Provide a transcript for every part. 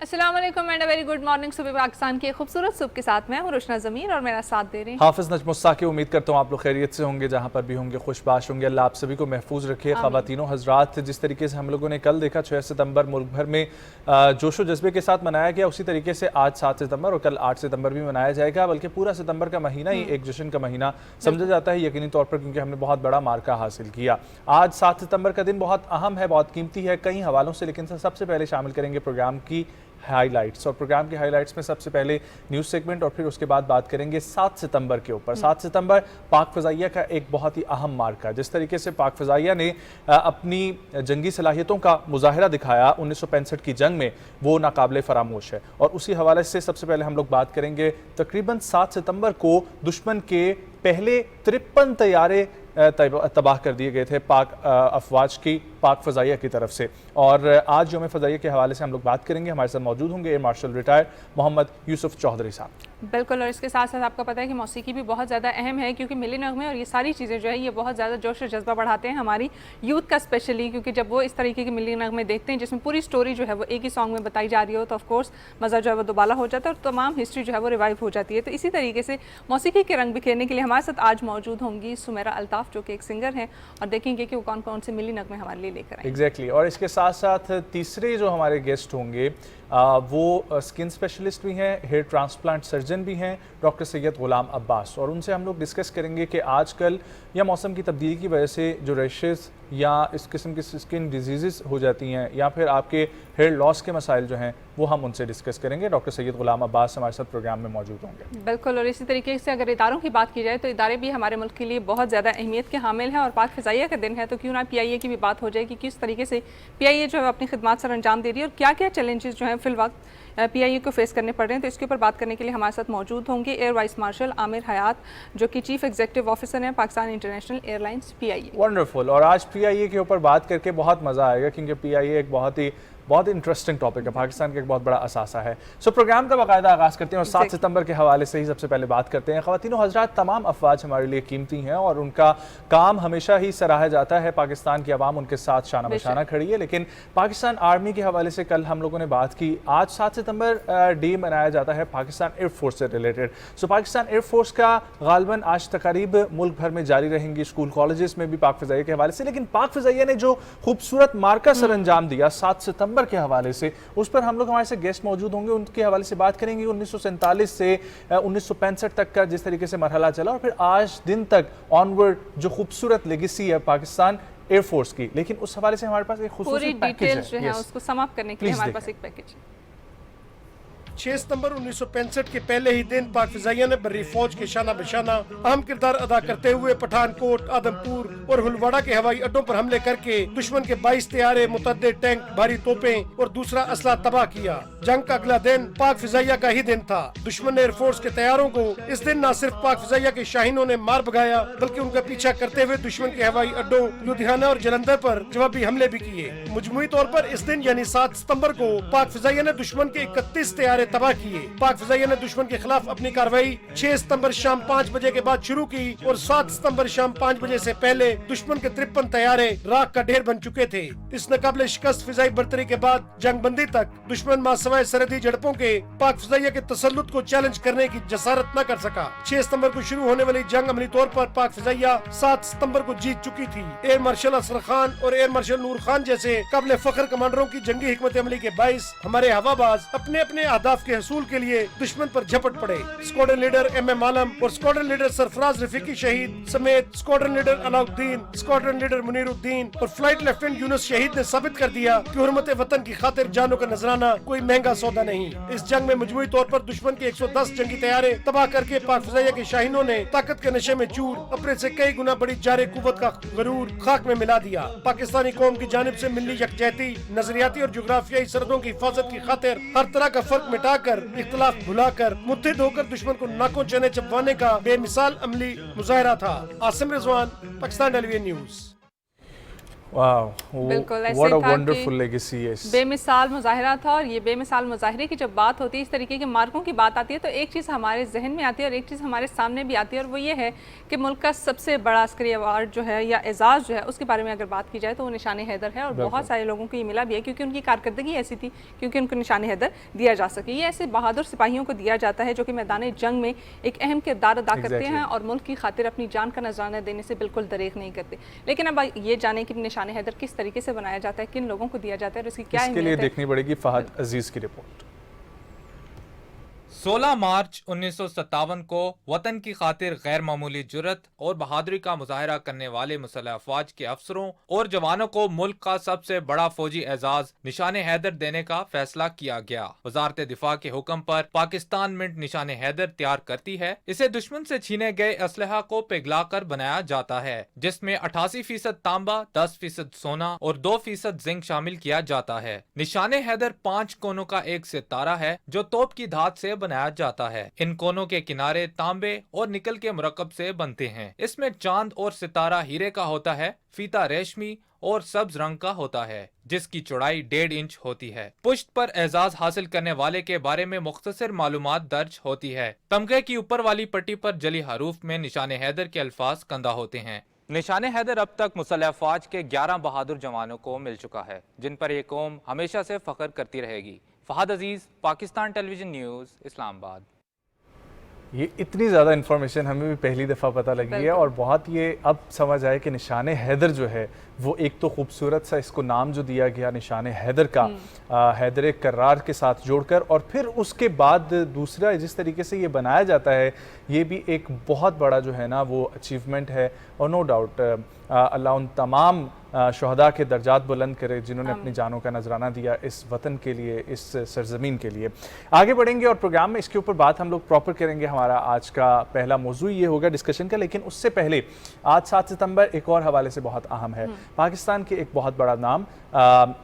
अस्सलाम वालेकुम and very good morning. सुबह पाकिस्तान की खूबसूरत सुबह के साथ मैं हूँ रोशना ज़मीर और मेरा साथ दे रही हैं हाफिज़ नजमुस्सा की। उम्मीद करता हूँ आप लोग खैरियत से होंगे, जहाँ पर भी होंगे खुशबाश होंगे। अल्लाह आप सभी को महफूज रखे। ख़वातीनो हज़रात, जिस तरीके से हम लोगों ने कल देखा 6 सितंबर मुल्क भर में जोशो जज्बे के साथ मनाया गया, उसी तरीके से आज 7 सितंबर और कल 8 सितंबर भी मनाया जाएगा। बल्कि पूरा सितंबर का महीना ही एक जश्न का महीना समझा जाता है यकीनी तौर पर, क्योंकि हमने बहुत बड़ा मार्का हासिल किया। आज 7 सितंबर का दिन बहुत अहम है, बहुत कीमती है कई हवालों से, लेकिन सबसे पहले शामिल करेंगे प्रोग्राम की हाइलाइट्स। और प्रोग्राम के हाइलाइट्स में सबसे पहले न्यूज़ सेगमेंट और फिर उसके बाद बात करेंगे 7 सितंबर के ऊपर। 7 सितंबर पाक फ़ज़ाइया का एक बहुत ही अहम मार्का। जिस तरीके से पाक फ़ज़ाइया ने अपनी जंगी सलाहियतों का मुजाहरा दिखाया 1965 की जंग में, वो नाकाबिले फरामोश है। और उसी हवाले से सबसे पहले हम लोग बात करेंगे, तकरीबन 7 सितंबर को दुश्मन के पहले 53 तैयारे तबाह कर दिए गए थे पाक अफवाज की, पाक फ़ज़ाइया की तरफ से। और आज यौम फ़ज़ाइया के हवाले से हम लोग बात करेंगे। हमारे साथ मौजूद होंगे air marshal retired Mohammad Yusuf Chaudhry साहब। बिल्कुल, और इसके साथ साथ आपको पता है कि मौसीकी भी बहुत ज़्यादा अहम है, क्योंकि मिली नगमे और ये सारी चीज़ें जो है ये बहुत ज़्यादा जोश और जज्बा बढ़ाते हैं हमारी यूथ का, स्पेशली क्योंकि जब वो इस तरीके के मिली नगमे देखते हैं जिसमें पूरी स्टोरी जो है वो एक ही सॉन्ग में बताई जा रही हो, तो ऑफकोर्स मज़ा जो है वो दोबारा हो जाता है और तमाम हिस्ट्री जो है वो रिवाइव हो जाती है। तो इसी तरीके से मौसीकी के रंग बिखेरने के लिए हमारे साथ आज मौजूद होंगी सुमेरा अल्ताफ़, जो कि एक सिंगर हैं, और देखेंगे कि वो कौन कौन से मिली नगमे हमारे लिए लेकर आए। एग्जैक्टली। और इसके साथ साथ तीसरे जो हमारे गेस्ट होंगे वो स्किन स्पेशलिस्ट भी हैं, हेयर ट्रांसप्लांट सर्जन भी हैं, डॉक्टर सैयद गुलाम अब्बास। और उनसे हम लोग डिस्कस करेंगे कि आजकल या मौसम की तब्दीली की वजह से जो रैशेस या इस किस्म की स्किन डिजीज़ हो जाती हैं, या फिर आपके हेयर लॉस के मसाइल जो हैं, वो हम उनसे डिस्कस करेंगे। डॉक्टर सैयद गुलाम अब्बास हमारे साथ प्रोग्राम में मौजूद होंगे। बिल्कुल, और इसी तरीके से अगर इदारों की बात की जाए तो इदारे भी हमारे मुल्क के लिए बहुत ज़्यादा अहमियत के हामिल हैं। और पाक फ़ज़ाइया का दिन है तो क्यों ना PIA की भी बात हो जाए कि किस तरीके से PIA जो है अपनी खिदमत सर अंजाम दे रही है और क्या क्या चैलेंजेस जो हैं फिल वक्त PIA को फेस करने पड़ रहे हैं। तो इसके ऊपर बात करने के लिए हमारे साथ मौजूद होंगे एयर वाइस मार्शल आमिर हयात, जो कि चीफ एग्जीक्यूटिव ऑफिसर हैं Pakistan international airlines PIA। Wonderful. और आज PIA के ऊपर बात करके बहुत मज़ा आएगा, क्योंकि PIA एक बहुत इंटरेस्टिंग टॉपिक है, पाकिस्तान का एक बहुत बड़ा असासा है। सो प्रोग्राम का बाकायदा आगाज़ करते हैं और 7 सितंबर के हवाले से ही सबसे पहले बात करते हैं। ख़वातीनो हज़रात, तमाम अफवाज हमारे लिए कीमती हैं और उनका काम हमेशा ही सराहा जाता है। पाकिस्तान की आवाम उनके साथ शाना बशाना खड़ी है। लेकिन पाकिस्तान आर्मी के हवाले से कल हम लोगों ने बात की। आज 7 सितंबर डे मनाया जाता है पाकिस्तान एयरफोर्स से रिलेटेड। सो पाकिस्तान एयरफोर्स का गालिबन आज तकारीब मुल्क भर में जारी रहेंगी, स्कूल कॉलेजेस में भी पाक फ़ज़ाइया के हवाले से। लेकिन पाक फ़ज़ाइया ने जो खूबसूरत मार्का सर अंजाम दिया 7 सितंबर के हवाले से, उस पर हम लोग हमारे से गेस्ट मौजूद होंगे, उनके हवाले से बात करेंगे। 1947 से 1965 तक का जिस तरीके से मरहला चला और फिर आज दिन तक ऑनवर्ड जो खूबसूरत लेगेसी है पाकिस्तान एयरफोर्स की। लेकिन उस हवाले से हमारे पास एक खूबसूरत डिटेल्स जो है उसको समाप्त करने के लिए हमारे पास एक पैकेज है। 6 सितंबर 1965 के पहले ही दिन पाक फ़ज़ाइया ने बर्री फौज के शाना बशाना अहम किरदार अदा करते हुए पठानकोट, आदमपुर और हुलवाड़ा के हवाई अड्डों पर हमले करके दुश्मन के 22 तैयारे, मुतअद्दिद टैंक, भारी तोपें और दूसरा असला तबाह किया। जंग का अगला दिन पाक फ़ज़ाइया का ही दिन था। दुश्मन ने एयरफोर्स के तैयारों को इस दिन न सिर्फ पाक फ़ज़ाइया के शाहीनों ने मार भगाया, बल्कि उनका पीछा करते हुए दुश्मन के हवाई अड्डों लुधियाना और जलंधर पर जवाबी हमले भी किए। मजमूई तौर पर इस दिन यानी 7 सितंबर को पाक फ़ज़ाइया ने दुश्मन के 31 तैयारे तबाह किए। पाक फ़ज़ाइया ने दुश्मन के खिलाफ अपनी कार्रवाई 6 सितंबर शाम 5 बजे के बाद शुरू की और 7 सितंबर शाम 5 बजे से पहले दुश्मन के 53 तैयारे राख का ढेर बन चुके थे। इस नाकाबिले शिकस्त फिजाई बर्तरी के बाद जंगबंदी तक दुश्मन मासवाए सरहदी झड़पों के पाक फ़ज़ाइया के तसल्लुत को चैलेंज करने की जसारत न कर सका। 6 सितंबर को शुरू होने वाली जंग अमली तौर पर पाक फ़ज़ाइया 7 सितंबर को जीत चुकी थी। एयर मार्शल असर खान और एयर मार्शल नूर खान जैसे काबिल फख्र कमांडरों की जंगी हिकमत अमली के बाइस हमारे हवाबाज अपने अपने अहदाफ के हसूल के लिए दुश्मन पर झपट पड़े। स्क्वाड्रन लीडर MM आलम और स्क्वाड्रन लीडर सरफराज रफीकी शहीद समेत squadron leader Alauddin, squadron leader Muniruddin और फ्लाइट लेफ्टिनेंट यूनुस शहीद ने साबित कर दिया कि हुर्मत वतन की खातिर जानों का नजराना कोई महंगा सौदा नहीं। इस जंग में मजमूई तौर पर दुश्मन के 110 जंगी तैयारे तबाह करके पाक फ़ज़ाइया के शाहीनों ने ताकत के नशे में चूर अपने से कई गुना बड़ी जारे कुव्वत का गरूर खाक में मिला दिया। पाकिस्तानी कौम की जानिब से मिली यकजहती, नजरियाती और जोग्राफियाई सरहदों की हिफाजत की खातिर हर तरह का फर्क मिटाकर, इख्तिलाफ भुलाकर, मुत्तहिद होकर दुश्मन को नाकों चने चबवाने का बेमिसाल अमली मुजाहरा था। Asim Rizwan, Pakistan television news. बिल्कुल ऐसे व्हाट अ था कि वंडरफुल लेगेसी है। बेमिसाल मुजाहिरा था, और ये बेमिसाल मुजाहिरे की जब बात होती है, इस तरीके के मार्कों की बात आती है, तो एक चीज़ हमारे जहन में आती है और एक चीज़ हमारे सामने भी आती है, और वो ये है कि मुल्क का सबसे बड़ा अस्करी अवार्ड जो है या एजाज़ जो है उसके बारे में अगर बात की जाए तो वो निशान हैदर है। और बहुत सारे लोगों को ये मिला भी है क्योंकि उनकी कारकर्दगी ऐसी थी, क्योंकि उनको निशान हैदर दिया जा सके। ये ऐसे बहादुर सिपाहियों को दिया जाता है जो कि मैदान जंग में एक अहम किरदार अदा करते हैं और मुल्क की खातिर अपनी जान का नजराना देने से बिल्कुल दरेक नहीं करते। लेकिन अब ये जाने कि निशान हैदर किस तरीके से बनाया जाता है, किन लोगों को दिया जाता है और इसकी क्या इसके लिए अहमियत है। देखनी पड़ेगी फहद अजीज की रिपोर्ट। 16 मार्च 1957 को वतन की खातिर गैर मामूली जुर्रत और बहादुरी का मुजाहरा करने वाले मुसल्लह अफवाज के अफसरों और जवानों को मुल्क का सबसे बड़ा फौजी एजाज निशान हैदर देने का फैसला किया गया। वजारत दिफा के हुक्म पर पाकिस्तान मिंट निशान हैदर तैयार करती है। इसे दुश्मन से छीने गए असलहा को पिघला कर बनाया जाता है, जिसमें 88% तांबा, 10% सोना और 2% जिंक शामिल किया जाता है। निशान हैदर 5 कोनों का एक सितारा है जो तोप की धात से बनाया जाता है। इन कोनों के किनारे तांबे और निकल के मुरक्कब से बनते हैं। इसमें चांद और सितारा हीरे का होता है, फीता रेशमी और सब्ज रंग का होता है, जिसकी चौड़ाई 1.5 इंच होती है। पुश्त पर एजाज हासिल करने वाले के बारे में मुख्तसर मालूमात दर्ज होती है। तमगे की ऊपर वाली पट्टी पर जली हरूफ में निशान हैदर के अल्फाज कंदा होते हैं। निशान हैदर अब तक मुसल्लह अफवाज के 11 बहादुर जवानों को मिल चुका है, जिन पर यह कौम हमेशा से फख्र करती रहेगी। फहद अजीज, पाकिस्तान टेलीविजन न्यूज़, इस्लामाबाद। ये इतनी ज़्यादा इन्फॉर्मेशन हमें भी पहली दफ़ा पता लगी है और बहुत ये अब समझ आए कि निशान हैदर जो है वो एक तो खूबसूरत सा इसको नाम जो दिया गया निशान हैदर का हैदर कर्रार के साथ जोड़कर, और फिर उसके बाद दूसरा जिस तरीके से ये बनाया जाता है ये भी एक बहुत बड़ा जो है ना वो अचीवमेंट है। और नो डाउट अल्लाह उन तमाम शहदा के दर्जात बुलंद करे जिन्होंने अपनी जानों का नजराना दिया इस वतन के लिए, इस सरजमीन के लिए। आगे बढ़ेंगे और प्रोग्राम में इसके ऊपर बात हम लोग प्रॉपर करेंगे। हमारा आज का पहला मौजू ये होगा डिस्कशन का, लेकिन उससे पहले आज 7 सितंबर एक और हवाले से बहुत अहम है। पाकिस्तान के एक बहुत बड़ा नाम,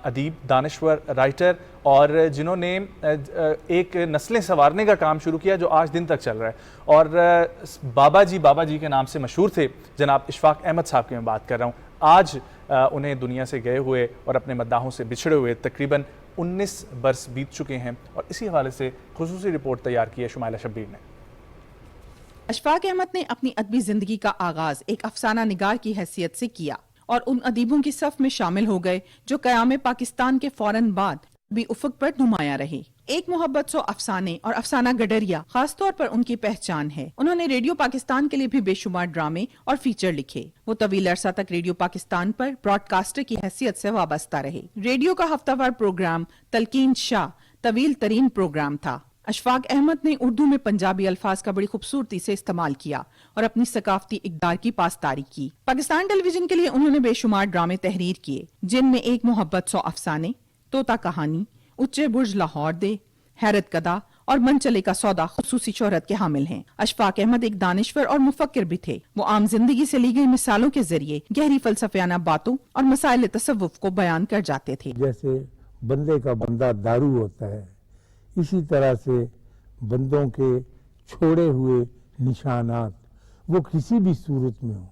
अदीब, दानिश्वर, राइटर और जिन्होंने एक नस्लें संवारने का काम शुरू किया जो आज दिन तक चल रहा है, और बाबा जी के नाम से मशहूर थे, जनाब इशफाक अहमद साहब की मैं बात कर रहा हूँ। आज उन्हें दुनिया से गए हुए और अपने मद्दाहों से बिछड़े हुए तकरीबन 19 बरस बीत चुके हैं, और इसी हवाले से खुसूसी रिपोर्ट तैयार की है शुमाइला शब्बीर ने। अशफाक अहमद ने अपनी अदबी जिंदगी का आगाज एक अफसाना निगार की हैसियत से किया और उन अदीबों की सफ में शामिल हो गए जो क़याम पाकिस्तान के फौरन बाद भी उफक पर नुमाया रहे। एक मोहब्बत सो अफसाने और अफसाना गडरिया खासतौर पर उनकी पहचान है। उन्होंने रेडियो पाकिस्तान के लिए भी बेशुमार ड्रामे और फीचर लिखे। वो तवील अरसा तक रेडियो पाकिस्तान पर ब्रॉडकास्टर की हैसियत से वाबस्ता रहे। रेडियो का हफ्तावार प्रोग्राम तलकीन शाह तवील तरीन प्रोग्राम था। अशफाक अहमद ने उर्दू में पंजाबी अल्फाज का बड़ी खूबसूरती से इस्तेमाल किया और अपनी सकाफती इक़दार की पासदारी की। पाकिस्तान टेलीविजन के लिए उन्होंने बेशुमार ड्रामे तहरीर किए, जिनमें एक मोहब्बत सो अफसाने, तोता कहानी, उच्चे बुर्ज लाहौर दे, हैरत कदा और मन चले का सौदा खुसूसी शोहरत के हामिल हैं। अशफाक अहमद एक दानिश्वर और मुफक्किर भी थे। वो आम जिंदगी से ली गई मिसालों के जरिए गहरी फलसफियाना बातों और मसाइल तसव्वुफ को बयान कर जाते थे। जैसे बंदे का बंदा दारू होता है, इसी तरह से बंदों के छोड़े हुए निशानात वो किसी भी सूरत में हो,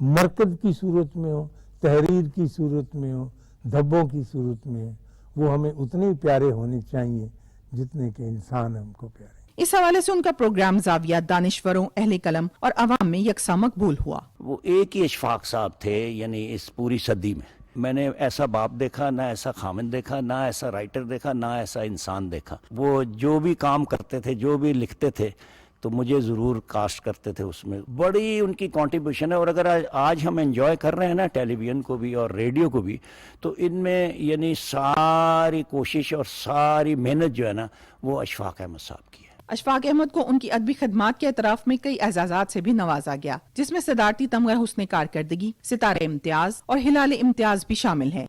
मरकज की सूरत में हो, तहरीर की सूरत में हो, धब्बों की सूरत में हो, वो हमें उतने ही प्यारे होने चाहिए जितने के इंसान हमको प्यारे। इस हवाले से उनका प्रोग्राम जाविया दानिश्वरों, अहले कलम और अवाम में यकसा मकबूल हुआ। वो एक ही इशफाक साहब थे, यानी इस पूरी सदी में मैंने ऐसा बाप देखा ना, ऐसा खामिन देखा ना, ऐसा राइटर देखा ना, ऐसा इंसान देखा। वो जो भी काम करते थे, जो भी लिखते थे, तो मुझे ज़रूर कास्ट करते थे। उसमें बड़ी उनकी कंट्रीब्यूशन है। और अगर आज हम एंजॉय कर रहे हैं ना टेलीविज़न को भी और रेडियो को भी, तो इनमें यानी सारी कोशिश और सारी मेहनत जो है ना वो अशफाक अहमद साहब की है। अशफाक अहमद को उनकी अदबी खदमात के एतराफ में कई एजाजात से भी नवाजा गया, जिसमें सदारती तमगा हुस्न कारकर्दगी, सितारे इम्तियाज और हिलाल इम्तियाज भी शामिल है।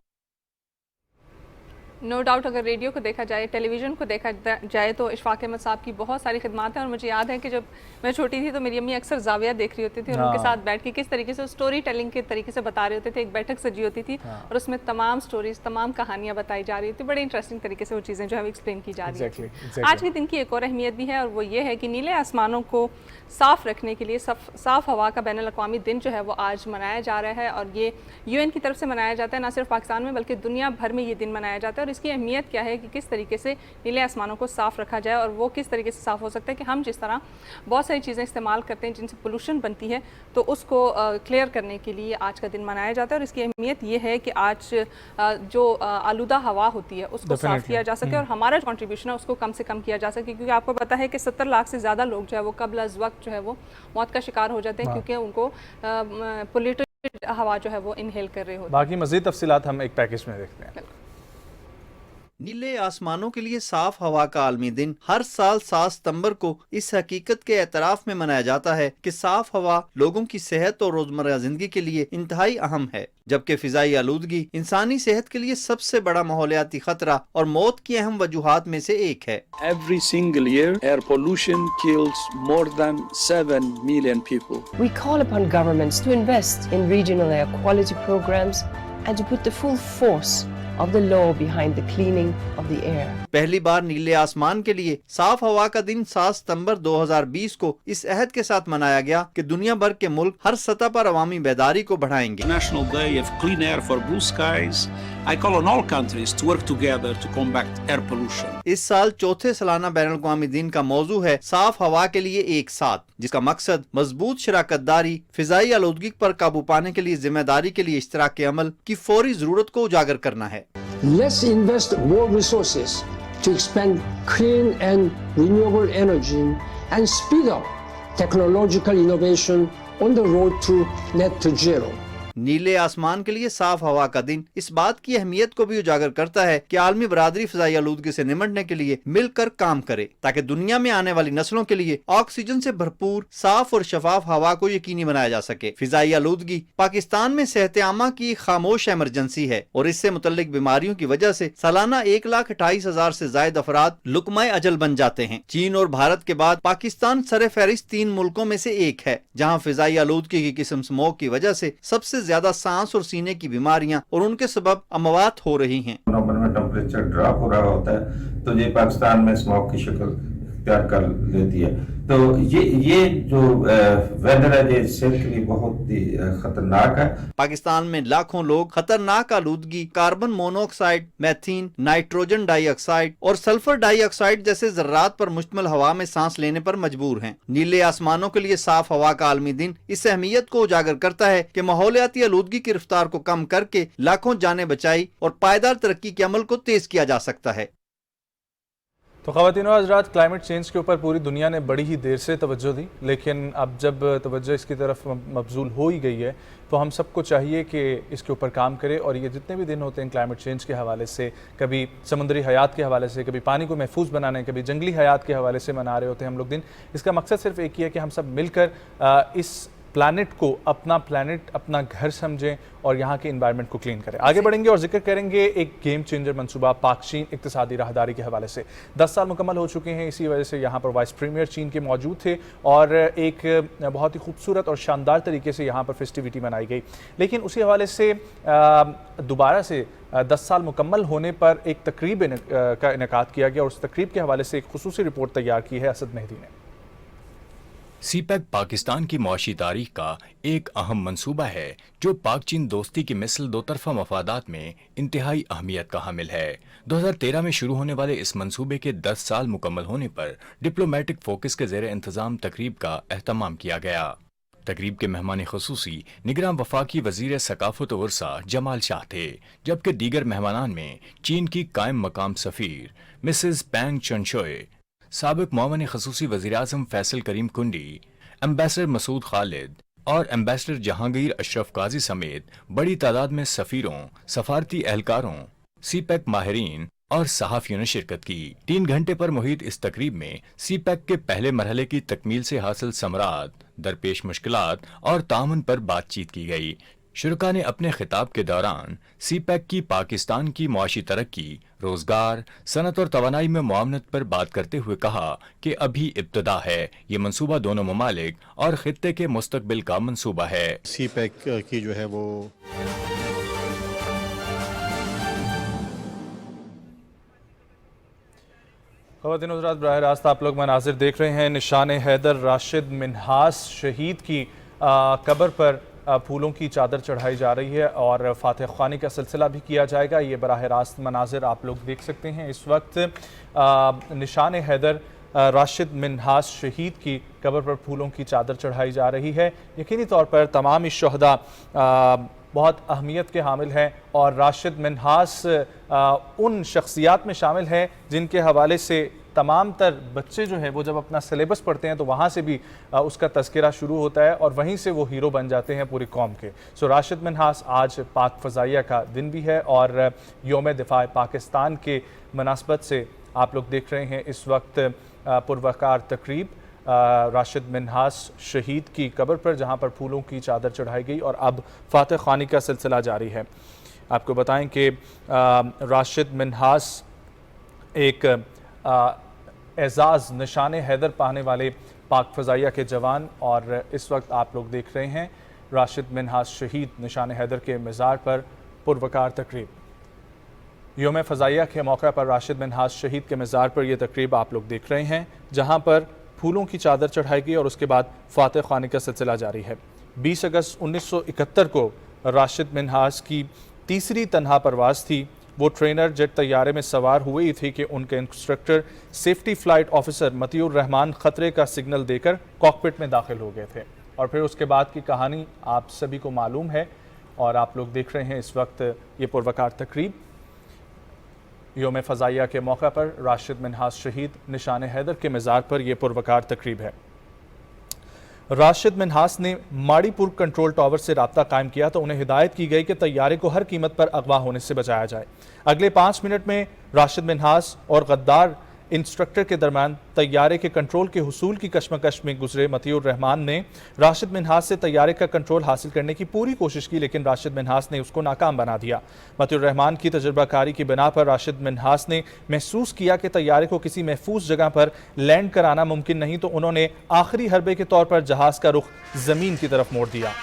नो डाउट अगर रेडियो को देखा जाए, टेलीविज़न को देखा जाए तो इशफाक अहमद साहब की बहुत सारी खिदमात हैं। और मुझे याद है कि जब मैं छोटी थी तो मेरी अम्मी अक्सर जाविया देख रही होती थी और उनके साथ बैठ के किस तरीके से स्टोरी टेलिंग के तरीके से बता रहे होते थे। एक बैठक सजी होती थी और उसमें तमाम स्टोरीज, तमाम कहानियाँ बताई जा रही होती, बड़े इंटरेस्टिंग तरीके से वो चीज़ें जो है एक्सप्लेन की जा रही है। आज के दिन की एक और अहमियत भी है और वो ये है कि नीले आसमानों को साफ़ रखने के लिए साफ़ हवा का बैनुल अक़वामी दिन जो है वो आज मनाया जा रहा है। और ये UN की तरफ से मनाया जाता है, ना सिर्फ पाकिस्तान में बल्कि दुनिया भर में ये दिन मनाया जाता है। और इसकी अहमियत क्या है कि किस तरीके से नीले आसमानों को साफ़ रखा जाए और वो किस तरीके से साफ़ हो सकता है कि हम जिस तरह बहुत सारी चीज़ें इस्तेमाल करते हैं जिनसे पोल्यूशन बनती है, तो उसको क्लियर करने के लिए आज का दिन मनाया जाता है। और इसकी अहमियत ये है कि आज जो आलूदा हवा होती है उसको साफ़ किया जा सके और हमारा कॉन्ट्रीब्यूशन है उसको कम से कम किया जा सके, क्योंकि आपको पता है कि 70 लाख से ज़्यादा लोग जो है वो कब्ल अज़ वक्त जो है वो मौत का शिकार हो जाते हैं क्योंकि उनको पोल्यूटेड हवा जो है वो इनहेल कर रहे होते हैं। बाकी मज़ीद तफसीलात हम एक पैकेज में देखते हैं। नीले आसमानों के लिए साफ हवा का आलमी दिन हर साल 7 सितंबर को इस हकीकत के एतराफ में मनाया जाता है कि साफ हवा लोगों की सेहत और रोजमर्रा जिंदगी के लिए इंतहाई अहम है, जबकि फिजाई आलूदगी इंसानी सेहत के लिए सबसे बड़ा माहौलियाती खतरा और मौत की अहम वजूहात में से एक है। Every single year, air pollution kills more than 7 million people. We call upon governments to invest in regional air quality programs and to put the full force of the law behind the cleaning of the air. पहली बार नीले आसमान के लिए साफ हवा का दिन 7 सितंबर 2020 को इस अहद के साथ मनाया गया कि दुनिया भर के मुल्क हर सतह पर अवामी बेदारी को बढ़ाएंगे। National Day of Clean Air for Blue Skies. I call on all countries to work together to combat air pollution. इस साल चौथे सालाना बैनुल अक़वामी दिन का मौजू है साफ हवा के लिए एक साथ, जिसका मकसद मजबूत शराकतदारी, फिजाई आलूदगी पर काबू पाने के लिए जिम्मेदारी के लिए इश्तराक अमल की फौरी जरूरत को उजागर करना है। Let's invest more resources to expand clean and renewable energy and speed up technological innovation on the road to net zero. नीले आसमान के लिए साफ हवा का दिन इस बात की अहमियत को भी उजागर करता है कि आलमी बरादरी फिजाई आलूदगी से निमटने के लिए मिलकर काम करे, ताकि दुनिया में आने वाली नस्लों के लिए ऑक्सीजन से भरपूर साफ और शफाफ हवा को यकीनी बनाया जा सके। फिजाई आलूदगी पाकिस्तान में सेहत आमा की खामोश इमरजेंसी है और इससे मुतल्लिक बीमारियों की वजह से सालाना 1,28,000 से ज्यादा अफराद लुकमाए अजल बन जाते हैं। चीन और भारत के बाद पाकिस्तान सरे फहरिस्त 3 मुल्कों में से एक है जहाँ फिजाई आलूदगी की किस्म स्मोक की वजह से सबसे ज्यादा सांस और सीने की बीमारियां और उनके सबब अमवात हो रही हैं। नॉर्मल में टेम्परेचर ड्रॉप हो रहा होता है तो ये पाकिस्तान में स्मोक की शक्ल इख्तियार कर लेती है। तो ये जो वेदर है ये सेहत के लिए बहुत ही खतरनाक है। पाकिस्तान में लाखों लोग खतरनाक आलूदगी, कार्बन मोनोऑक्साइड, मेथीन, नाइट्रोजन डाइऑक्साइड और सल्फर डाइऑक्साइड जैसे जर्रात पर मुश्तमिल हवा में सांस लेने पर मजबूर हैं। नीले आसमानों के लिए साफ हवा का आलमी दिन इस अहमियत को उजागर करता है कि माहौलियाती आलूदगी की रफ्तार को कम करके लाखों जानें बचाई और पायदार तरक्की के अमल को तेज किया जा सकता है। तो ख़वातीन और हज़रात, क्लाइमेट चेंज के ऊपर पूरी दुनिया ने बड़ी ही देर से तवज्जो दी, लेकिन अब जब तवज्जो इसकी तरफ मबजूल हो ही गई है तो हम सबको चाहिए कि इसके ऊपर काम करें। और ये जितने भी दिन होते हैं क्लाइमेट चेंज के हवाले से, कभी समुद्री हयात के हवाले से, कभी पानी को महफूज बनाने, कभी जंगली हयात के हवाले से मना रहे होते हैं हम लोग दिन, इसका मकसद सिर्फ एक ही है कि हम सब मिलकर इस प्लानट को अपना घर समझें और यहाँ के इन्वायरमेंट को क्लीन करें। आगे बढ़ेंगे और जिक्र करेंगे एक गेम चेंजर मंसूबा पाक चीन इक्तिसादी राहदारी के हवाले से। 10 साल मुकम्मल हो चुके हैं, इसी वजह से यहाँ पर वाइस प्रीमियर चीन के मौजूद थे और एक बहुत ही खूबसूरत और शानदार तरीके से यहाँ पर फेस्टिविटी मनाई गई। लेकिन उसी हवाले से दोबारा से 10 साल मुकम्मल होने पर एक तकरीब का इनेकाद किया गया और उस तकरीब के हवाले से एक खुसूसी रिपोर्ट तैयार की है असद मेहदी ने। सीपैक पाकिस्तान की मुआशी तारीख का एक अहम मंसूबा है जो पाक चीन दोस्ती की मिसल दो तरफा मफादात में इंतहाई अहमियत का हामिल है। 2013 में शुरू होने वाले इस मंसूबे के 10 साल मुकम्मल होने पर डिप्लोमेटिक फोकस के ज़ेरे इंतजाम तकरीब का एहतमाम किया गया। तकरीब के मेहमान खुसूसी निगरान वफाकी वजीर सकाफत और वर्सा जमाल शाह थे, जबकि दीगर मेहमानान में चीन की कायम मकाम सफ़ीर मिसेस पैंग चनशोए, साबिक मुआवन खसूसी वज़ीर-ए-आज़म फैसल करीम कुंडी, एम्बेसडर मसूद खालिद और एम्बेसडर जहांगीर अशरफ काजी समेत बड़ी तादाद में सफ़ीरों, सफारती एहलकारों, सीपैक माहिरीन और सहाफ़ियों ने शिरकत की। 3 घंटे पर मुहित इस तकरीब में सीपैक के पहले मरहले की तकमील से हासिल समरात, दरपेश मुश्किलात और तामुन पर बातचीत की गई। शुरा ने अपने खिताब के दौरान सीपैक की पाकिस्तान की मुआशी तरक्की, रोजगार, सनत और तवानाई में मुआवनत पर बात करते हुए कहा कि अभी इब्तदा है। ये मंसूबा दोनों ममालिक और खित्ते के मुस्तकबिल का मंसूबा है। सीपैक की जो है वो ख़वातीन हज़रात, बराह रास्त आप लोग मनाजिर देख रहे हैं। निशान हैदर राशिद मिन्हास शहीद की कब्र पर फूलों की चादर चढ़ाई जा रही है और फातिह ख़्वानी का सिलसिला भी किया जाएगा। ये बराह रास्त मनाजिर आप लोग देख सकते हैं। इस वक्त निशान हैदर राशिद मिन्हास शहीद की कब्र पर फूलों की चादर चढ़ाई जा रही है। यकीनी तौर पर तमाम इस शहदा बहुत अहमियत के हामिल हैं और राशिद मिन्हास उन शख्सियात में शामिल हैं जिनके हवाले से तमाम तर बच्चे जो हैं वो जब अपना सिलेबस पढ़ते हैं तो वहाँ से भी उसका तज़किरा शुरू होता है और वहीं से वो हीरो बन जाते हैं पूरी कौम के। सो राशिद मिन्हास आज पाक फ़ज़ाइया का दिन भी है और योम दिफा पाकिस्तान के मुनासबत से आप लोग देख रहे हैं इस वक्त पुरवकार तकरीब राशिद मिन्हास शहीद की कब्र पर, जहाँ पर फूलों की चादर चढ़ाई गई और अब फातिह ख़्वानी का सिलसिला जारी है। आपको बताएं कि राशिद मिन्हास एक एजाज़ निशान हैदर पाने वाले पाक फ़ज़ाइया के जवान और इस वक्त आप लोग देख रहे हैं राशिद मिन्हास शहीद निशान हैदर के मज़ार पर पुरवकार तकरीब। योम फ़ज़ाइया के मौके पर राशिद मिन्हास शहीद के मज़ार पर यह तकरीब आप लोग देख रहे हैं, जहाँ पर फूलों की चादर चढ़ाई गई और उसके बाद फातिह ख़्वानी का सिलसिला जारी है। 20 अगस्त 1971 को राशिद मिन्हास की तीसरी तनहा परवाज़ थी। वो ट्रेनर जेट तैयारे में सवार हुए ही थे कि उनके instructor safety flight officer Motiur Rahman ख़तरे का सिग्नल देकर कॉकपिट में दाखिल हो गए थे और फिर उसके बाद की कहानी आप सभी को मालूम है और आप लोग देख रहे हैं इस वक्त ये पुरवकार तकरीब। योम फ़ज़ाइया के मौका पर राशिद मिन्हास शहीद निशान हैदर के मज़ार पर यह पुरवकार तकरीब है। राशिद मिन्हास ने माड़ीपुर कंट्रोल टावर से रब्ता कायम किया तो उन्हें हिदायत की गई कि तैयारे को हर कीमत पर अगवा होने से बचाया जाए। अगले 5 मिनट में राशिद मिन्हास और गद्दार इंस्ट्रक्टर के दरमियान तैयारे के कंट्रोल के हुसूल की कशमकश में गुजरे मतीउर रहमान ने राशिद मिन्हास से तैयारे का कंट्रोल हासिल करने की पूरी कोशिश की, लेकिन राशिद मिन्हास ने उसको नाकाम बना दिया। मतीउर रहमान की तजुर्बाकारी की बिना पर राशिद मिन्हास ने महसूस किया कि तैयारे को किसी महफूज जगह पर लैंड कराना मुमकिन नहीं, तो उन्होंने आखिरी हरबे के तौर पर जहाज का रुख जमीन की तरफ मोड़ दिया।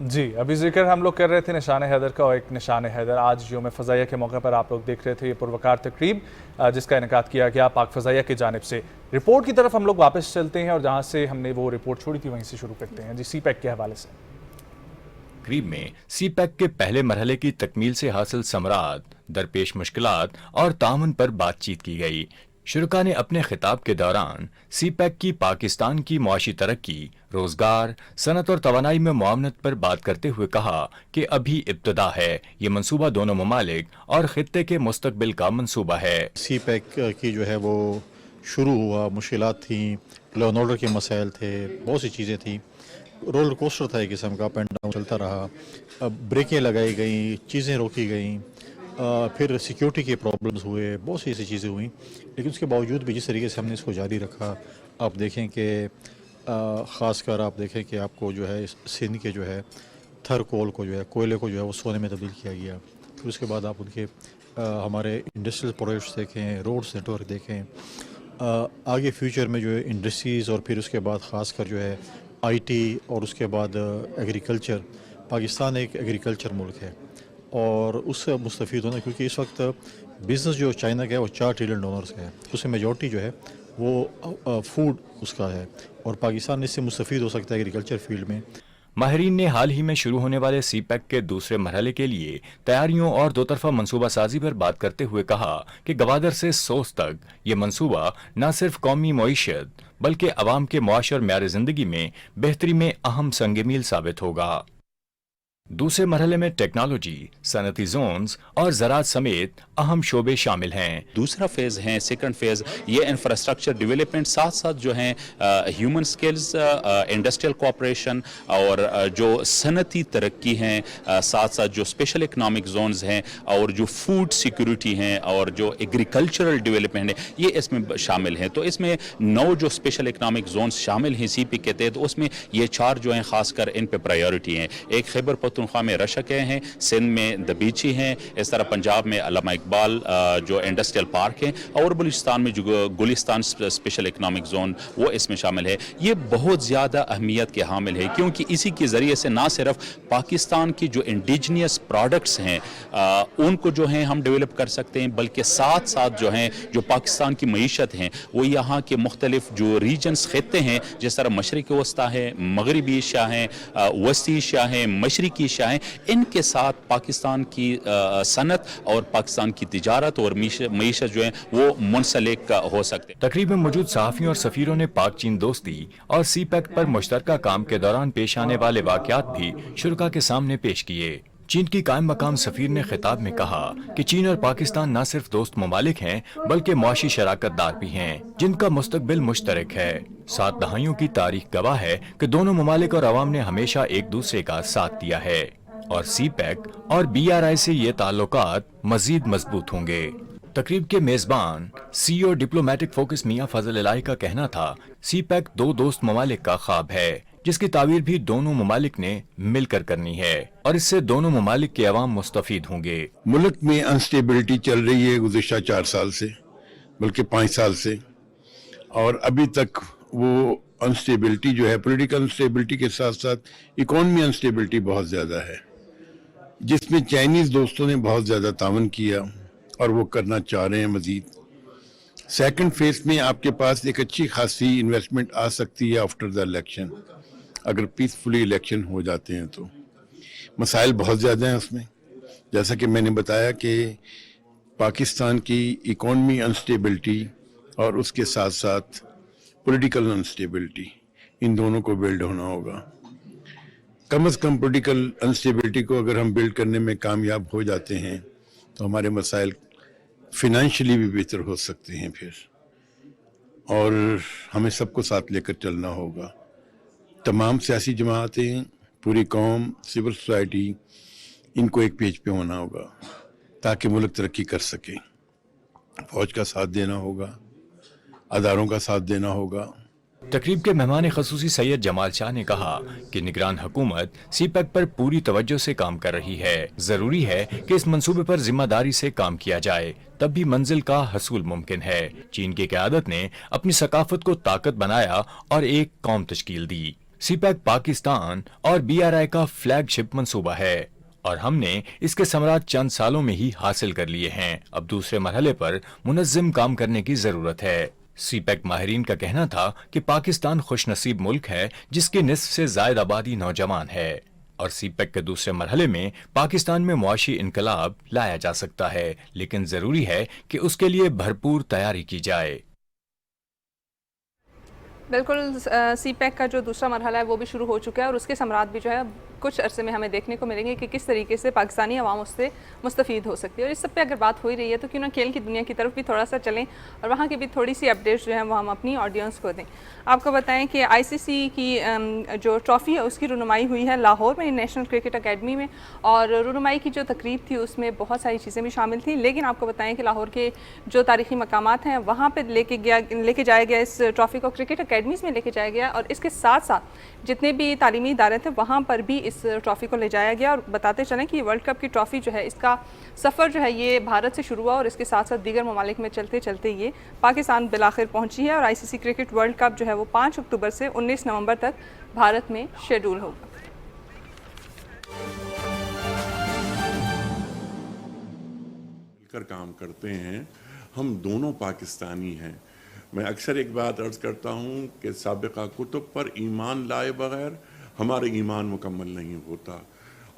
जी, अभी जिक्र हम लोग कर रहे थे निशान हैदर का और एक निशान हैदर आज योम फ़ज़ाइया के मौके पर आप लोग देख रहे थे ये पुरवकार तकरीब जिसका इनेकाद किया गया पाक फ़ज़ाइया की जानिब से। रिपोर्ट की तरफ हम लोग वापस चलते हैं और जहां से हमने वो रिपोर्ट छोड़ी थी वहीं से शुरू करते हैं। जी, सीपैक के हवाले से तकरीब में सीपैक के पहले मरहले की तकमील से हासिल समरात, दरपेश मुश्किलात और तामुन पर बातचीत की गई। शुरा ने अपने खिताब के दौरान सीपैक की पाकिस्तान की मुआशी तरक्की, रोजगार, सनत और तवानाई में मुआवनत पर बात करते हुए कहा कि अभी इब्तदा है। ये मंसूबा दोनों ममालिक और खित्ते के मुस्तकबिल का मंसूबा है। सीपैक की जो है वो शुरू हुआ, मुश्किलात थी, लॉ एंड ऑर्डर के मसाइल थे, बहुत सी चीज़ें थी, रोलर कोस्टर था एक किस्म का, अप एंड डाउन चलता रहा। ब्रेकें लगाई गई, चीज़ें रोकी गई, फिर सिक्योरिटी के प्रॉब्लम्स हुए, बहुत सी ऐसी चीज़ें हुई, लेकिन उसके बावजूद भी जिस तरीके से हमने इसको जारी रखा, आप देखें कि ख़ासकर आप देखें कि आपको जो है सिंध के जो है थर कोल को जो है कोयले को जो है वो सोने में तब्दील किया गया। फिर उसके बाद आप उनके हमारे इंडस्ट्रियल प्रोजेक्ट्स देखें, रोड्स नेटवर्क देखें, आगे फ्यूचर में जो है इंडस्ट्रीज़ और फिर उसके बाद ख़ासकर जो है आईटी और उसके बाद एग्रीकल्चर, पाकिस्तान एक एग्रीकल्चर मुल्क है और उससे मुस्तफ़ीद होना, क्योंकि इस वक्त बिज़नेस जो चाइना का है वो $4 ट्रिलियन का है, उसमें मेजॉरिटी जो है वो फूड उसका है और पाकिस्तान इससे मुस्तफ़ीद हो सकता है एग्रीकल्चर फील्ड में। माहिरीन ने हाल ही में शुरू होने वाले सीपैक के दूसरे मरहले के लिए तैयारियों और दो तरफा मनसूबा साजी पर बात करते हुए कहा कि गवादर से सोच तक ये मनसूबा न सिर्फ कौमी मईशत बल्कि अवाम के मुआश और म्यार जिंदगी में बेहतरी में अहम संग मील साबित होगा। दूसरे मरहले में टेक्नोलॉजी, सनती जोन्स और ज़राअत समेत अहम शोबे शामिल हैं। दूसरा फेज़ है, सेकंड फेज़, ये इंफ्रास्ट्रक्चर डेवलपमेंट साथ साथ जो है ह्यूमन स्किल्स, इंडस्ट्रियल कोऑपरेशन और जो सनती तरक्की हैं, साथ साथ जो स्पेशल इकनॉमिक जोन्स हैं और जो फूड सिक्योरिटी हैं और जो एग्रीकल्चरल डेवलपमेंट है, ये इसमें शामिल हैं। तो इसमें 9 जो स्पेशल इकनॉमिक जोन्स शामिल हैं सीपी के तहत, उसमें ये 4 जो हैं ख़ासकर इन पर प्रायोरिटी हैं। एक खैबर पख्तूनख्वा में रशक हैं, सिंध में दबीची हैं, इस तरह पंजाब में अल्लामा इकबाल जो इंडस्ट्रियल पार्क है और बलूचिस्तान में जो गुलिस्तान स्पेशल इकनॉमिक जोन वो इसमें शामिल है। ये बहुत ज़्यादा अहमियत के हामिल है क्योंकि इसी के ज़रिए से ना सिर्फ पाकिस्तान की जो इंडिजिनियस प्रोडक्ट्स हैं उनको जो है हम डेवलप कर सकते हैं, बल्कि साथ साथ जो हैं जो पाकिस्तान की मईशत हैं वो यहाँ के मुख्तलिफ जो रीजन्स खत्ते हैं, जिस तरह मशरक़ वस्ता है, मगरबी एशिया हैं, वस्ती एशिया हैं, मशरक़ी एशिया हैं, इनके साथ पाकिस्तान की सनत और पाकिस्तान की तिजारत और मईशत जो है वो मुंसलिक हो सकते। तकरीबन मौजूद सहाफ़ियों और सफ़ीरों ने पाक चीन दोस्ती और सीपैक पर मुश्तरका काम के दौरान पेश आने वाले वाक़यात भी शुरका के सामने पेश किए। चीन की कायम मकाम सफ़ीर ने खिताब में कहा कि चीन और पाकिस्तान न सिर्फ दोस्त ममालिक हैं बल्कि मुआशी शराकतदार भी हैं जिनका मुस्तकबिल मुश्तरक है। 7 दहाइयों की तारीख गवाह है कि दोनों ममालिक और अवाम ने हमेशा एक दूसरे का साथ दिया है और सीपैक और BRI से ये ताल्लुकात मजीद मजबूत होंगे। तकरीब के मेजबान CEO डिप्लोमेटिक फोकस मियां फजल इलाही का कहना था, सीपैक 2 दोस्त ममालिक का ख्वाब है जिसकी तावीर भी दोनों ममालिक ने मिलकर करनी है और इससे दोनों ममालिक के अवाम मुस्तफीद होंगे। मुल्क में अनस्टेबिलिटी चल रही है गुज़िश्ता 4 साल से, बल्कि 5 साल से, और अभी तक वो अनस्टेबिलिटी जो है, पॉलिटिकल अनस्टेबिलिटी के साथ साथ इकॉनमी अनस्टेबिलिटी बहुत ज़्यादा है, जिसमें चाइनीज़ दोस्तों ने बहुत ज़्यादा तावन किया और वो करना चाह रहे हैं मज़ीद। सेकंड फेज में आपके पास एक अच्छी खासी इन्वेस्टमेंट आ सकती है आफ्टर द इलेक्शन, अगर पीसफुली इलेक्शन हो जाते हैं तो। मसाइल बहुत ज़्यादा हैं उसमें, जैसा कि मैंने बताया कि पाकिस्तान की इकॉनमी अनस्टेबिलिटी और उसके साथ साथ पॉलिटिकल अनस्टेबिलिटी, इन दोनों को बिल्ड होना होगा। कम से कम पॉलिटिकल अनस्टेबिलिटी को अगर हम बिल्ड करने में कामयाब हो जाते हैं तो हमारे मसाइल फिनेंशियली भी बेहतर हो सकते हैं फिर, और हमें सबको साथ लेकर चलना होगा। तमाम सियासी जमातें, पूरी कौम, सिविल सोसाइटी, इनको एक पेज पे होना होगा ताकि मुल्क तरक्की कर सके। फौज का साथ देना होगा, अदारों का साथ देना होगा। तकरीब के मेहमान खसूसी सैयद जमाल शाह ने कहा कि निगरान हुकूमत सीपैक पर पूरी तवज्जो से काम कर रही है। जरूरी है कि इस मंसूबे पर जिम्मेदारी से काम किया जाए, तब भी मंजिल का हसूल मुमकिन है। चीन की क़यादत ने अपनी सकाफत को ताकत बनाया और एक कौम तश्कील दी। सीपैक पाकिस्तान और BRI का फ्लैगशिप मंसूबा है और हमने इसके समरात चंद सालों में ही हासिल कर लिए हैं। अब दूसरे मरहले पर मुनज़्ज़म काम करने की जरूरत है। सीपैक माहिरीन का कहना था कि पाकिस्तान खुशनसीब मुल्क है जिसकी निस्फ से ज़ायद आबादी नौजवान है और सीपैक के दूसरे मरहले में पाकिस्तान में मुआशी इनकलाब लाया जा सकता है, लेकिन जरूरी है कि उसके लिए भरपूर तैयारी की जाए। बिल्कुल, सीपैक का जो दूसरा मरहला है वो भी शुरू हो चुका है और उसके समरात भी जो है कुछ अरसे में हमें देखने को मिलेंगे कि किस तरीके से पाकिस्तानी अवाम उससे मुस्तफ़ीद हो सकती है। और इस सब पे अगर बात हो ही रही है तो क्यों ना खेल की दुनिया की तरफ भी थोड़ा सा चलें और वहाँ की भी थोड़ी सी अपडेट्स जो है वो हम अपनी ऑडियंस को दें। आपको बताएं कि ICC की जो ट्रॉफ़ी है उसकी रुनुमाई हुई है लाहौर में नेशनल क्रिकेट अकेडमी में, और रुनुमाई की जो तकरीब थी उसमें बहुत सारी चीज़ें भी शामिल थी। लेकिन आपको बताएं कि लाहौर के जो तारीख़ी मकामात हैं वहाँ पर लेके जाया गया इस ट्रॉफ़ी को, क्रिकेट अकेडमीज़ में लेके जाया गया और इसके साथ साथ जितने भी तालीमी इदारे थे वहाँ पर भी इस ट्रॉफ़ी को ले जाया गया। और बताते चलें कि वर्ल्ड कप की ट्रॉफ़ी जो है इसका सफ़र जो है ये भारत से शुरू हुआ और इसके साथ साथ दीगर ममालिक में चलते चलते ये पाकिस्तान बिलाखिर पहुंची है। और ICC क्रिकेट वर्ल्ड कप जो है वो 5 अक्टूबर से 19 नवंबर तक भारत में शेड्यूल होगा। मिलकर काम करते हैं, हम दोनों पाकिस्तानी हैं। मैं अक्सर एक बात अर्ज़ करता हूँ कि साबिक़ा कुतुब पर ईमान लाए बगैर हमारा ईमान मुकम्मल नहीं होता।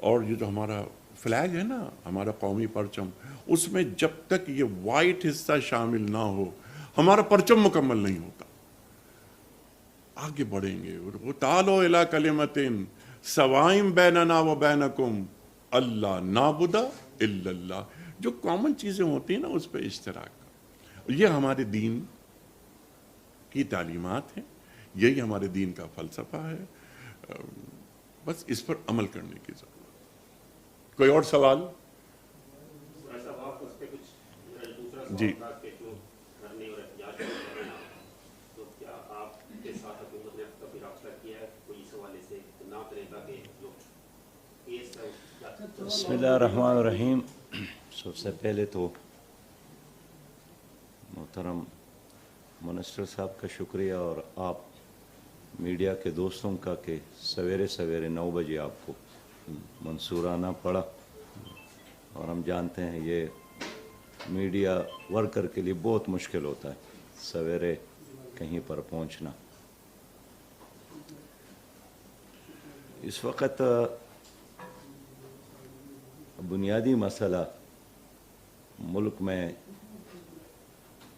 और ये जो हमारा फ्लैग है ना, हमारा कौमी परचम, उसमें जब तक ये वाइट हिस्सा शामिल ना हो हमारा परचम मुकम्मल नहीं होता। आगे बढ़ेंगे, वो तालो इला कलिमतिन सवाइम बैनना व बैनकुम अल्लाह नाबुदा इल्लल्लाह, जो कॉमन चीज़ें होती हैं ना उस पर इश्तराक। ये हमारे दीन की तालीमात हैं, यही हमारे दीन का फ़लसफ़ा है। बस इस पर अमल करने की ज़रूरत। कोई और सवाल? जी, बिस्मिल्लाहिर्रहमानिर्रहीम। सबसे पहले तो मोहतरम मिनिस्टर साहब का शुक्रिया और आप मीडिया के दोस्तों का कि सवेरे सवेरे 9 बजे आपको मंसूर आना पड़ा। और हम जानते हैं ये मीडिया वर्कर के लिए बहुत मुश्किल होता है सवेरे कहीं पर पहुंचना। इस वक्त बुनियादी मसला मुल्क में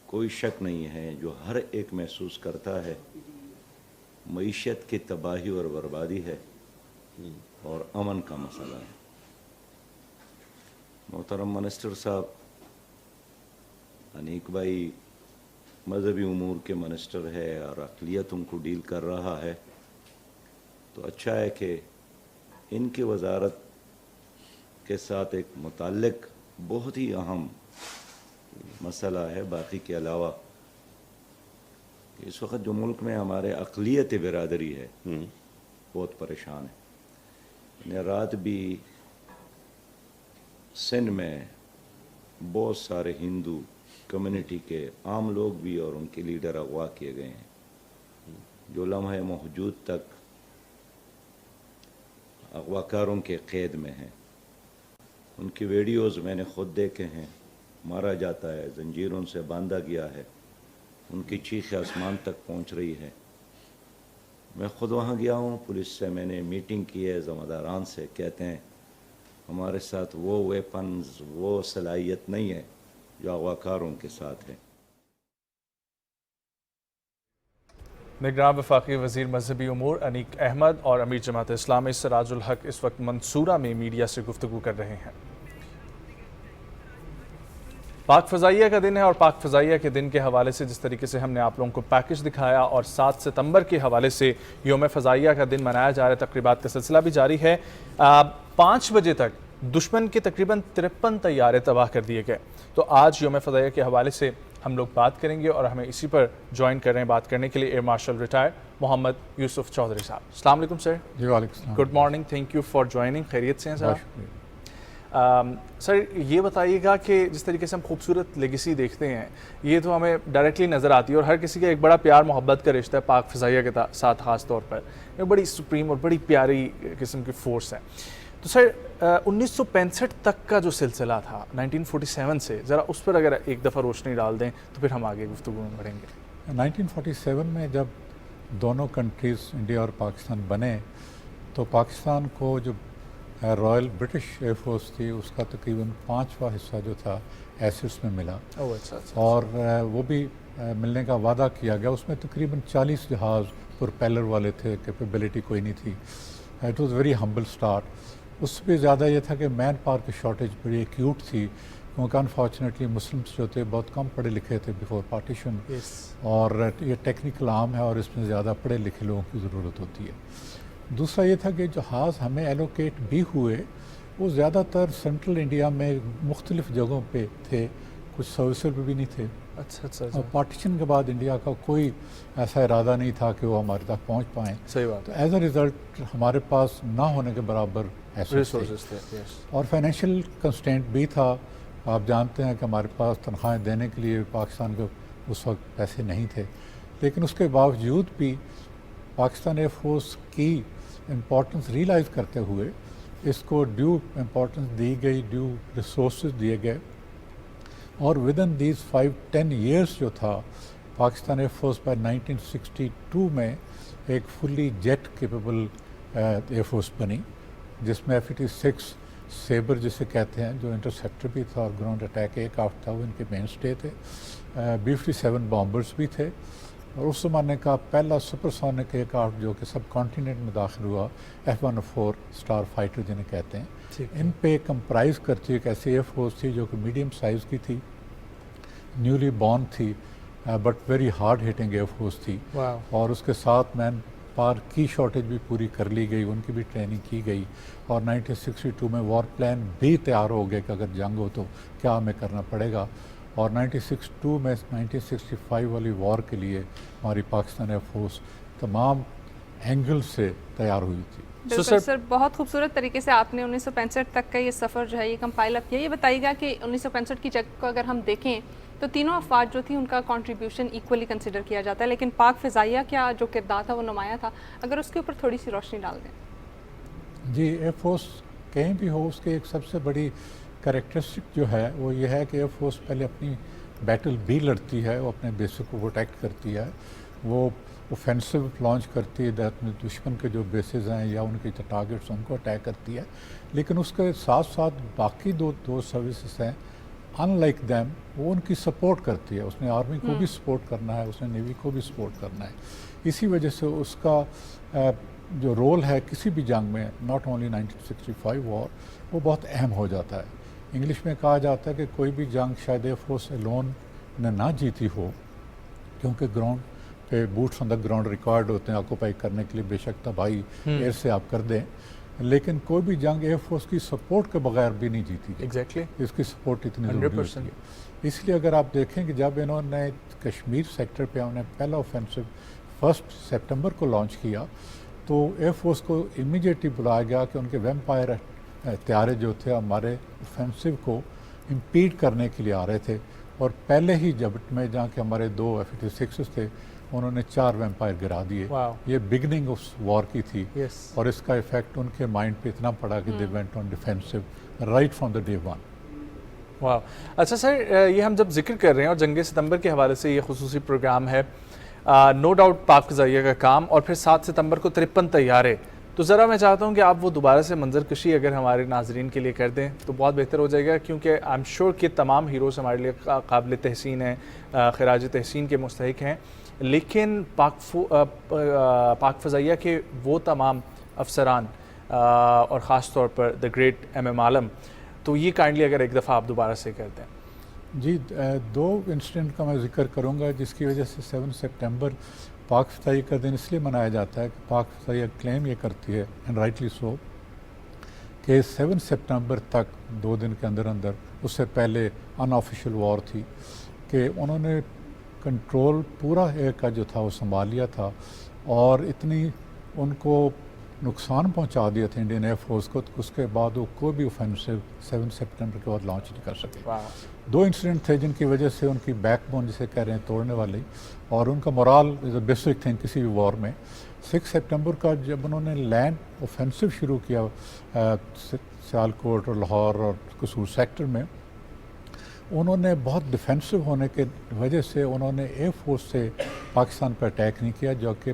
कोई शक नहीं है, जो हर एक महसूस करता है, मईशत की तबाही और बर्बादी है और अमन का मसला है। मोहतरम मिनिस्टर साहब, अनीक भाई मजहबी उमूर के मिनिस्टर है और अक़लियतों को डील कर रहा है, तो अच्छा है कि इनकी वजारत के साथ एक मुताल्लिक बहुत ही अहम मसला है। बाकी के अलावा इस वक्त जो मुल्क में हमारे अक़लियत बिरादरी है बहुत परेशान है। इन्हें रात भी सिंध में बहुत सारे हिंदू कम्युनिटी के आम लोग भी और उनके लीडर अगवा किए गए हैं, जो लम्हे मौजूद तक अगवाकारों के कैद में हैं। उनकी वीडियोस मैंने ख़ुद देखे हैं। मारा जाता है, जंजीरों से बांधा गया है, उनकी चीखें आसमान तक पहुंच रही है। मैं ख़ुद वहाँ गया हूँ, पुलिस से मैंने मीटिंग की है, ज़िम्मेदारान से। कहते हैं हमारे साथ वो वेपन्स, वो सलाहियत नहीं है जो अगवाकारों के साथ है। निगरान वफाकी वज़ीर मजहबी उमूर अनीक अहमद और अमीर जमात इस्लामी सिराजुल हक इस वक्त मंसूरा में मीडिया से गुफ्तगू कर रहे हैं। पाक फ़ज़ाइया का दिन है और पाक फ़ज़ाइया के दिन के हवाले से जिस तरीके से हमने आप लोगों को पैकेज दिखाया और 7 सितंबर के हवाले से योम फ़ज़ाइया का दिन मनाया जा रहा है, तकरीबात का सिलसिला भी जारी है। 5 बजे तक दुश्मन के तकरीबन 53 तैयारे तबाह कर दिए गए। तो आज योम फ़ज़ाइया के हवाले से हम लोग बात करेंगे और हमें इसी पर ज्वाइन कर रहे हैं बात करने के लिए air marshal retired Mohammad Yusuf Chaudhry साहब। अस्सलाम वालेकुम सर। जी वालेकुम। Good morning, thank you for joining. खैरियत से हैं सर? सर ये बताइएगा कि जिस तरीके से हम खूबसूरत लेगेसी देखते हैं, ये तो हमें डायरेक्टली नज़र आती है और हर किसी का एक बड़ा प्यार मोहब्बत का रिश्ता है पाक फ़ज़ाइया के साथ ख़ास तौर पर। ये बड़ी सुप्रीम और बड़ी प्यारी किस्म की फ़ोर्स है। तो सर 1965 तक का जो सिलसिला था 1947 से, ज़रा उस पर अगर एक दफ़ा रोशनी डाल दें तो फिर हम आगे गुफ्तगू में बढ़ेंगे। 1947 में जब दोनों कंट्रीज़ इंडिया और पाकिस्तान बने तो पाकिस्तान को जो रॉयल ब्रिटिश एयरफोर्स थी उसका तकरीबन 5वां हिस्सा जो था एसिड्स में मिला। अच्छा। और वो भी मिलने का वादा किया गया। उसमें तकरीबन 40 जहाज़ प्रोपेलर वाले थे, कैपेबिलिटी कोई नहीं थी। It was very humble start. उससे ज़्यादा ये था कि मैन पावर की शॉर्टेज बड़ी एक्यूट थी, क्योंकि अनफॉर्चुनेटली मुस्लिम्स जो थे बहुत कम पढ़े लिखे थे बिफोर पार्टीशन। और ये टेक्निकल आर्म है और इसमें ज़्यादा पढ़े लिखे लोगों की ज़रूरत होती है। दूसरा ये था कि जहाज़ हमें एलोकेट भी हुए वो ज़्यादातर सेंट्रल इंडिया में मुख्तलिफ़ जगहों पे थे। कुछ सर्विसेबल भी नहीं थे। अच्छा। और पार्टीशन के बाद इंडिया का कोई ऐसा इरादा नहीं था कि वो हमारे तक पहुंच पाएँ। सही बात तो एज अ रिज़ल्ट हमारे पास ना होने के बराबर रिसोर्सेज थे और फाइनेंशियल कंस्ट्रेंट भी था। आप जानते हैं कि हमारे पास तनख्वाहें देने के लिए पाकिस्तान के उस वक्त पैसे नहीं थे, लेकिन उसके बावजूद भी पाकिस्तान एयरफोर्स की इम्पोर्टेंस रियलाइज़ करते हुए इसको ड्यू इम्पोर्टेंस दी गई, ड्यू रिसोर्सेज दिए गए और विद इन दीज 5-10 ईयर्स जो था पाकिस्तान एयरफोर्स बाय 1962 में एक फुल्ली जेट केपेबल एयरफोर्स बनी, जिसमें F-86 सेबर जिसे कहते हैं, जो इंटरसेप्टर भी था और ग्राउंड अटैक एयरक्राफ्ट था, वो इनके मेन स्टे थे। B-57 बॉम्बर्स भी थे और उस ज़माने का पहला सुपरसोनिक एयरक्राफ्ट जो कि सब कॉन्टिनेंट में दाखिल हुआ F-104 स्टार फाइटर जिन्हें कहते हैं। इन पे कंप्राइज करती एक ऐसी एयरफोर्स थी जो कि मीडियम साइज़ की थी, न्यूली बॉर्न थी, but very hard hitting air force थी। और उसके साथ मैन पावर की शॉर्टेज भी पूरी कर ली गई, उनकी भी ट्रेनिंग की गई और 1962 में वॉर प्लान भी तैयार हो गए कि अगर जंग हो तो क्या हमें करना पड़ेगा। और 1962 में 1965 वाली वॉर के लिए हमारी पाकिस्तान एयरफोर्स तमाम एंगल से तैयार हुई थी। बिल्कुल सर, बहुत खूबसूरत तरीके से आपने 1965 तक का ये सफ़र जो है ये कंपाइल अप किया। ये बताइएगा कि 1965 की जंग को अगर हम देखें तो तीनों अफवाज जो थी उनका कंट्रीब्यूशन इक्वली कंसिडर किया जाता है, लेकिन पाक फ़िज़ाइया क्या जो किरदार था वो नुमाया था, अगर उसके ऊपर थोड़ी सी रोशनी डाल दें। जी, एयरफोर्स कहीं भी हो उसकी एक सबसे बड़ी कैरेक्टरिस्टिक जो है वो ये है कि एयरफोर्स पहले अपनी बैटल भी लड़ती है, वो अपने बेसिस को प्रोटेक्ट करती है, वो ऑफेंसिव लॉन्च करती है, अपने दुश्मन के जो बेसिस हैं या उनके जो टारगेट्स उनको अटैक करती है, लेकिन उसके साथ साथ बाकी दो सर्विसेज हैं अनलाइक दैम वो उनकी सपोर्ट करती है। उसने आर्मी को भी सपोर्ट करना है, उसने नेवी को भी सपोर्ट करना है। इसी वजह से उसका जो रोल है किसी भी जंग में, नॉट ओनली 1965 वॉर, वो बहुत अहम हो जाता है। इंग्लिश में कहा जाता है कि कोई भी जंग शायद एयरफोर्स एलोन ने ना जीती हो, क्योंकि ग्राउंड पे boots on the ground required होते हैं ऑक्यूपाई करने के लिए। बेशक तबाही एयर से आप कर दें, लेकिन कोई भी जंग एयरफोर्स की सपोर्ट के बगैर भी नहीं जीती। एग्जैक्टली इसकी सपोर्ट इतनी ज़रूरी होती है। इसलिए अगर आप देखें कि जब इन्होंने कश्मीर सेक्टर पे उन्होंने पहला ऑफेंसिव 1 सितंबर को लॉन्च किया तो एयरफोर्स को इमीडिएटली बुलाया गया कि उनके वेम्पायर हथियारे जो थे हमारे ऑफेंसिव को इम्पीड करने के लिए आ रहे थे। और पहले ही जब में जहाँ के हमारे 2 F-86 थे उन्होंने 4 वेम्पायर गिरा दिए। ये बिगनिंग उस वॉर की थी और इसका इफेक्ट उनके माइंड पे इतना पड़ा कि they went on defensive right from the day one. वाह, अच्छा सर, ये हम जब जिक्र कर रहे हैं और जंग सितंबर के हवाले से ये खुसूसी प्रोग्राम है, नो डाउट पाक फ़िज़ाइया का काम और फिर 7 सितंबर को 53 तैयारे, तो ज़रा मैं चाहता हूँ कि आप वो दोबारा से मंजर कशी अगर हमारे नाजरीन के लिए कर दें तो बहुत बेहतर हो जाएगा, क्योंकि आई एम श्योर कि तमाम हीरोज़ हमारे लिए काबिल तहसीन हैं, खराज तहसीन के मुस्तहिक हैं, लेकिन पाक फ़िज़ाइया के वो तमाम अफसरान और ख़ास तौर पर द ग्रेट MM आलम, तो ये काइंडली अगर एक दफ़ा आप दोबारा से कर दें। जी, 2 इंसिडेंट का मैं जिक्र करूंगा जिसकी वजह से 7 सितंबर पाक फ़िज़ाइया का दिन इसलिए मनाया जाता है कि पाक फ़िज़ाइया क्लेम ये करती है, एंड राइटली सो, कि 7 सितंबर तक 2 दिन के अंदर अंदर, उससे पहले अनऑफिशियल वॉर थी, कि उन्होंने कंट्रोल पूरा एयर का जो था वो संभाल लिया था और इतनी उनको नुकसान पहुंचा दिया था इंडियन एयरफोर्स को, तो उसके बाद वो कोई भी ऑफेंसिव 7 सितंबर के बाद लॉन्च नहीं कर सके। 2 इंसिडेंट थे जिनकी वजह से उनकी बैकबोन जिसे कह रहे हैं तोड़ने वाली, और उनका morale is a basic thing किसी भी वॉर में। 6 सितंबर का जब उन्होंने लैंड ऑफेंसिव शुरू किया सियालकोट और लाहौर और कसूर सेक्टर में, उन्होंने बहुत डिफेंसिव होने के वजह से उन्होंने एयरफोर्स से पाकिस्तान पर अटैक नहीं किया, जो कि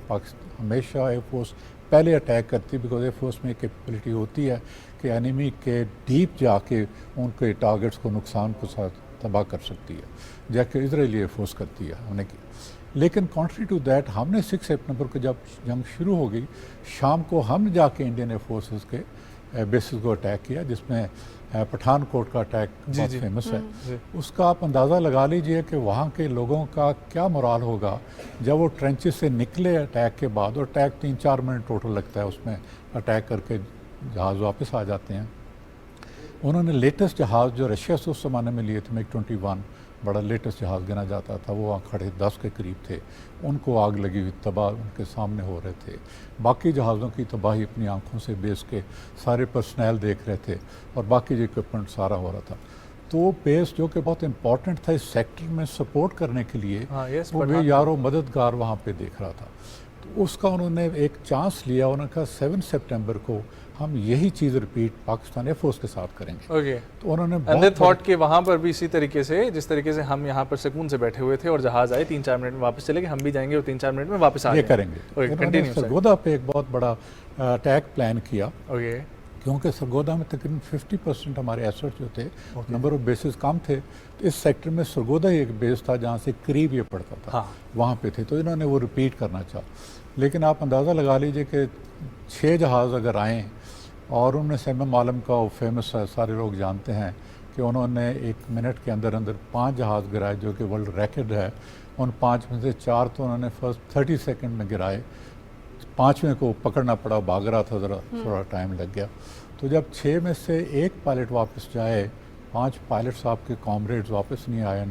हमेशा एयरफोर्स पहले अटैक करती, बिकॉज एयरफोर्स में कैपेबिलिटी होती है कि एनिमी के डीप जाके उनके टारगेट्स को नुकसान को साथ तबाह कर सकती है, जबकि इजरायली एयरफोर्स करती है होने की। लेकिन कॉन्ट्री टू दैट, हमने 6 सितंबर को जब जंग शुरू हो गई, शाम को हम जाके इंडियन एयरफोर्सेस के बेसिस को अटैक किया, जिसमें पठानकोट का अटैक बहुत फेमस है। उसका आप अंदाज़ा लगा लीजिए कि वहाँ के लोगों का क्या मोराल होगा जब वो ट्रेंचेस से निकले अटैक के बाद, और अटैक 3-4 मिनट टोटल लगता है उसमें, अटैक करके जहाज़ वापस आ जाते हैं। उन्होंने लेटेस्ट जहाज़ जो रशिया से उस ज़माने में लिए थे MiG-21, बड़ा लेटेस्ट जहाज़ गिना जाता था, वो वहाँ खड़े 10 के करीब थे, उनको आग लगी हुई तबाह उनके सामने हो रहे थे। बाकी जहाज़ों की तबाही अपनी आंखों से बेस के सारे पर्सनल देख रहे थे और बाकी जो इक्विपमेंट सारा हो रहा था। तो वो बेस जो कि बहुत इंपॉर्टेंट था इस सेक्टर में सपोर्ट करने के लिए, वो भी यारो मददगार वहाँ पे देख रहा था। तो उसका उन्होंने एक चांस लिया, उन्होंने कहा 7 सितंबर को हम यही चीज़ रिपीट पाकिस्तान एयरफोर्स के साथ करेंगे। ओके, तो उन्होंने एंड दे थॉट कि वहाँ पर भी इसी तरीके से जिस तरीके से हम यहाँ पर सुकून से बैठे हुए थे और जहाज़ आए 3-4 मिनट में वापस चले गए, हम भी जाएंगे और 3-4 मिनट में वापस आ ये जाएंगे। करेंगे। उन्होंने सरगोदा पे एक बहुत बड़ा अटैक प्लान किया, क्योंकि सरगोदा में तकरीबन 50% हमारे एसेट्स जो थे, नंबर ऑफ बेसिस कम थे, तो इस सेक्टर में सरगोदा ही एक बेस था जहाँ से करीब ये पड़ता था, वहाँ पे थे। तो इन्होंने वो रिपीट करना चाहा, लेकिन आप अंदाज़ा लगा लीजिए कि 6 जहाज़ अगर आएँ और उनमें से एम आलम का वो फेमस है, सारे लोग जानते हैं कि उन्होंने 1 मिनट के अंदर अंदर 5 जहाज़ गिराए जो कि वर्ल्ड रिकॉर्ड है। उन 5 में से 4 तो उन्होंने फर्स्ट 30 सेकंड में गिराए, 5वें को पकड़ना पड़ा, भाग रहा था, ज़रा थोड़ा टाइम लग गया। तो जब 6 में से 1 पायलट वापस जाए, 5 पायलट्स आपके कॉमरेड्स वापस नहीं आए,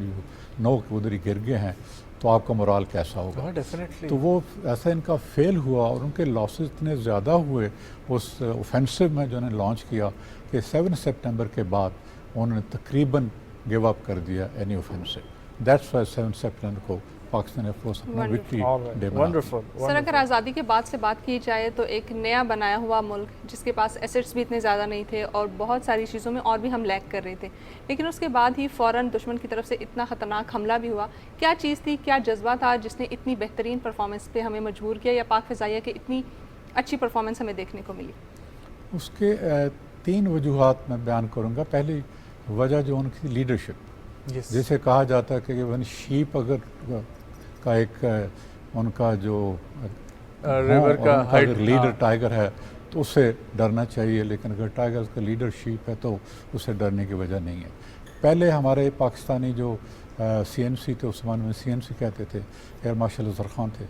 9 उधर ही गिर गए हैं, तो आपका मोराल कैसा होगा? डेफिनेटली। तो वो ऐसा इनका फेल हुआ और उनके लॉसेस इतने ज़्यादा हुए उस ऑफेंसिव में जो उन्होंने लॉन्च किया कि 7 सितंबर के बाद उन्होंने तकरीबन गिव अप कर दिया एनी ऑफेंसिव। दैट्स व्हाई 7 सितंबर को पाकिस्तान एयरफोर्स अपना विक्ट्री डे मनाती है। सर, अगर आज़ादी के बाद से बात की जाए तो एक नया बनाया हुआ मुल्क जिसके पास एसेट्स भी इतने ज़्यादा नहीं थे और बहुत सारी चीज़ों में और भी हम लैग कर रहे थे, लेकिन उसके बाद ही फ़ौरन दुश्मन की तरफ से इतना ख़तरनाक हमला भी हुआ। क्या चीज़ थी, क्या जज्बा था जिसने इतनी बेहतरीन परफॉर्मेंस पे हमें मजबूर किया, या पाक फ़िज़ाइया की इतनी अच्छी परफॉर्मेंस हमें देखने को मिली? उसके 3 वजूहात मैं बयान करूँगा। पहली वजह जो उनकी लीडरशिप, जिसे कहा जाता है कि वन शीप अगर का एक उनका जो रिवर का अगर लीडर टाइगर है तो उससे डरना चाहिए, लेकिन अगर टाइगर का लीडरशिप है तो उससे डरने की वजह नहीं है। पहले हमारे पाकिस्तानी जो CNC थे, उस ज़माने में CNC कहते थे, एयर मार्शल अज़हर खान थे,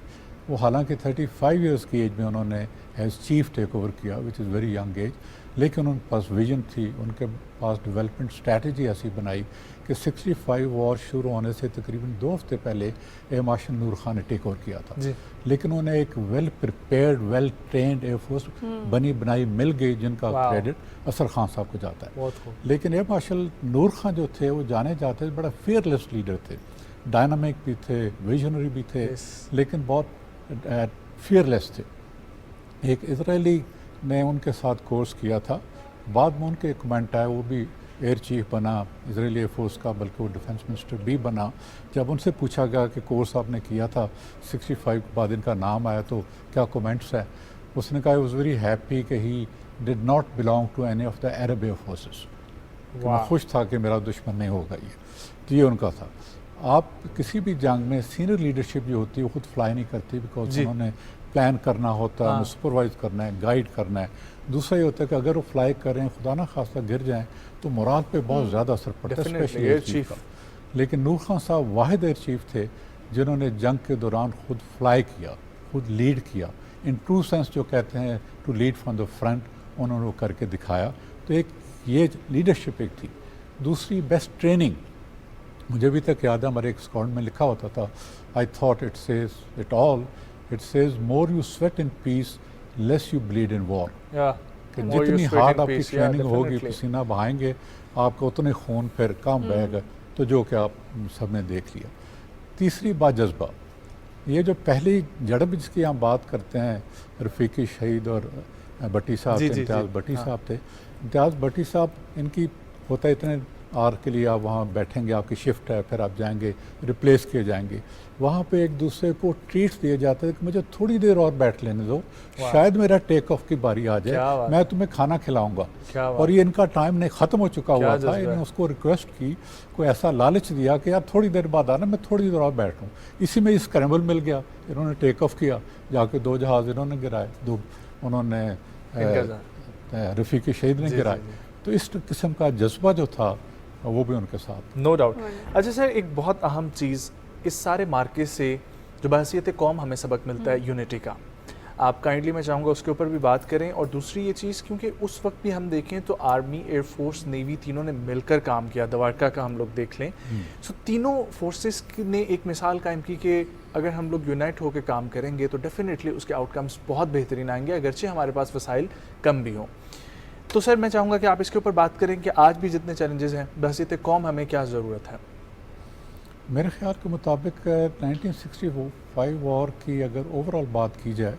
वो हालांकि 35 इयर्स की एज में उन्होंने एज चीफ टेक ओवर किया, which is very young age, लेकिन उनके पास विजन थी, उनके पास डेवलपमेंट स्ट्रैटेजी ऐसी बनाई कि 65 वॉर शुरू होने से तकरीबन 2 हफ्ते पहले एयर मार्शल नूर खान ने टेक ओवर किया था, लेकिन उन्हें एक well prepared, well trained air force बनी बनाई मिल गई, जिनका क्रेडिट असर खान साहब को जाता है। लेकिन एयर मार्शल नूर खान जो थे वो जाने जाते बड़ा फेयरलेस लीडर थे, डायनामिक भी थे, विजनरी भी थे, लेकिन बहुत फेयरलेस थे। एक इजरायली ने उनके साथ कोर्स किया था, बाद में उनके कमेंट आए, वो भी एयर चीफ बना इजरायली एयरफोर्स का, बल्कि वो डिफेंस मिनिस्टर भी बना। जब उनसे पूछा गया कि कोर्स आपने किया था 65 के बाद इनका नाम आया तो क्या कमेंट्स है, उसने कहा वॉज वेरी हैप्पी कि he did not belong to any of the Arab air forces. मैं खुश था कि मेरा दुश्मन नहीं होगा ये उनका था। आप किसी भी जंग में सीनियर लीडरशिप जो होती है वो खुद फ्लाई नहीं करती, बिकॉज उन्होंने प्लान करना होता है, सुपरवाइज करना है, गाइड करना है। दूसरा ये होता है कि अगर वो फ्लाई कर रहे हैं, खुदा ना खास्ता गिर जाएं, तो मोराल पे बहुत ज़्यादा असर पड़ता है, स्पेशली एयर चीफ का। लेकिन नूर खान साहब वाहिद एयर चीफ थे जिन्होंने जंग के दौरान खुद फ्लाई किया, खुद लीड किया, इन ट्रू सेंस जो कहते हैं to lead from the front, उन्होंने वो करके दिखाया। तो एक ये लीडरशिप एक थी। दूसरी बेस्ट ट्रेनिंग, मुझे अभी तक याद है हमारे एक स्कॉड में लिखा होता था, I thought it says it all, it says more you sweat in peace less you bleed in war. जितनी हार्ड आपकी ट्रेनिंग होगी, पसीना बहाएंगे, आपका उतने खून फिर कम बहेगा, तो जो कि आप सब ने देख लिया। तीसरी बात जज्बा, ये जो पहली झड़प जिसकी हम बात करते हैं, रफ़ीकी शहीद और भट्टी साहब, इम्तियाज़ भट्टी साहब थे। इम्तियाज़ भट्टी साहब, इनकी होता है इतने आर के लिए आप वहाँ बैठेंगे, आपकी शिफ्ट है, फिर आप जाएंगे, रिप्लेस किए जाएंगे। वहाँ पे एक दूसरे को ट्रीट्स दिए जाते हैं कि मुझे थोड़ी देर और बैठ लेने दो, शायद मेरा टेक ऑफ की बारी आ जाए, मैं तुम्हें खाना खिलाऊंगा। और ये इनका टाइम नहीं ख़त्म हो चुका हुआ था, इन्होंने उसको रिक्वेस्ट की, कोई ऐसा लालच दिया कि यार थोड़ी देर बाद आना, मैं थोड़ी देर और बैठूँ। इसी में स्क्रैम्बल मिल गया, इन्होंने टेक ऑफ किया, जाके 2 जहाज़ इन्होंने गिराए, 2 उन्होंने रफ़ीकी शहीद ने गिराए। तो इस किस्म का जज्बा जो था वो भी उनके साथ, नो डाउट। अच्छा सर, एक बहुत अहम चीज़ इस सारे मार्के से जो बहसीयत कौम हमें सबक मिलता है यूनिटी का। आप काइंडली मैं चाहूँगा उसके ऊपर भी बात करें। और दूसरी ये चीज़, क्योंकि उस वक्त भी हम देखें तो आर्मी, एयरफोर्स, नेवी तीनों ने मिलकर काम किया। द्वारका का हम लोग देख लें, सो तीनों फोर्सेस ने एक मिसाल कायम की कि अगर हम लोग यूनाइट होकर काम करेंगे तो डेफिनेटली उसके आउटकम्स बहुत बेहतरीन आएंगे, अगरचे हमारे पास वसाइल कम भी हों। तो सर मैं चाहूँगा कि आप इसके ऊपर बात करें कि आज भी जितने चैलेंजेस हैं बहसीत कौम हमें क्या ज़रूरत है। मेरे ख्याल के मुताबिक 1965 वॉर की अगर ओवरऑल बात की जाए,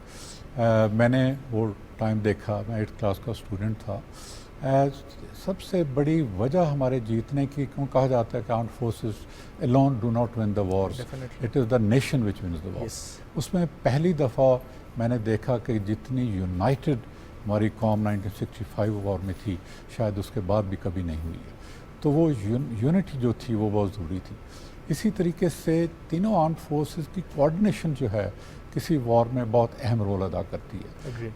मैंने वो टाइम देखा, मैं 8th क्लास का स्टूडेंट था। सबसे बड़ी वजह हमारे जीतने की, क्यों कहा जाता है कि armed forces alone do not win the Wars, it is the nation which wins the war. उसमें पहली दफ़ा मैंने देखा कि जितनी यूनाइटेड हमारी कौम 1965 वॉर में थी, शायद उसके बाद भी कभी नहीं हुई है। तो वो यूनिटी जो थी वो बहुत ज़रूरी थी। इसी तरीके से तीनों आर्म्ड फोर्सेस की कोऑर्डिनेशन जो है किसी वॉर में बहुत अहम रोल अदा करती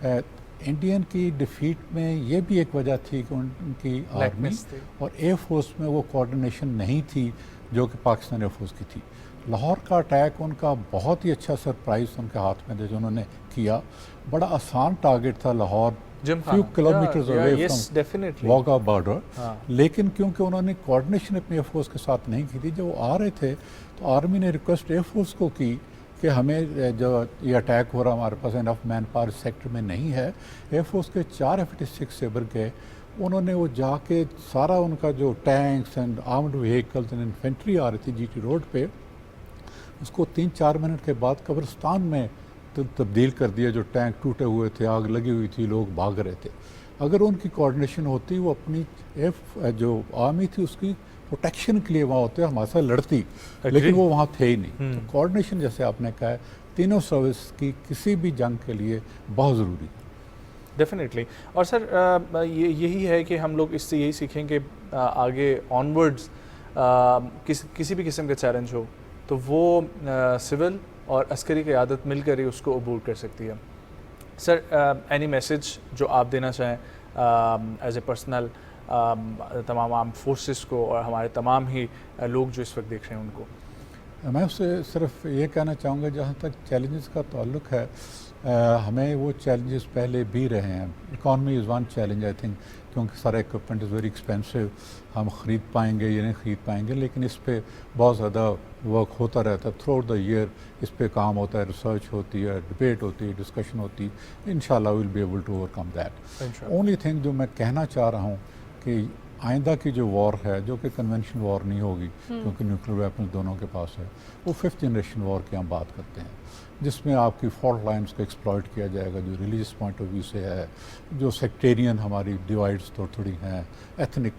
है। इंडियन की डिफीट में ये भी एक वजह थी कि उनकी आर्मी और एयरफोर्स में वो कोऑर्डिनेशन नहीं थी जो कि पाकिस्तान एयरफोर्स की थी। लाहौर का अटैक उनका बहुत ही अच्छा सरप्राइज उनके हाथ में था जो उन्होंने किया। बड़ा आसान टारगेट था Lahore, few kilometres away from Wagah border, लेकिन क्योंकि उन्होंने कोऑर्डिनेशन अपनी एयरफोर्स के साथ नहीं की थी, जब वो आ रहे थे तो आर्मी ने रिक्वेस्ट एयरफोर्स को की कि हमें जो ये अटैक हो रहा, हमारे पास इनफ मैन पावर सेक्टर में नहीं है। एयरफोर्स के 4 F-86 सेबर गए, उन्होंने वो जाके सारा उनका जो tanks and armed vehicles and infantry आ रही थी GT रोड पे, उसको 3-4 मिनट के बाद कब्रिस्तान में तब्दील कर दिया। जो टैंक टूटे हुए थे, आग लगी हुई थी, लोग भाग रहे थे। अगर उनकी कोऑर्डिनेशन होती, वो अपनी जो आर्मी थी उसकी प्रोटेक्शन के लिए वहाँ होते, हमारे साथ लड़ती, लेकिन वो वहाँ थे ही नहीं। तो कोऑर्डिनेशन जैसे आपने कहा है, तीनों सर्विस की किसी भी जंग के लिए बहुत ज़रूरी है। डेफिनेटली। और सर यही है कि हम लोग इससे यही सीखें कि आगे ऑनवर्ड्स किसी भी किस्म का चैलेंज हो तो वो सिविल और अस्करी क़यादत मिलकर ही उसको अबूर कर सकती है। सर एनी मैसेज जो आप देना चाहें एज ए पर्सनल तमाम आर्म फोर्सेस को और हमारे तमाम ही लोग जो इस वक्त देख रहे हैं उनको? मैं उससे सिर्फ ये कहना चाहूँगा, जहाँ तक चैलेंजेस का ताल्लुक है, हमें वो चैलेंजेस पहले भी रहे हैं। Economy is one challenge I think, क्योंकि सारा इक्विपमेंट इज़ वेरी एक्सपेंसिव, हम ख़रीद पाएंगे या नहीं ख़रीद पाएंगे, लेकिन इस पे बहुत ज़्यादा वर्क होता रहता है थ्रू आउट द ईयर। इस पे काम होता है, रिसर्च होती है, डिबेट होती है, डिस्कशन होती है। इंशाल्लाह will be able to overcome that. Only thing जो मैं कहना चाह रहा हूँ कि आइंदा की जो वॉर है, जो कि कन्वेंशनल वॉर नहीं होगी क्योंकि न्यूक्लियर वेपन्स दोनों के पास है, वो 5th जनरेशन वॉर की हम बात करते हैं, जिसमें आपकी फॉल्ट लाइन्स को एक्सप्लॉइट किया जाएगा, जो रिलीजियस पॉइंट ऑफ व्यू से है, जो सेक्टेरियन हमारी डिवाइड्स थोड़ी हैं, एथनिक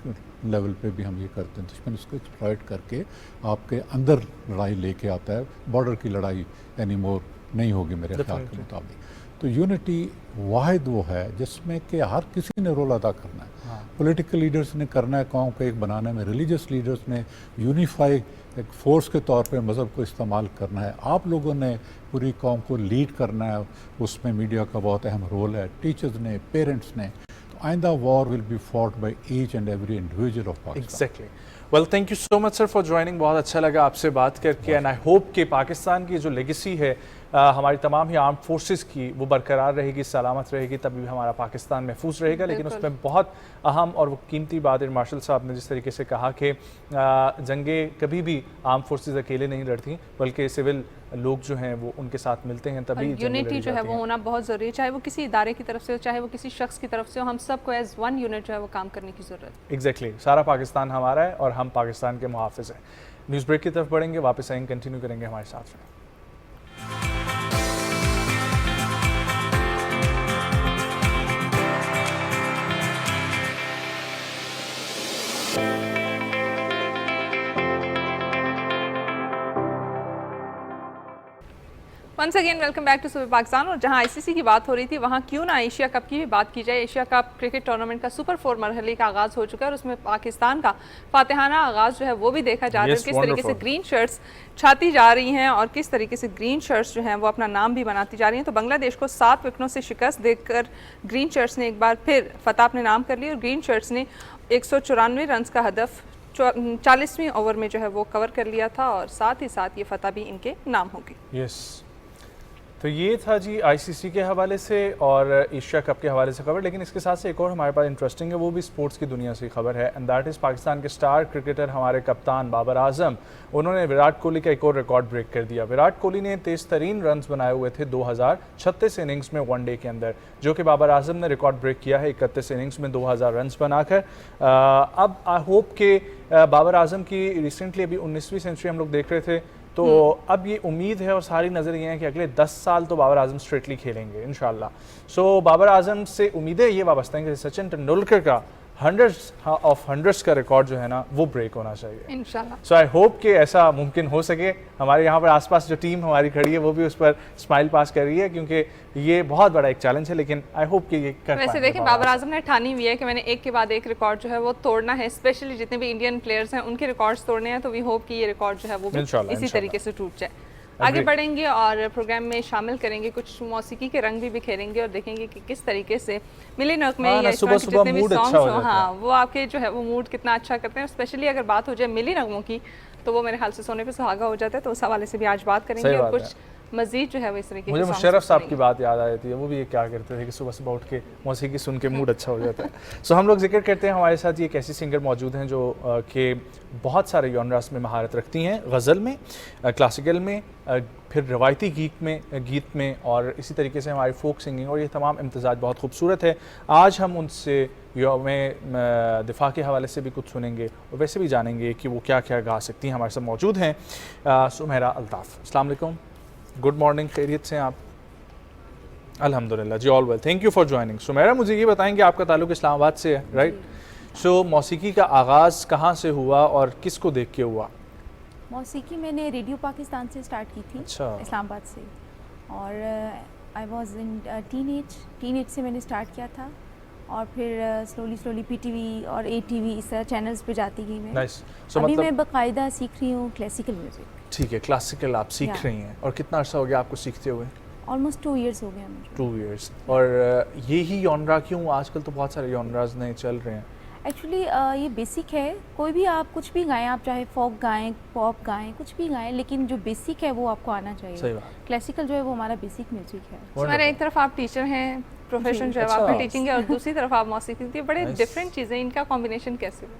लेवल पे भी हम ये करते हैं, दुश्मन इसको एक्सप्लॉइट करके आपके अंदर लड़ाई लेके आता है। बॉर्डर की लड़ाई एनी मोर नहीं होगी मेरे ख्याल के मुताबिक। तो यूनिटी वाहिद वो है जिसमें कि हर किसी ने रोल अदा करना है। पॉलिटिकल लीडर्स ने करना है कौम को एक बनाने में, रिलीजियस लीडर्स ने यूनिफाई एक फोर्स के तौर पे मज़हब को इस्तेमाल करना है, आप लोगों ने पूरी कौम को लीड करना है, उसमें मीडिया का बहुत अहम रोल है, टीचर्स ने, पेरेंट्स ने। तो आइंदा war will be fought by each and every individual of Pakistan. Exactly. Well, thank you so much sir for joining. बहुत अच्छा लगा आपसे बात करके एंड आई होप कि पाकिस्तान की जो लेगेसी है हमारी तमाम ही आर्म फोर्सेस की वो बरकरार रहेगी, सलामत रहेगी, तभी हमारा पाकिस्तान महफूज रहेगा। लेकिन उसमें बहुत अहम और वो कीमती बात एयर मार्शल साहब ने जिस तरीके से कहा कि जंगें कभी भी आर्म फोर्सेस अकेले नहीं लड़ती, बल्कि सिविल लोग जो हैं वो उनके साथ मिलते हैं, तभी यूनिटी जो है वो होना बहुत ज़रूरी है, चाहे वो किसी इदारे की तरफ से हो, चाहे वो किसी शख्स की तरफ से हो, हम सबको एज वन यूनिट जो है वो काम करने की ज़रूरत है। एग्जैक्टली। सारा पाकिस्तान हमारा है और हम पाकिस्तान के मुहाफ़िज़ हैं। न्यूज़ ब्रेक की तरफ बढ़ेंगे, वापस आएंगे, कंटिन्यू करेंगे, हमारे साथ रहें। Once again welcome back to सुबह पाकिस्तान। और जहां ICC की बात हो रही थी, वहां क्यों ना एशिया कप की भी बात की जाए। एशिया कप क्रिकेट टूर्नामेंट का सुपर 4 मरहले का आगाज़ हो चुका है और उसमें पाकिस्तान का फातिहाना आगाज़ जो है वो भी देखा जा रहा है। किस तरीके से ग्रीन शर्ट्स छाती जा रही हैं और किस तरीके से ग्रीन शर्ट्स जो हैं वो अपना नाम भी बनाती जा रही हैं। तो बांग्लादेश को 7 विकेटों से शिकस्त देकर ग्रीन शर्ट्स ने एक बार फिर फतह अपने नाम कर ली और ग्रीन शर्ट्स ने 194 रन का हदफ 40वीं ओवर में जो है वो कवर कर लिया था और साथ ही साथ ये फतह भी इनके नाम होगी। यस। तो ये था जी आईसीसी के हवाले से और एशिया कप के हवाले से खबर, लेकिन इसके साथ से एक और हमारे पास इंटरेस्टिंग है, वो भी स्पोर्ट्स की दुनिया से खबर है, एंड दैट इज़ पाकिस्तान के स्टार क्रिकेटर हमारे कप्तान बाबर आजम, उन्होंने विराट कोहली का एक और रिकॉर्ड ब्रेक कर दिया। विराट कोहली ने तेज़ तरीन रन बनाए हुए थे 2036 इनिंग्स में वनडे के अंदर, जो कि बाबर आजम ने रिकॉर्ड ब्रेक किया है 31 इनिंग्स में 2000 रन बनाकर। अब आई होप के बाबर आजम की रिसेंटली अभी 19वीं सेंचुरी हम लोग देख रहे थे, तो अब ये उम्मीद है और सारी नज़र ये है कि अगले 10 साल तो बाबर आजम स्ट्रेटली खेलेंगे इंशाल्लाह। सो बाबर आजम से उम्मीदें ये वाबस्ता हैं कि सचिन तेंदुलकर का हंड्रेड्स ऑफ हंड्रेड्स का रिकॉर्ड जो है ना वो ब्रेक होना चाहिए इंशाल्लाह। सो आई होप कि ऐसा मुमकिन हो सके। हमारे यहाँ पर आसपास जो टीम हमारी खड़ी है वो भी उस पर स्माइल पास कर रही है, क्योंकि ये बहुत बड़ा एक चैलेंज है, लेकिन आई होप कि ये कर वैसे देखें बाबर आजम ने ठानी हुई है कि मैंने एक के बाद एक रिकॉर्ड जो है वो तोड़ना है, स्पेशली जितने भी इंडियन प्लेयर्स हैं उनके रिकॉर्ड्स तोड़ने हैं, तो वी होप कि ये रिकॉर्ड जो है वो भी इसी तरीके से टूट जाए। आगे बढ़ेंगे और प्रोग्राम में शामिल करेंगे, कुछ मौसीकी के रंग भी बिखेरेंगे और देखेंगे कि किस तरीके से मिले नगमे या इस तरह के जितने भी सॉन्ग्स हो, हाँ वो आपके जो है वो मूड कितना अच्छा करते हैं। स्पेशली अगर बात हो जाए मिली नगमों की तो वो मेरे ख्याल से सोने पे सुहागा हो जाता है, तो उस हवाले से भी आज बात करेंगे और कुछ मजीद जो है वो इस तरह की। मुझे मुशर्रफ साहब की बात याद आ जाती है, वो भी ये क्या करते थे कि सुबह सुबह उठ के मौसीकी सुन के मूड अच्छा हो जाता है। सो हम लोग जिक्र करते हैं हमारे साथ ये एक ऐसी सिंगर मौजूद हैं जो कि बहुत सारे जॉनरास में महारत रखती हैं, गज़ल में, क्लासिकल में, फिर रवायती गीत में और इसी तरीके से हमारी फोक सिंगिंग, और ये तमाम इम्तज़ाज बहुत खूबसूरत है। आज हम उनसे यौम दिफा के हवाले से भी कुछ सुनेंगे और वैसे भी जानेंगे कि वो क्या क्या गा सकती हैं। हमारे साथ मौजूद हैं सुमेरा अल्ताफ़। अस्सलाम वालेकुम, गुड मॉर्निंग, खैरियत से आप? अल्हम्दुलिल्लाह जी, all well, thank you for joining. Sumera, मुझे ये बताएंगे आपका ताल्लुक़ इस्लामाबाद से है, राइट? सो मौसीकी का आगाज़ कहाँ से हुआ और किसको देख के हुआ? मौसीकी मैंने रेडियो पाकिस्तान से स्टार्ट की थी, इस्लामाबाद से, और आई वाज इन टीनेज से मैंने स्टार्ट किया था और फिर स्लोली पीटीवी और एटीवी इस तरह चैनल्स पे जाती गई मैं। नाइस। अभी मैं बाकायदा सीख रही हूँ क्लासिकल म्यूज़िक। ठीक है, क्लासिकल आप सीख रही हैं, और कितना अर्सा हो गया आपको सीखते हुए? ऑलमोस्ट 2 इयर्स हो गए मुझे। 2 इयर्स। और ये ही जॉनरा क्यों? आजकल तो बहुत सारे जॉनराज नए चल रहे हैं। एक्चुअली ये बेसिक है, कोई भी आप कुछ भी गाएं, आप चाहे फोक गाएं, पॉप गाएं, कुछ भी गाएं, लेकिन जो बेसिक है वो आपको आना चाहिए। सही बात। क्लासिकल जो है वो हमारा बेसिक म्यूजिक है। हमारे एक तरफ आप टीचर हैं, प्रोफेशन जो है आपका टीचिंग है, और दूसरी तरफ आप मौसीकी, ये बड़े डिफरेंट चीज़ें, इनका कॉम्बिनेशन कैसे हुआ?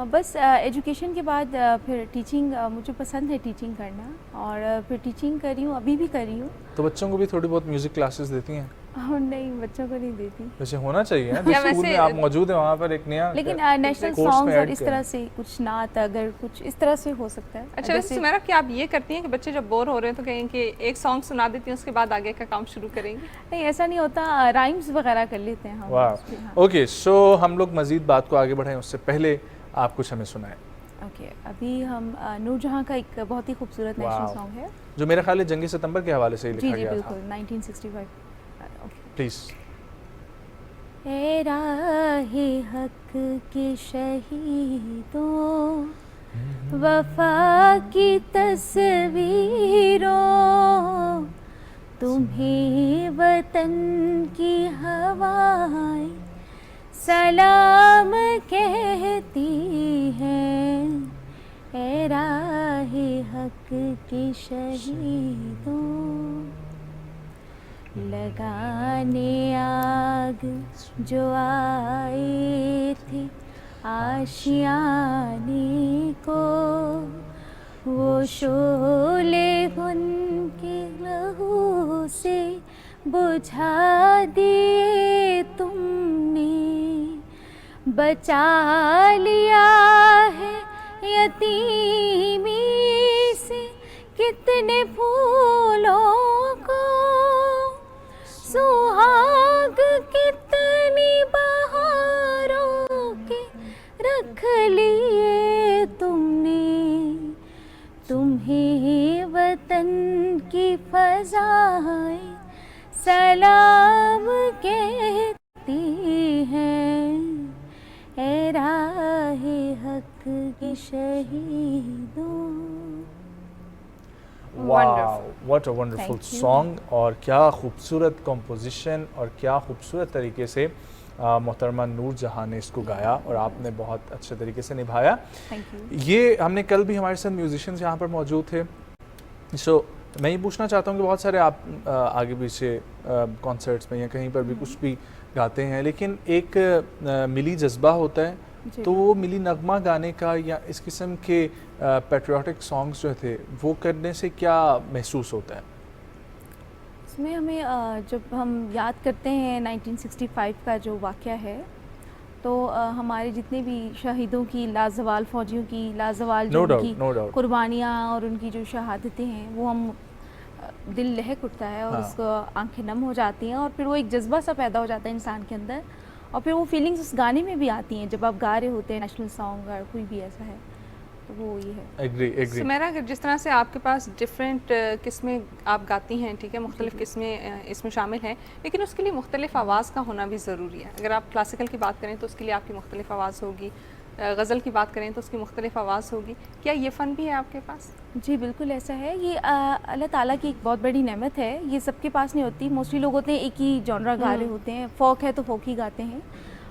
बस एजुकेशन के बाद फिर टीचिंग, मुझे पसंद है टीचिंग करना, और फिर टीचिंग कर रही हूँ, अभी भी कर रही हूँ। तो बच्चों को भी थोड़ी बहुत म्यूजिक क्लासेस देती हैं? नहीं, बच्चों को नहीं देती। वैसे होना चाहिए ना, जिस स्कूल में आप मौजूद हैं वहाँ पर एक नया, लेकिन नेशनल सॉन्ग्स और इस तरह से कुछ नात, अगर कुछ इस तरह से हो सकता है। अच्छा, वैसे सुमेरा, क्या आप ये करती हैं कि बच्चे जब बोर हो रहे हैं तो कहें कि एक सॉन्ग सुना देती हैं, उसके बाद आगे का काम शुरू करेंगे? नहीं, ऐसा नहीं होता, राइम्स वगैरह कर लेते हैं हम। वाह, ओके। सो हम लोग मजीद बात को आगे बढ़ाएं उससे पहले आप कुछ हमें सुनाएं। ओके, अभी हम नूरजहां का एक बहुत ही खूबसूरत नेशनल सॉन्ग है, जो मेरे ख्याल है जंग सितंबर के हवाले से लिखा गया था। बिल्कुल, 1965। प्लीज। ए राहे हक के शहीदों, वफा की तस्वीरों, तुम्हें वतन की हवाएं सलाम कहती हैं। ए राहे हक के शहीदों, लगाने आग जो आए थे आशियाने को, वो शोले उनके लहू से बुझा दिए तुमने, बचा लिया है यतीमी से कितने फूलों को, सुहाग कितनी बहारों के रख लिए तुमने, तुम्हें वतन की फज़ाएं सलाम कहती हैं। ए राहे हक के शहीदों। व्हाट अ वंडरफुल सॉन्ग, और क्या खूबसूरत कंपोजिशन और क्या खूबसूरत तरीके से मोहतरमा नूर जहां ने इसको गाया, और आपने बहुत अच्छे तरीके से निभाया। ये हमने कल भी हमारे साथ म्यूजिशियंस यहाँ पर मौजूद थे। सो मैं ये पूछना चाहता हूँ कि बहुत सारे आप आगे पीछे कॉन्सर्ट्स में या कहीं पर भी कुछ भी गाते हैं, लेकिन एक मिली जज्बा होता है, तो वो मिली नगमा गाने का या इस किस्म के पैट्रियोटिक सॉन्ग्स जो थे वो करने से क्या महसूस होता है? इसमें हमें जब हम याद करते हैं 1965 का जो वाक़या है, तो हमारे जितने भी शहीदों की, लाजवाल फ़ौजियों की, लाजवाल जो उनकी कुर्बानियाँ और उनकी जो शहादतें हैं, वो हम दिल लहक उठता है और उसको आंखें नम हो जाती हैं, और फिर वो एक जज्बा सा पैदा हो जाता है इंसान के अंदर, और फिर वो फीलिंग्स उस गाने में भी आती हैं जब आप गा रहे होते हैं नेशनल सॉन्ग और कोई भी ऐसा है, तो वो ये है। एग्री। सुमेरा, जिस तरह से आपके पास डिफरेंट किस्में आप गाती हैं, ठीक है, मुख्तलिफ किस्में इसमें शामिल हैं, लेकिन उसके लिए मुख्तलिफ आवाज़ का होना भी ज़रूरी है। अगर आप क्लासिकल की बात करें तो उसके लिए आपकी मुख्तलिफ आवाज़ होगी, गज़ल की बात करें तो उसकी मुख्तलिफ आवाज़ होगी। क्या ये फ़न भी है आपके पास? जी बिल्कुल ऐसा है। ये अल्लाह ताला की एक बहुत बड़ी नेमत है, ये सबके पास नहीं होती। मोस्टली लोग होते हैं एक ही जॉनरा गा रहे होते हैं, फ़ोक है तो फ़ोक ही गाते हैं,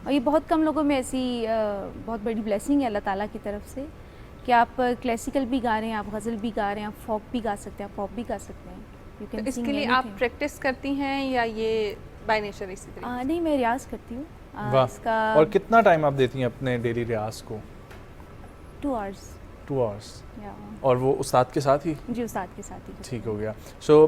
और ये बहुत कम लोगों में ऐसी बहुत बड़ी ब्लेसिंग है अल्लाह ताला की तरफ से कि आप क्लासिकल भी गा रहे हैं, आप गज़ल भी गा रहे हैं, आप फ़ोक भी गा सकते हैं, आप पॉप भी गा सकते हैं। तो इसके लिए आप प्रैक्टिस करती हैं या ये बाय नेचर इसी तरीके? नहीं, मैं रियाज़ करती हूँ। इसका और कितना टाइम आप देती हैं अपने डेली रियाज को? 2 आवर्स। 2 आवर्स। और वो उस्ताद के साथ ही? जी, उस्ताद के साथ ही। ठीक हो गया। सो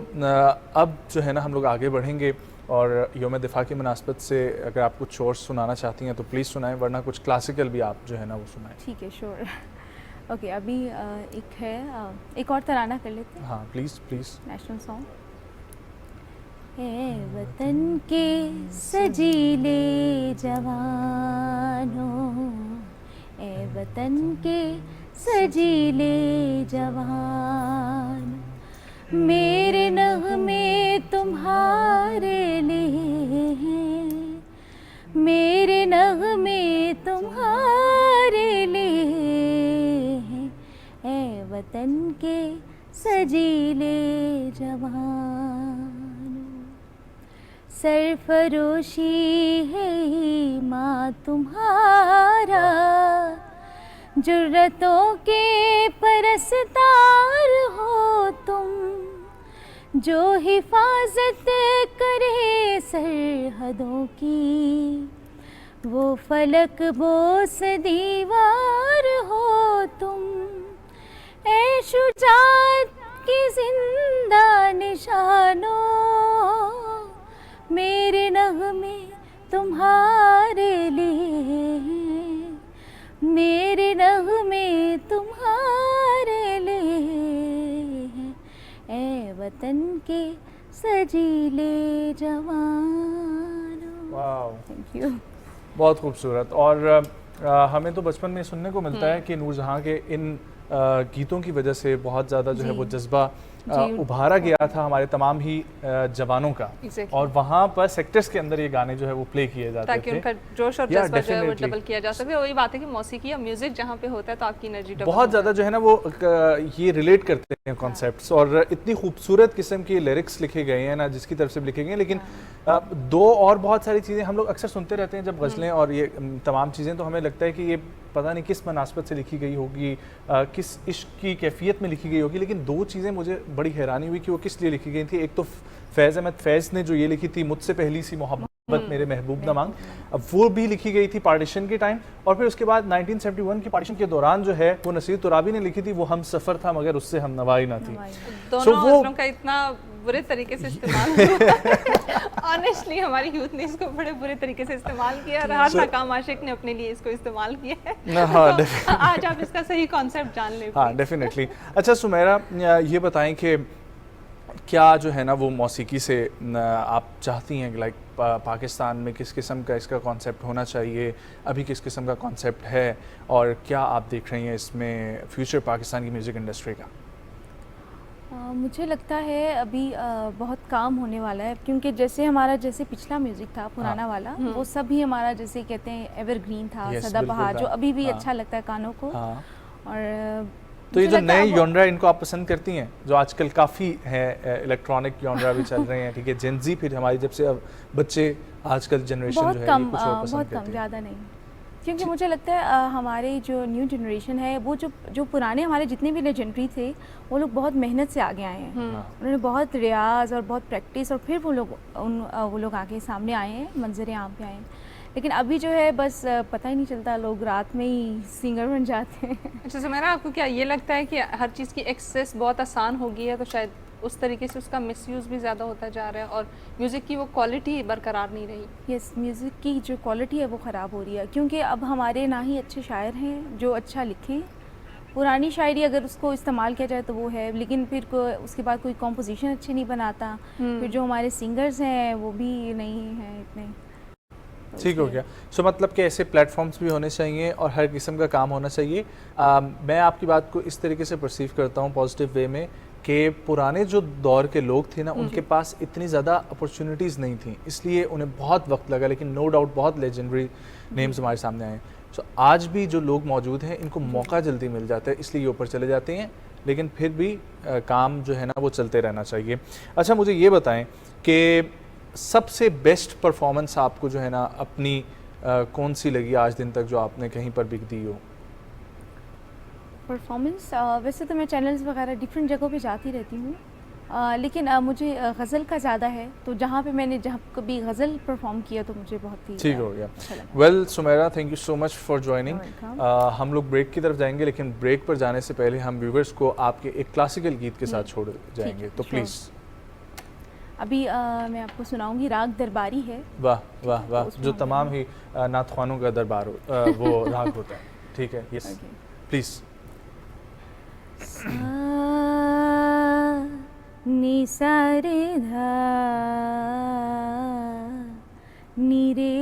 अब जो है ना हम लोग आगे बढ़ेंगे, और यौम दिफा की मुनासबत से अगर आप कुछ और सुनाना चाहती हैं तो प्लीज़ सुनाएं, वरना कुछ क्लासिकल भी आप जो है ना वो सुनाएं। ठीक है, श्योर। ओके, अभी एक है, एक और तराना कर लेते हैं। हाँ प्लीज़ प्लीज़। National song. ए वतन के सजीले जवानों, ए वतन के सजीले जवान, मेरे नग़मे तुम्हारे लिए हैं, मेरे नग़मे तुम्हारे लिए हैं, ए वतन के सजीले जवान। सरफरोशी है माँ तुम्हारा, जुर्रतों के परस्तार हो तुम, जो हिफाजत करे सरहदों की, वो फलक बोस दीवार हो तुम, ए शुजाअत की जिंदा निशानों, मेरे नग़मे तुम्हारे लिए, मेरे नग़मे तुम्हारे लिए, ए वतन के सजीले जवानों। Wow, thank you. बहुत खूबसूरत। और हमें तो बचपन में सुनने को मिलता है कि नूरजहां के इन गीतों की वजह से बहुत ज़्यादा जो है वो जज्बा उभारा गया था हमारे तमाम ही जवानों का, और वहाँ पर सेक्टर्स के अंदर ये गाने जो है वो प्ले किए जाते थे ताकि उनका जोश और जज्बा जो है वो डबल किया जा सके। वही बात है कि मौसीकी या म्यूजिक जहाँ पे होता है तो आपकी एनर्जी बहुत ज़्यादा जो है ना वो ये रिलेट करते हैं कॉन्सेप्ट्स, और इतनी खूबसूरत किस्म के लिरिक्स लिखे गए हैं ना, जिसकी तरफ से लिखे गए हैं। लेकिन दो और बहुत सारी चीज़ें हम लोग अक्सर सुनते रहते हैं जब गज़लें और ये तमाम चीज़ें, तो हमें लगता है कि ये पता नहीं किस मुनासबत से लिखी गई होगी, किस इश्क की कैफियत में लिखी गई होगी। लेकिन दो चीज़ें मुझे बड़ी हैरानी हुई कि वो किस लिए लिखी गई थी। एक तो फैज़ अहमद फैज़ ने जो ये लिखी थी, मुझसे पहली सी मोहब्बत मेरे महबूब न मांग, अब वो भी लिखी गई थी पार्टीशन के टाइम, और फिर उसके बाद 1971 की पार्टीशन के दौरान जो है वो नसीर तुराबी ने लिखी थी, वो हम सफ़र था मगर उससे हम नवाई ना थी। दोनों असलों का इतना बुरे तरीके से इस्तेमाल किया। ऑनेस्टली हमारी यूथ ने इसको बड़े बुरे तरीके से इस्तेमाल किया, और हर नाकाम आशिक ने अपने लिए इसको इस्तेमाल किया है। तो आज आप इसका सही कॉन्सेप्ट जान लें। हाँ डेफिनेटली। अच्छा सुमेरा, ये बताएं कि क्या जो है ना वो मौसीकी से आप चाहती हैं लाइक पाकिस्तान में किस किस्म का इसका कॉन्सेप्ट होना चाहिए, अभी किस किस्म का कॉन्सेप्ट है, और क्या आप देख रही हैं इसमें फ्यूचर पाकिस्तान की म्यूज़िक इंडस्ट्री का? मुझे लगता है अभी बहुत काम होने वाला है, क्योंकि जैसे हमारा जैसे पिछला म्यूज़िक था पुराना वाला, वो सब ही हमारा जैसे कहते हैं एवरग्रीन था, सदाबहार, जो अभी भी अच्छा लगता है कानों को। और तो ये जो नए जॉनरा इनको आप पसंद करती हैं, जो आजकल काफ़ी है, इलेक्ट्रॉनिक जॉनरा भी चल रहे हैं, ठीक है, जेनजी, फिर हमारी जब से अब बच्चे आजकल जनरेशन जो है कुछ और पसंद करते हैं। बहुत कम, ज़्यादा नहीं। क्योंकि मुझे लगता है हमारे जो न्यू जनरेशन है वो जो पुराने हमारे जितने भी लेजेंडरी थे वो लोग बहुत मेहनत से आगे आए हैं। उन्होंने बहुत रियाज और बहुत प्रैक्टिस और फिर वो लोग आगे सामने आए हैं, मंजर आम पे आए हैं। लेकिन अभी जो है बस पता ही नहीं चलता, लोग रात में ही सिंगर बन जाते हैं। अच्छा सुमेरा, आपको क्या ये लगता है कि हर चीज़ की एक्सेस बहुत आसान हो गई है तो शायद उस तरीके से उसका मिसयूज़ भी ज़्यादा होता जा रहा है और म्यूज़िक की वो क्वालिटी बरकरार नहीं रही? यस, म्यूज़िक की जो क्वालिटी है वो ख़राब हो रही है, क्योंकि अब हमारे ना ही अच्छे शायर हैं जो अच्छा लिखें। पुरानी शायरी अगर उसको इस्तेमाल किया जाए तो वो है, लेकिन फिर उसके बाद कोई कॉम्पोजिशन अच्छे नहीं बनाता। फिर जो हमारे सिंगर्स हैं वो भी नहीं हैं इतने। ठीक हो गया। सो मतलब कि ऐसे प्लेटफॉर्म्स भी होने चाहिए और हर किस्म का काम होना चाहिए। मैं आपकी बात को इस तरीके से परसीव करता हूँ पॉजिटिव वे में कि पुराने जो दौर के लोग थे ना, उनके पास इतनी ज़्यादा अपॉर्चुनिटीज़ नहीं थी, इसलिए उन्हें बहुत वक्त लगा, लेकिन नो डाउट बहुत लेजेंडरी नेम्स हमारे सामने आए। सो आज भी जो लोग मौजूद हैं इनको मौका जल्दी मिल जाता है, इसलिए ये ऊपर चले जाते हैं, लेकिन फिर भी काम जो है ना वो चलते रहना चाहिए। अच्छा मुझे ये बताएं कि सबसे बेस्ट परफॉर्मेंस आपको जो है ना अपनी कौन सी लगी आज दिन तक जो आपने कहीं पर भी दी हो? परफॉर्मेंस वैसे तो मैं चैनल्स वगैरह डिफरेंट जगहों पे जाती रहती हूँ, लेकिन मुझे गज़ल का ज़्यादा है, तो जहाँ कभी गज़ल परफॉर्म किया तो मुझे बहुत ही ठीक हो गया। Well Sumaira, thank you so much for joining. हम लोग ब्रेक की तरफ जाएंगे, लेकिन ब्रेक पर जाने से पहले हम व्यूवर्स को आपके एक क्लासिकल गीत के साथ छोड़ जाएंगे, तो प्लीज़। अभी मैं आपको सुनाऊंगी, राग दरबारी है। वाह वाह वाह, जो तमाम ही नात ख्वानों का दरबार वो राग होता है। ठीक है, यस प्लीज़। नि सा रे धा नि रे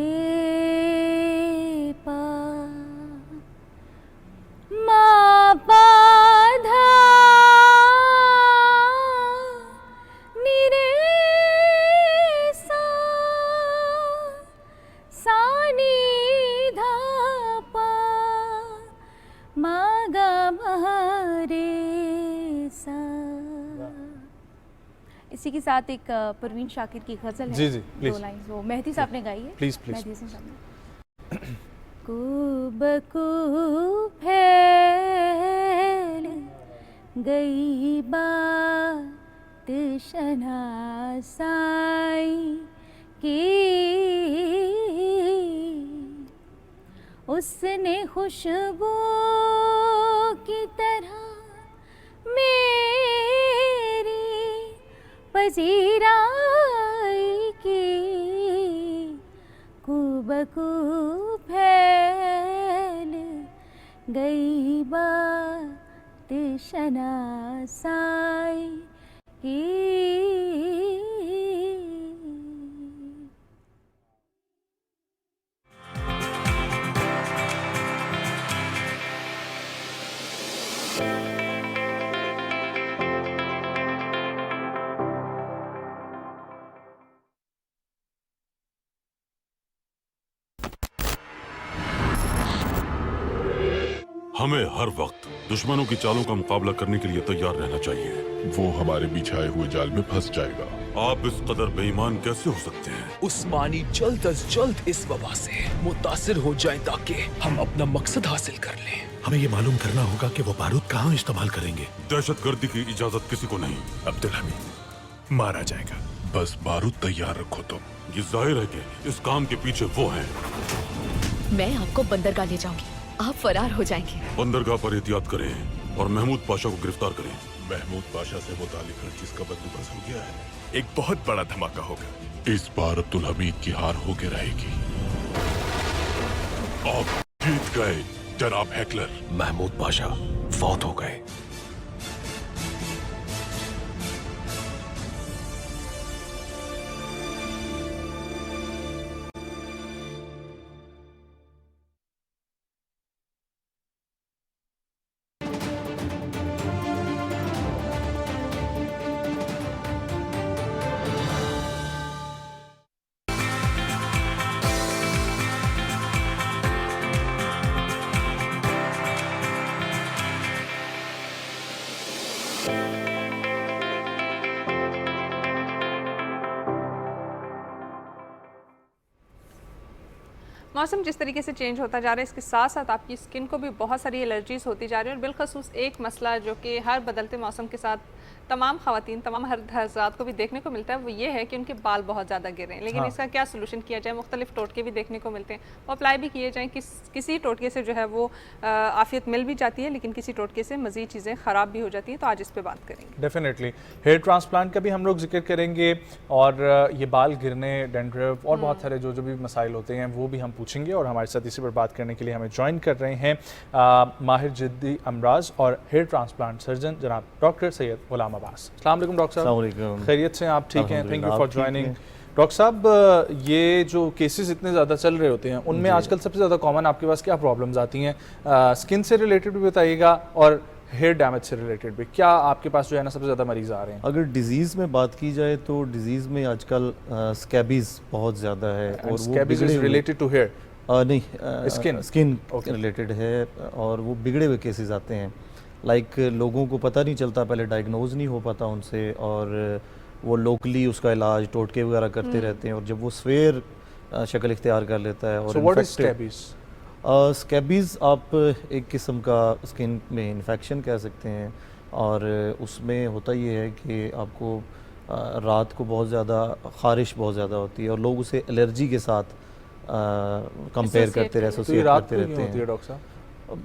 पा मा पा धा नि रे सा सा नि धा पा मा गा मा रे सा। इसी के साथ एक परवीन शाकिर की गज़ल है। जी जी, दो लाइन वो मेहदी साहब ने गाई है। Please please. मेहदी साहब ने बकू फैल गई बात शनासाई की, उसने खुशबू की तरह मेरी पजीराई की, खूबकू फैल गई बात शनासाई की। हमें हर वक्त दुश्मनों की चालों का मुकाबला करने के लिए तैयार रहना चाहिए। वो हमारे बिछाए हुए जाल में फंस जाएगा। आप इस कदर बेईमान कैसे हो सकते हैं? उस्मानी जल्द अज जल्द इस वबा से मुतासिर हो जाएं ताकि हम अपना मकसद हासिल कर लें। हमें ये मालूम करना होगा कि वो बारूद कहाँ इस्तेमाल करेंगे। दहशतगर्दी की इजाजत किसी को नहीं। अब्दुल हमीद मारा जाएगा। बस बारूद तैयार रखो। तो ये जाहिर है कि इस काम के पीछे वो हैं। मैं आपको बंदरगाह ले जाऊंगी, आप फरार हो जाएंगे। बंदरगाह पर एहतियात करें और महमूद पाशा को गिरफ्तार करें। महमूद पाशा से मुतालिक हर चीज का बंदोबस्त हो गया है। एक बहुत बड़ा धमाका होगा। इस बार अब्दुल हमीद की हार होके रहेगी। आप जीत गए जनाब हैकलर। महमूद पाशा फौत हो गए। मौसम जिस तरीके से चेंज होता जा रहा है, इसके साथ साथ आपकी स्किन को भी बहुत सारी एलर्जीज होती जा रही है, और बिलखसूस एक मसला जो कि हर बदलते मौसम के साथ तमाम खवातीन, तमाम हज़रात को भी देखने को मिलता है, वो ये है कि उनके बाल बहुत ज़्यादा गिर रहे हैं। लेकिन इसका क्या सोल्यूशन किया जाए? मुख्तलिफ टोटके भी देखने को मिलते हैं, वो अप्लाई भी किए जाएँ। किसी टोटके से जो है वो आफियत मिल भी जाती है, लेकिन किसी टोटके से मज़ीद चीज़ें ख़राब भी हो जाती हैं। तो आज इस पर बात करेंगे। डेफिनेटली हेयर ट्रांसप्लांट का भी हम लोग जिक्र करेंगे, और ये बाल गिरने, डेंड्रफ और बहुत सारे जो भी मसाइल होते हैं वो भी हम पूछेंगे। और हमारे साथ इसी पर बात करने के लिए हमें ज्वाइन कर रहे हैं माहिर जिद्दी अमराज और हेयर ट्रांसप्लांट सर्जन जनाब डॉक्टर सैयद गुलाम अब्बास। अस्सलाम वालेकुम डॉक्टर साहब, खैरियत से? आप ठीक हैं? Thank you for joining. Doctor साहब, ये जो केसेस इतने ज़्यादा चल रहे होते हैं, उनमें आजकल सबसे ज़्यादा कॉमन आपके पास क्या प्रॉब्लम्स आती हैं? स्किन से रिलेटेड भी बताइएगा और हेयर डैमेज से रिलेटेड भी। क्या आपके पास जो है ना सबसे ज़्यादा मरीज़ आ रहे हैं? अगर डिजीज़ में बात की जाए तो डिजीज़ में आजकल स्कैबीज़ बहुत ज़्यादा है। और scabies is related to hair? नहीं, स्किन रिलेटेड है, और वो बिगड़े हुए केसेस आते हैं। लाइक लोगों को पता नहीं चलता, पहले डायग्नोज नहीं हो पाता उनसे, और वो लोकली उसका इलाज टोटके वगैरह करते रहते हैं, और जब वो स्वेयर शक्ल इख्तियार कर लेता है। और स्कैबीज़ आप एक किस्म का स्किन में इन्फेक्शन कह सकते हैं, और उसमें होता ये है कि आपको रात को बहुत ज़्यादा ख़ारिश बहुत ज़्यादा होती है, और लोग उसे एलर्जी के साथ कंपेयर करते रहे, एसोसिएट करते रहते हैं। डॉक्टर साहब,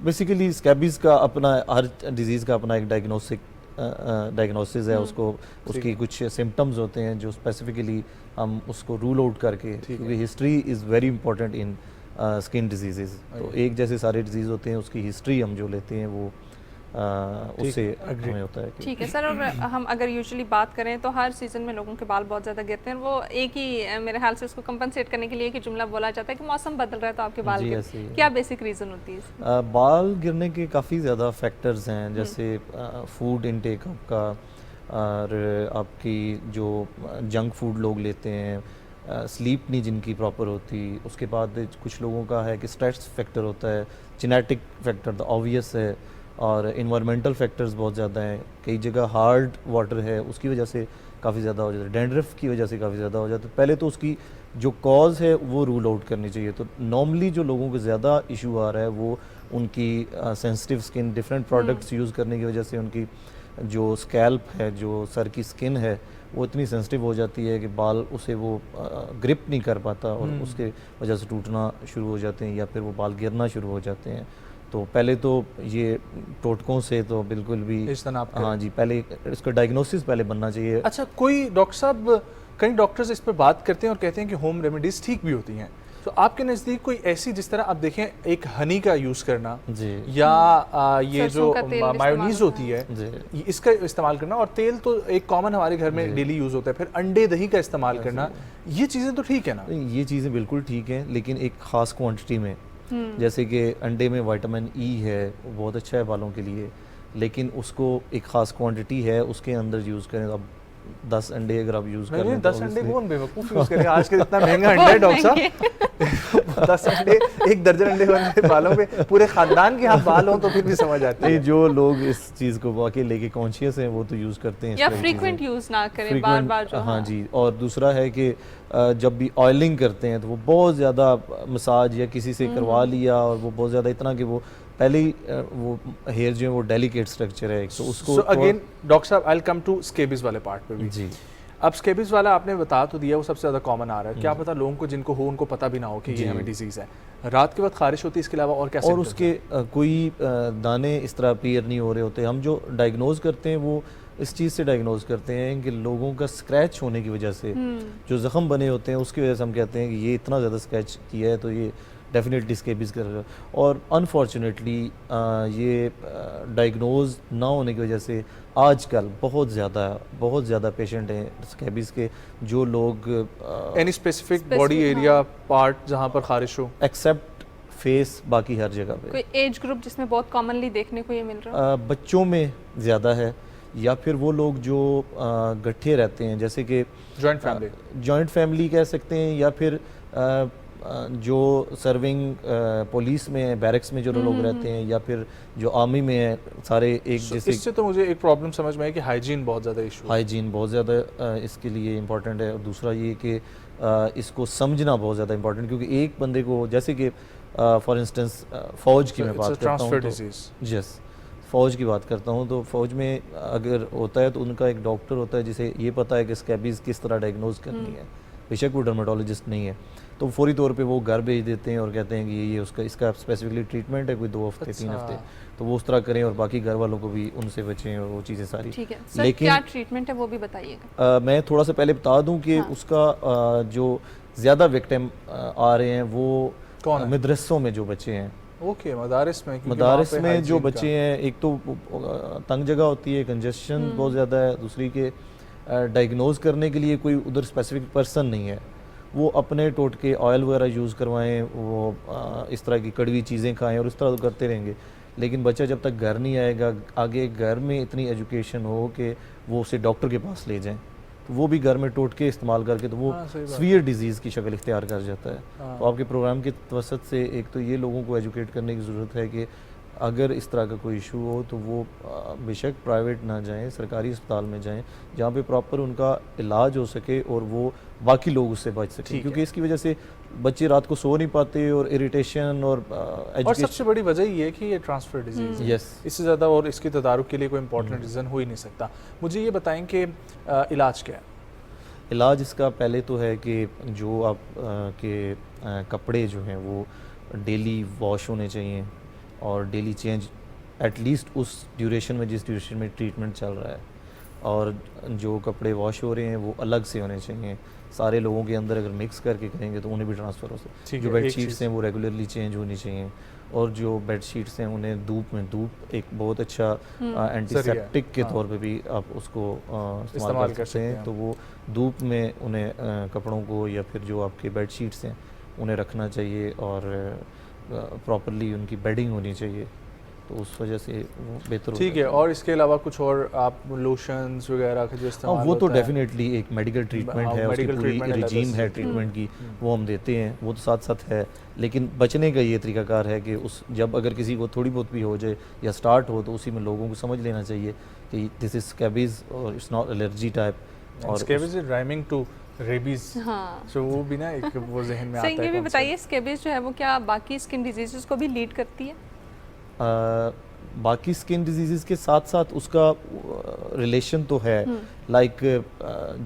बेसिकली स्कैबीज़ का अपना, हर डिजीज़ का अपना एक डायग्नोसिस है, उसको उसकी कुछ सिम्टम्स होते हैं जो स्पेसिफिकली हम उसको रूल आउट करके, क्योंकि history is very important in skin disease. तो एक जैसे सारे डिजीज़ होते हैं, उसकी हिस्ट्री हम जो लेते हैं वो उससे हमें होता है। ठीक है सर। और हम अगर यूजुअली बात करें तो हर सीज़न में लोगों के बाल बहुत ज़्यादा गिरते हैं, वो एक ही मेरे ख्याल से उसको कंपनसेट करने के लिए कि जुमला बोला जाता है कि मौसम बदल रहा है तो आपके बाल गिरते हैं। क्या बेसिक रीज़न होती है? बाल गिरने के काफ़ी ज़्यादा फैक्टर्स हैं, जैसे फूड इनटेक आपका, और आपकी जो जंक फूड लोग लेते हैं, स्लीप नहीं जिनकी प्रॉपर होती, उसके बाद कुछ लोगों का है कि स्ट्रेस फैक्टर होता है, जेनेटिक फैक्टर तो ऑब्वियस है, और इन्वायरमेंटल फैक्टर्स बहुत ज़्यादा हैं। कई जगह हार्ड वाटर है, उसकी वजह से काफ़ी ज़्यादा हो जाता है, डेंड्रफ की वजह से काफ़ी ज़्यादा हो जाता है। पहले तो उसकी जो कॉज है वो रूल आउट करनी चाहिए। तो नॉर्मली जो लोगों को ज़्यादा इशू आ रहा है वो उनकी sensitive skin, different products use करने की वजह से उनकी जो स्कैल्प है, जो सर की स्किन है, वो इतनी सेंसिटिव हो जाती है कि बाल उसे वो ग्रिप नहीं कर पाता, और उसके वजह से टूटना शुरू हो जाते हैं, या फिर वो बाल गिरना शुरू हो जाते हैं। तो पहले तो ये टोटकों से तो बिल्कुल भी, हाँ जी, पहले इसका डायग्नोसिस पहले बनना चाहिए। अच्छा, कोई डॉक्टर साहब, कई डॉक्टर्स इस पर बात करते हैं और कहते हैं कि होम रेमेडीज़ ठीक भी होती हैं, तो आपके नज़दीक कोई ऐसी, जिस तरह आप देखें एक हनी का यूज़ करना जी, या ये जो मायोनीज़ होती है इसका इस्तेमाल करना, और तेल तो एक कॉमन हमारे घर में डेली यूज़ होता है, फिर अंडे दही का इस्तेमाल करना, ये चीज़ें तो ठीक है ना? ये चीज़ें बिल्कुल ठीक हैं, लेकिन एक ख़ास क्वान्टिटी में। जैसे कि अंडे में विटामिन ई है, वो बहुत अच्छा है बालों के लिए, लेकिन उसको एक ख़ास क्वांटिटी है, उसके अंदर यूज़ करें। अब 10 अंडे अगर आप यूज़ करें, 10 अंडे कौन बेवकूफ़ यूज़ करे? आज के इतना महंगा अंडा है डॉक्टर साहब। 10 अंडे, 1 दर्जन अंडे बनते बालों पे, पूरे ख़ानदान के हाथ बाल हों तो फिर भी समझ आती है। जो लोग इस चीज़ को वाकई लेके कॉन्शियस हैं वो तो यूज़ करते हैं, या फ्रीक्वेंट यूज़ ना करें, बार-बार जो। हाँ जी। और दूसरा है कि जब भी ऑयलिंग करते हैं तो वो बहुत ज़्यादा मसाज या किसी से करवा लिया, और वो बहुत ज़्यादा इतना कि वो पहले ही वो हेयर जो है वो डेलिकेट स्ट्रक्चर है, तो उसको अगेन डॉक्टर साहब, I will come to scabies वाले पार्ट पे भी जी। अब स्केबीज वाला आपने बता तो दिया, वो सबसे ज़्यादा कॉमन आ रहा है, क्या पता लोगों को जिनको हो उनको पता भी ना हो कि ये हमें डिजीज़ है। रात के वक्त खारिश होती है, इसके अलावा और क्या? और उसके कोई दाने इस तरह अपीयर नहीं हो रहे होते। हम जो डायग्नोज करते हैं वो इस चीज़ से डायग्नोज करते हैं कि लोगों का स्क्रैच होने की वजह से जो ज़ख्म बने होते हैं उसकी वजह से हम कहते हैं कि ये इतना ज़्यादा स्क्रैच किया है तो ये डेफिनेटली स्केबीज़ कर रहा है। और अनफॉर्चुनेटली ये डायग्नोज ना होने की वजह से आजकल बहुत ज़्यादा पेशेंट हैं स्केबीज़ के, जो लोग any specific body area part जहाँ पर खारिश हो, एक्सेप्ट फेस, बाकी हर जगह पे। कोई एज ग्रुप जिसमें बहुत कॉमनली देखने को ये मिल रहा है? बच्चों में ज़्यादा है, या फिर वो लोग जो गट्ठे रहते हैं, जैसे कि जॉइंट फैमिली कह सकते हैं, या फिर जो सर्विंग पुलिस में, बैरक्स में जो लोग रहते हैं, या फिर जो आर्मी में है, सारे एक जैसे। इससे तो मुझे एक प्रॉब्लम समझ में आई कि हाइजीन बहुत ज़्यादा इशू, हाइजीन बहुत ज़्यादा इसके लिए इम्पोर्टेंट है। और दूसरा ये कि इसको समझना बहुत ज़्यादा इंपॉर्टेंट, क्योंकि एक बंदे को जैसे कि फॉर इंस्टेंस फ़ौज की मैं बात करता हूँ तो यस फ़ौज की बात करता हूँ तो फ़ौज में अगर होता है तो उनका एक डॉक्टर होता है जिसे ये पता है कि स्कैबीज़ किस तरह डायग्नोज करनी है, बेशक वो डर्माटोलॉजिस्ट नहीं है, तो फौरी तौर पे वो घर भेज देते हैं और कहते हैं कि ये उसका इसका स्पेसिफिकली ट्रीटमेंट है कोई 2 हफ्ते 3 हफ्ते, तो वो उस तरह करें और बाकी घर वालों को भी उनसे बचें और वो चीज़ें सारी। ठीक है सर, लेकिन क्या ट्रीटमेंट है वो भी बताइएगा। मैं थोड़ा सा पहले बता दूं कि उसका जो ज़्यादा विक्टिम आ रहे हैं वो मदरसों में जो बच्चे हैं, ओके मदारिस में जो बच्चे हैं, एक तो तंग जगह होती है, कंजेशन बहुत ज़्यादा है, दूसरी के डायग्नोज करने के लिए कोई उधर स्पेसिफिक पर्सन नहीं है, वो अपने टोटके ऑयल वगैरह यूज़ करवाएं, वो इस तरह की कड़वी चीज़ें खाएं और इस तरह करते रहेंगे, लेकिन बच्चा जब तक घर नहीं आएगा, आगे घर में इतनी एजुकेशन हो कि वो उसे डॉक्टर के पास ले जाएं, तो वो भी घर में टोटके इस्तेमाल करके तो वो सीवियर डिजीज़ की शक्ल इख्तियार कर जाता है। तो आपके प्रोग्राम के तवसत से एक तो ये लोगों को एजुकेट करने की ज़रूरत है कि अगर इस तरह का कोई इशू हो तो वो बेशक प्राइवेट ना जाएं, सरकारी अस्पताल में जाएं जहाँ पे प्रॉपर उनका इलाज हो सके और वो बाकी लोग उससे बच सकें, क्योंकि इसकी वजह से बच्चे रात को सो नहीं पाते और इरिटेशन और सबसे बड़ी वजह ये है कि ये ट्रांसफर डिजीज़ है, इससे ज़्यादा और इसकी तदारुक के लिए कोई इंपॉर्टेंट रीज़न हो ही नहीं सकता। मुझे ये बताएं कि इलाज क्या है? इलाज इसका पहले तो है कि जो आप के कपड़े जो हैं वो डेली वॉश होने चाहिए और डेली चेंज एटलीस्ट उस ड्यूरेशन में जिस ड्यूरेशन में ट्रीटमेंट चल रहा है, और जो कपड़े वॉश हो रहे हैं वो अलग से होने चाहिए, सारे लोगों के अंदर अगर मिक्स करके करेंगे तो उन्हें भी ट्रांसफ़र हो सकता है। जो बेड शीट्स हैं वो रेगुलरली चेंज होनी चाहिए, और जो बेड शीट्स हैं उन्हें धूप एक बहुत अच्छा एंटीसेप्टिक के तौर पे भी आप उसको इस्तेमाल कर सकते हैं, तो वो धूप में उन्हें कपड़ों को या फिर जो आपके बेड शीट्स हैं उन्हें रखना चाहिए और प्रॉपरली उनकी बेडिंग होनी चाहिए, तो उस वजह से वो बेहतर ठीक है। और इसके अलावा कुछ और आप लोशंस वगैरह का जो इस्तेमाल वो तो डेफिनेटली एक मेडिकल ट्रीटमेंट है, उसकी पूरी रिजीम है ट्रीटमेंट की, वो हम देते हैं, वो तो साथ साथ है, लेकिन बचने का ये तरीकाकार है कि उस जब अगर किसी को थोड़ी बहुत भी हो जाए या स्टार्ट हो तो उसी में लोगों को समझ लेना चाहिए कि दिस इज स्कैबीज और इट्स नॉट एलर्जी टाइप, और scabies is rhyming to rabies, तो वो भी ना एक वो जहन में आता है। ये भी बताइए स्कैबीज जो है वो क्या बाकी स्किन डिजीजेस को भी लीड करती है? बाकी स्किन डिजीज़ के साथ साथ उसका रिलेशन तो है, लाइक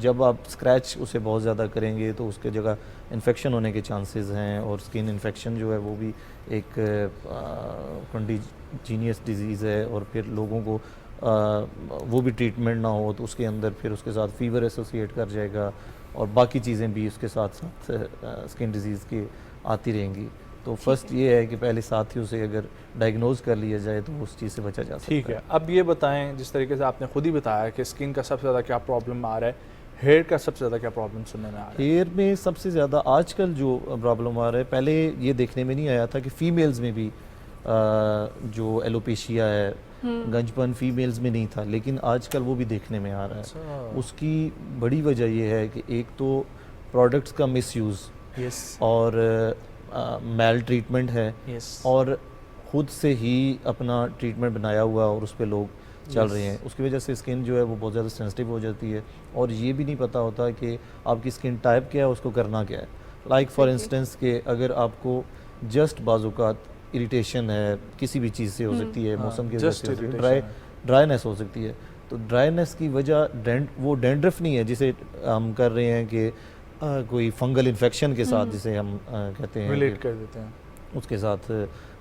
जब आप स्क्रैच उसे बहुत ज़्यादा करेंगे तो उसके जगह इन्फेक्शन होने के चांसेस हैं, और स्किन इन्फेक्शन जो है वो भी एक कंटीन्यूअस डिजीज़ है, और फिर लोगों को वो भी ट्रीटमेंट ना हो तो उसके अंदर फिर उसके साथ फीवर एसोसिएट कर जाएगा और बाकी चीज़ें भी उसके साथ साथ स्किन डिजीज़ की आती रहेंगी। तो फर्स्ट ये है कि पहले साथियों से अगर डायग्नोज कर लिया जाए तो उस चीज़ से बचा जा सकता है। ठीक है, अब ये बताएं जिस तरीके से आपने खुद ही बताया कि स्किन का सबसे ज़्यादा क्या प्रॉब्लम आ रहा है, हेयर का सबसे ज़्यादा क्या प्रॉब्लम सुनने में आ रहा है? हेयर में सबसे ज़्यादा आजकल जो प्रॉब्लम आ रहा है, पहले ये देखने में नहीं आया था कि फ़ीमेल्स में भी जो एलोपेशिया है, गंजपन फीमेल्स में नहीं था, लेकिन आजकल वो भी देखने में आ रहा है। उसकी बड़ी वजह ये है कि एक तो प्रोडक्ट्स का मिसयूज़ और मेल ट्रीटमेंट है, और ख़ुद से ही अपना ट्रीटमेंट बनाया हुआ और उस पर लोग चल रहे हैं, उसकी वजह से स्किन जो है वो बहुत ज़्यादा सेंसिटिव हो जाती है, और ये भी नहीं पता होता कि आपकी स्किन टाइप क्या है, उसको करना क्या है। लाइक फॉर इंस्टेंस के अगर आपको जस्ट बाजुकात इरिटेशन है, किसी भी चीज़ से हो सकती है, मौसम की वजह से ड्राइनेस हो सकती है, तो ड्राइनेस की वजह वो डैंड्रफ नहीं है जिसे हम कर रहे हैं कि कोई फंगल इन्फेक्शन के साथ जिसे हम कहते हैं रिलेट कर देते हैं, उसके साथ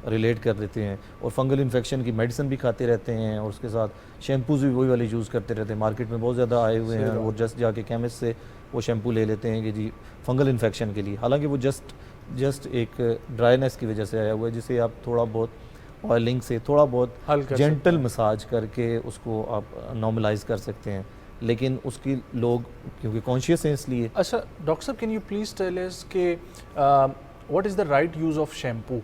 रिलेट कर देते हैं, और फंगल इन्फेक्शन की मेडिसिन भी खाते रहते हैं, और उसके साथ शैम्पूज़ भी वही वाले यूज़ करते रहते हैं, मार्केट में बहुत ज़्यादा आए हुए हैं, वो जस्ट जाके केमिस्ट से वो शैम्पू ले लेते हैं कि जी फंगल इन्फेक्शन के लिए, हालांकि वो जस्ट एक ड्राइनेस की वजह से आया हुआ है, जिसे आप थोड़ा बहुत ऑयलिंग से थोड़ा बहुत जेंटल मसाज करके उसको आप नॉर्मलाइज कर सकते हैं, लेकिन उसकी लोग क्योंकि कॉन्शियस हैं इसलिए। अच्छा डॉक्टर साहब, can you please tell us कि what is the right use of shampoo,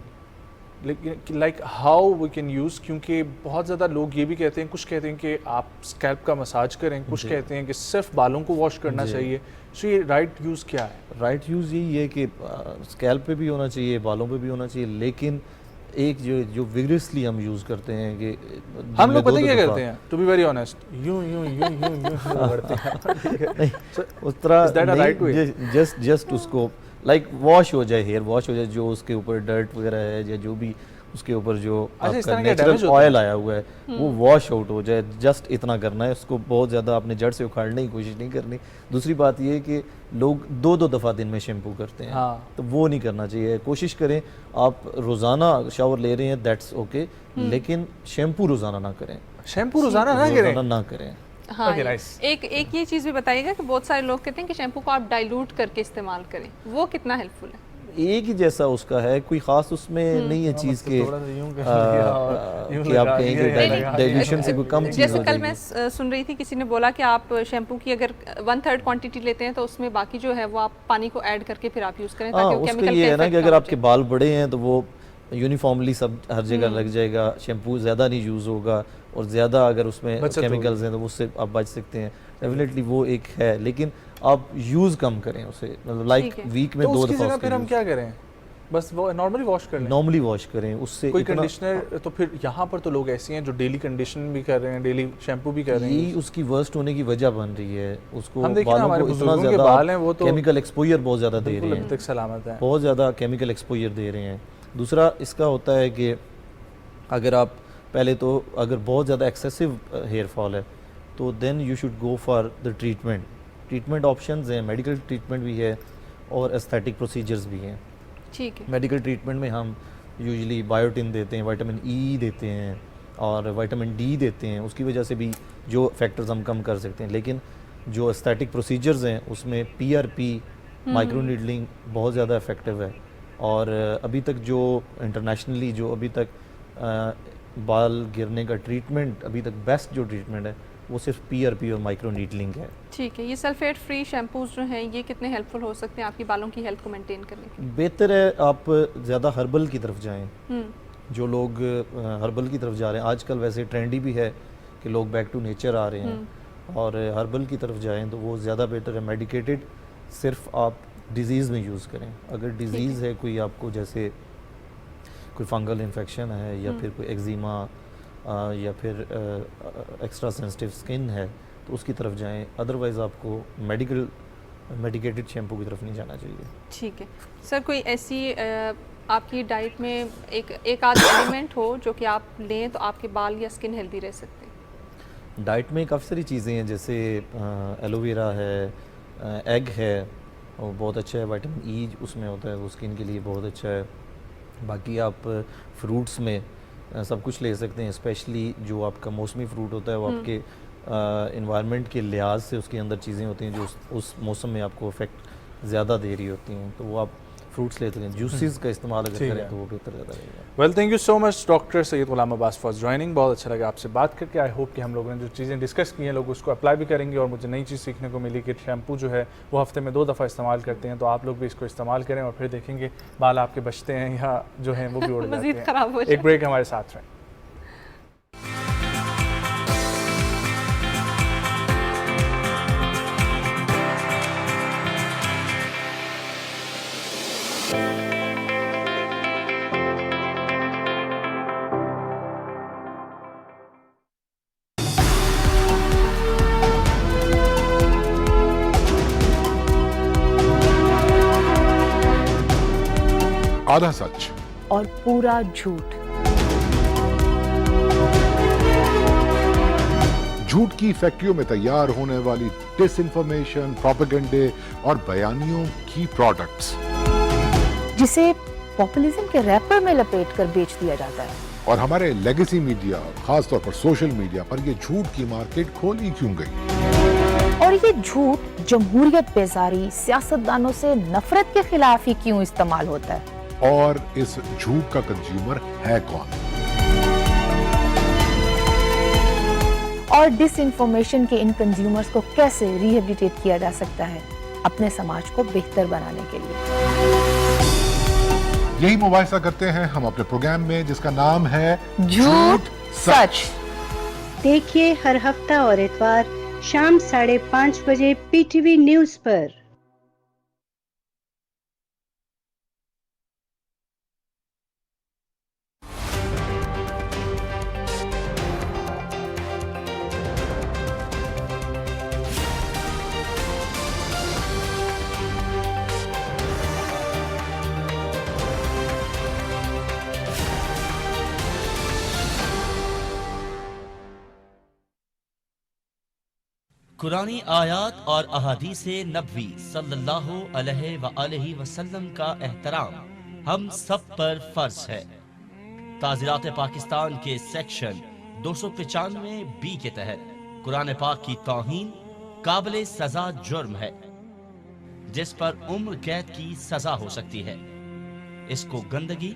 like how we can use, क्योंकि बहुत ज़्यादा लोग ये भी कहते हैं, कुछ कहते हैं कि आप स्कैल्प का मसाज करें, कुछ कहते हैं कि सिर्फ बालों को वॉश करना चाहिए, सो ये राइट यूज़ क्या है? राइट यूज़ यही है कि स्कैल्प पे भी होना चाहिए, बालों पे भी होना चाहिए, लेकिन एक जो विगरसली हम यूज़ करते हैं कि हम लोग पता क्या करते हैं, टू बी वेरी ऑनेस्ट, यूं यूं यूं यूं यूं करते हैं। नहीं, उस तरह जस्ट उसको लाइक वॉश हो जाए, हेयर वॉश हो जाए, जो उसके ऊपर डर्ट वगैरह है या जो भी उसके ऊपर जो आपका नेचुरल ऑयल आया हुआ है वो वॉश आउट हो जाए, जस्ट इतना करना है। उसको बहुत ज़्यादा आपने जड़ से उखाड़ने की कोशिश नहीं करनी। दूसरी बात ये है कि लोग 2-2 दफ़ा दिन में शैम्पू करते हैं, तो वो नहीं करना चाहिए। कोशिश करें आप रोज़ाना शावर ले रहे हैं, दैट्स ओके, लेकिन शैम्पू रोज़ाना ना करें, शैम्पू रोज़ाना ना करें। हाँ, एक ये चीज़ भी बताइएगा कि बहुत सारे लोग कहते हैं कि शैम्पू को आप डाइल्यूट करके इस्तेमाल करें, वो कितना हेल्पफुल है? एक ही जैसा उसका है, कोई खास उसमें नहीं है चीज़ के कि आप कहेंगे डाइल्यूशन से कोई कम चीज़ हो जैसे कल मैं सुन रही थी, किसी ने बोला कि आप शैम्पू की अगर 1/3 क्वांटिटी लेते हैं तो उसमें बाकी जो है वो आप पानी को ऐड करके फिर आप यूज़ करें ताकि वो केमिकल ये है ना कि अगर आपके बाल बड़े हैं तो वो यूनिफॉर्मली सब हर जगह लग जाएगा, शैम्पू ज़्यादा नहीं यूज़ होगा और ज़्यादा अगर उसमें केमिकल्स हैं तो उससे आप बच सकते हैं। डेफिनेटली वो एक है, लेकिन आप यूज़ कम करें उसे, मतलब लाइक वीक में 2 दफ़ा। फिर हम क्या करें? बस वो नॉर्मली वॉश कर लें, नॉर्मली वॉश करें उससे। कोई कंडीशनर तो फिर यहाँ पर तो लोग ऐसे हैं जो डेली कंडीशन भी कर रहे हैं, डेली शैम्पू भी कर रहे हैं। यही उसकी वर्स्ट होने की वजह बन रही है। उसको हम देखिए हमारे बुजुर्गों के बाल हैं वो तो केमिकल एक्सपोजर बहुत ज़्यादा दे रहे हैं, सलामत है, बहुत ज़्यादा केमिकल एक्सपोजर दे रहे हैं। दूसरा इसका होता है कि अगर आप पहले तो अगर बहुत ज़्यादा एक्सेसिव हेयर फॉल है तो then you should go for the treatment options हैं, मेडिकल ट्रीटमेंट भी है और एस्थेटिक प्रोसीजर्स भी हैं। ठीक है। मेडिकल ट्रीटमेंट में हम यूजुअली बायोटिन देते हैं, विटामिन ई देते हैं और विटामिन डी देते हैं, उसकी वजह से भी जो फैक्टर्स हम कम कर सकते हैं। लेकिन जो एस्थेटिक प्रोसीजर्स हैं उसमें PRP माइक्रो नीडलिंग बहुत ज़्यादा इफेक्टिव है। और अभी तक जो इंटरनेशनली जो अभी तक बाल गिरने का ट्रीटमेंट, अभी तक बेस्ट जो ट्रीटमेंट है वो सिर्फ PRP और माइक्रो नीडलिंग है। ठीक है। ये सल्फेट फ्री शैम्पूज जो हैं ये कितने हेल्पफुल हो सकते हैं आपकी बालों की हेल्थ को मेंटेन करने के लिए? बेहतर है आप ज़्यादा हर्बल की तरफ जाएं। जो लोग हर्बल की तरफ जा रहे हैं, आजकल वैसे ट्रेंडी भी है कि लोग बैक टू नेचर आ रहे हैं और हर्बल की तरफ जाएं तो वो ज़्यादा बेटर है। मेडिकेटेड सिर्फ आप डिज़ीज़ में यूज़ करें। अगर डिज़ीज़ है कोई आपको, जैसे कोई फंगल इन्फेक्शन है या फिर कोई एक्जिमा या फिर एक्स्ट्रा सेंसिटिव स्किन है तो उसकी तरफ जाएं। अदरवाइज़ आपको मेडिकेटेड शैम्पू की तरफ नहीं जाना चाहिए। ठीक है सर। कोई ऐसी आपकी डाइट में एक आध एलिमेंट हो जो कि आप लें तो आपके बाल या स्किन हेल्दी रह सकते हैं? डाइट में काफ़ी सारी चीज़ें हैं, जैसे एलोवेरा है, एग है, और बहुत अच्छा है। विटामिन ई उसमें होता है, वो स्किन के लिए बहुत अच्छा है। बाकी आप फ्रूट्स में सब कुछ ले सकते हैं, स्पेशली जो आपका मौसमी फ्रूट होता है वो आपके इन्वायरमेंट के लिहाज से उसके अंदर चीज़ें होती हैं जो उस मौसम में आपको इफेक्ट ज़्यादा दे रही होती हैं, तो वो आप फ्रूट्स लेते हैं। जूसेस का इस्तेमाल अगर करें तो वो बेहतर ज़्यादा रहेगा। Well, thank you so much doctor Syed Ghulam Abbas for joining. बहुत अच्छा लगा आपसे बात करके। आई होप कि हम लोगों ने जो चीज़ें डिस्कस की हैं लोग उसको अप्लाई भी करेंगे। और मुझे नई चीज़ सीखने को मिली कि शैम्पू जो है वो हफ्ते में 2 दफ़ा इस्तेमाल करते हैं, तो आप लोग भी इसको इस्तेमाल करें और फिर देखेंगे बाल आपके बचते हैं या जो हैं वो भी उड़ जाते हैं। खराब हो जाए। एक ब्रेक हमारे साथ रहें। आधा सच और पूरा झूठ। झूठ की फैक्ट्रियों में तैयार होने वाली डिसइंफॉर्मेशन, प्रोपेगेंडे और बयानियों की प्रोडक्ट्स, जिसे पॉपुलिज्म के रैपर में लपेटकर बेच दिया जाता है। और हमारे लेगेसी मीडिया, खासतौर पर सोशल मीडिया पर ये झूठ की मार्केट खोली क्यों गई? और ये झूठ जमहूरियत बेजारी, सियासतदानों से नफरत के खिलाफ ही क्यों इस्तेमाल होता है? और इस झूठ का कंज्यूमर है कौन? और डिसइंफॉर्मेशन के इन कंज्यूमर्स को कैसे रिहेबिलिटेट किया जा सकता है अपने समाज को बेहतर बनाने के लिए? यही मुबाहिसा करते हैं हम अपने प्रोग्राम में, जिसका नाम है झूठ सच। देखिए हर हफ्ता और इतवार शाम 5:30 बजे PTV न्यूज पर। कुरानी आयात और अहादीसे नबवी सल्लल्लाहु अलैहि वसल्लम का एहतराम हम सब पर फर्ज है। ताज़ीरात पाकिस्तान के सेक्शन 295 बी के तहत कुरान पाक की तौहीन काबिल सजा जुर्म है, जिस पर उम्र कैद की सजा हो सकती है। इसको गंदगी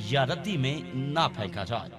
या रद्दी में ना फेंका जाए।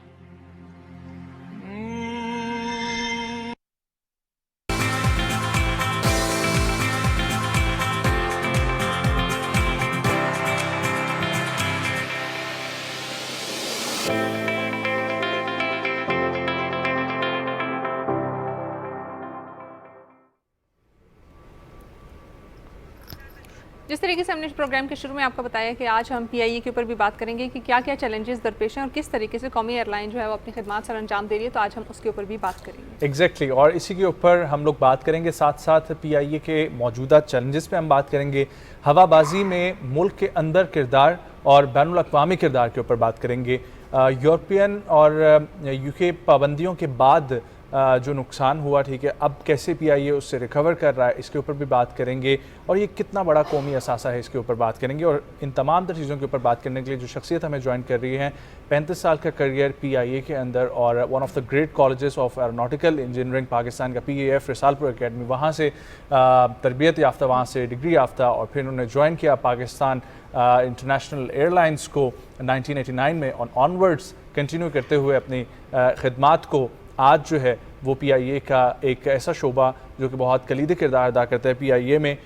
जिस तरीके से हमने इस प्रोग्राम के शुरू में आपको बताया कि आज हम PIA के ऊपर भी बात करेंगे कि क्या क्या चैलेंजेस दरपेश हैं और किस तरीके से कौमी एयरलाइन जो है वो अपनी खिदमत सर अंजाम दे रही है, तो आज हम उसके ऊपर भी बात करेंगे। एग्जैक्टली और इसी के ऊपर हम लोग बात करेंगे, साथ साथ PIA के मौजूदा चैलेंजेस पे हम बात करेंगे, हवाबाजी में मुल्क के अंदर किरदार और बैनुल अक़वामी किरदार के ऊपर बात करेंगे, यूरोपियन और UK पाबंदियों के बाद जो नुकसान हुआ, ठीक है, अब कैसे PIA उससे रिकवर कर रहा है, इसके ऊपर भी बात करेंगे और ये कितना बड़ा कौमी असासा है, इसके ऊपर बात करेंगे। और इन तमाम तर चीज़ों के ऊपर बात करने के लिए जो शख्सियत हमें ज्वाइन कर रही है, 35 साल का करियर PIA के अंदर और one of the great colleges of aeronautical engineering Pakistan का PAF रिसालपुर अकेडमी, वहाँ से तरबियत याफ्ता, वहाँ से डिग्री याफ्ता, और फिर उन्होंने ज्वाइन किया पाकिस्तान इंटरनेशनल एयरलाइंस को 1989 में और ऑनवर्ड्स कंटिन्यू करते हुए अपनी खिदमात को आज जो है वो PIA का एक ऐसा शोबा जो कि बहुत कलीदी किरदार अदा करता है PIA में,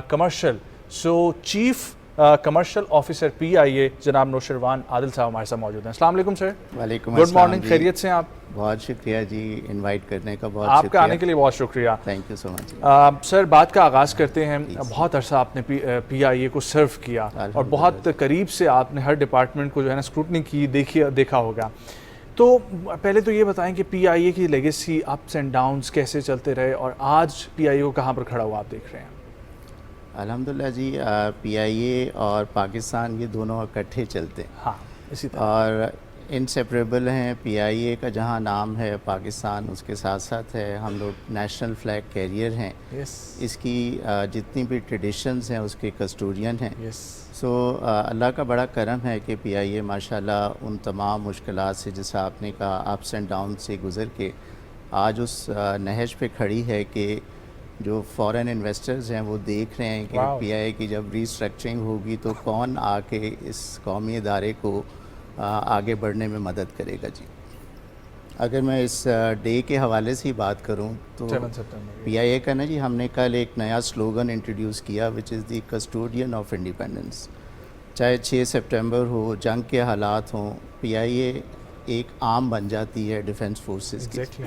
कमर्शियल। सो चीफ कमर्शियल ऑफिसर PIA जनाब नौशरवान आदिल साहब हमारे साथ मौजूद हैं। अस्सलाम वालेकुम सर। वालेकुम गुड मॉर्निंग, खैरियत से आप? बहुत शुक्रिया जी, इनवाइट करने का बहुत आपका आने के लिए बहुत शुक्रिया, thank you so much. Sir बात का आगाज़ करते हैं। बहुत अरसा आपने PIA को सर्व किया और बहुत करीब से आपने हर डिपार्टमेंट को जो है ना स्क्रूटनी की, देखा होगा, तो पहले तो ये बताएं कि PIA की लेगेसी अप्स एंड डाउन्स कैसे चलते रहे और आज PIA को कहाँ पर खड़ा हुआ आप देख रहे हैं? अल्हम्दुलिल्लाह जी, PIA और पाकिस्तान ये दोनों इकट्ठे चलते हैं। हाँ, इसी तरह और इनसेपरेबल हैं। PIA का जहाँ नाम है पाकिस्तान, उसके साथ साथ है हम लोग नेशनल फ्लैग कैरियर हैं। इसकी जितनी भी ट्रेडिशंस हैं उसके कस्टोडियन हैं। सो अल्लाह का बड़ा करम है कि PIA माशाल्लाह उन तमाम मुश्किलात से, जैसा आपने कहा, अप्स एंड डाउन से गुज़र के आज उस नहज पे खड़ी है कि जो फॉरेन इन्वेस्टर्स हैं वो देख रहे हैं कि PIA की जब रीस्ट्रक्चरिंग होगी तो कौन आके इस कौमी इदारे को आगे बढ़ने में मदद करेगा जी। अगर मैं इस डे के हवाले से ही बात करूं तो PIA का ना जी, हमने कल एक नया स्लोगन इंट्रोड्यूस किया, which is the custodian of independence. चाहे 6 सितंबर हो, जंग के हालात हों, PIA एक आर्म बन जाती है डिफेंस फोर्सेस की।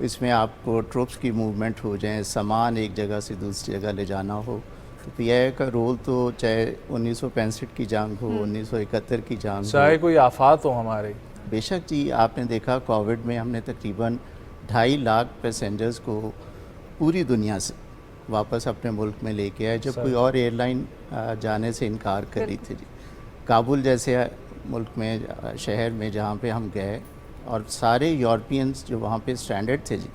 इसमें आपको ट्रुप्स की मूवमेंट हो जाए, सामान एक जगह से दूसरी जगह ले जाना हो, तो PIA का रोल तो चाहे 1965 की जंग हो, 1971 की जंग हो, चाहे कोई आफात हो हमारे। बेशक जी, आपने देखा कोविड में हमने तकरीबन 2.5 लाख पैसेंजर्स को पूरी दुनिया से वापस अपने मुल्क में लेके आए, जब कोई और एयरलाइन जाने से इनकार कर रही थी जी। काबुल जैसे मुल्क में, शहर में जहाँ पे हम गए, और सारे यूरोपियंस जो वहाँ पे स्टैंडर्ड थे जी,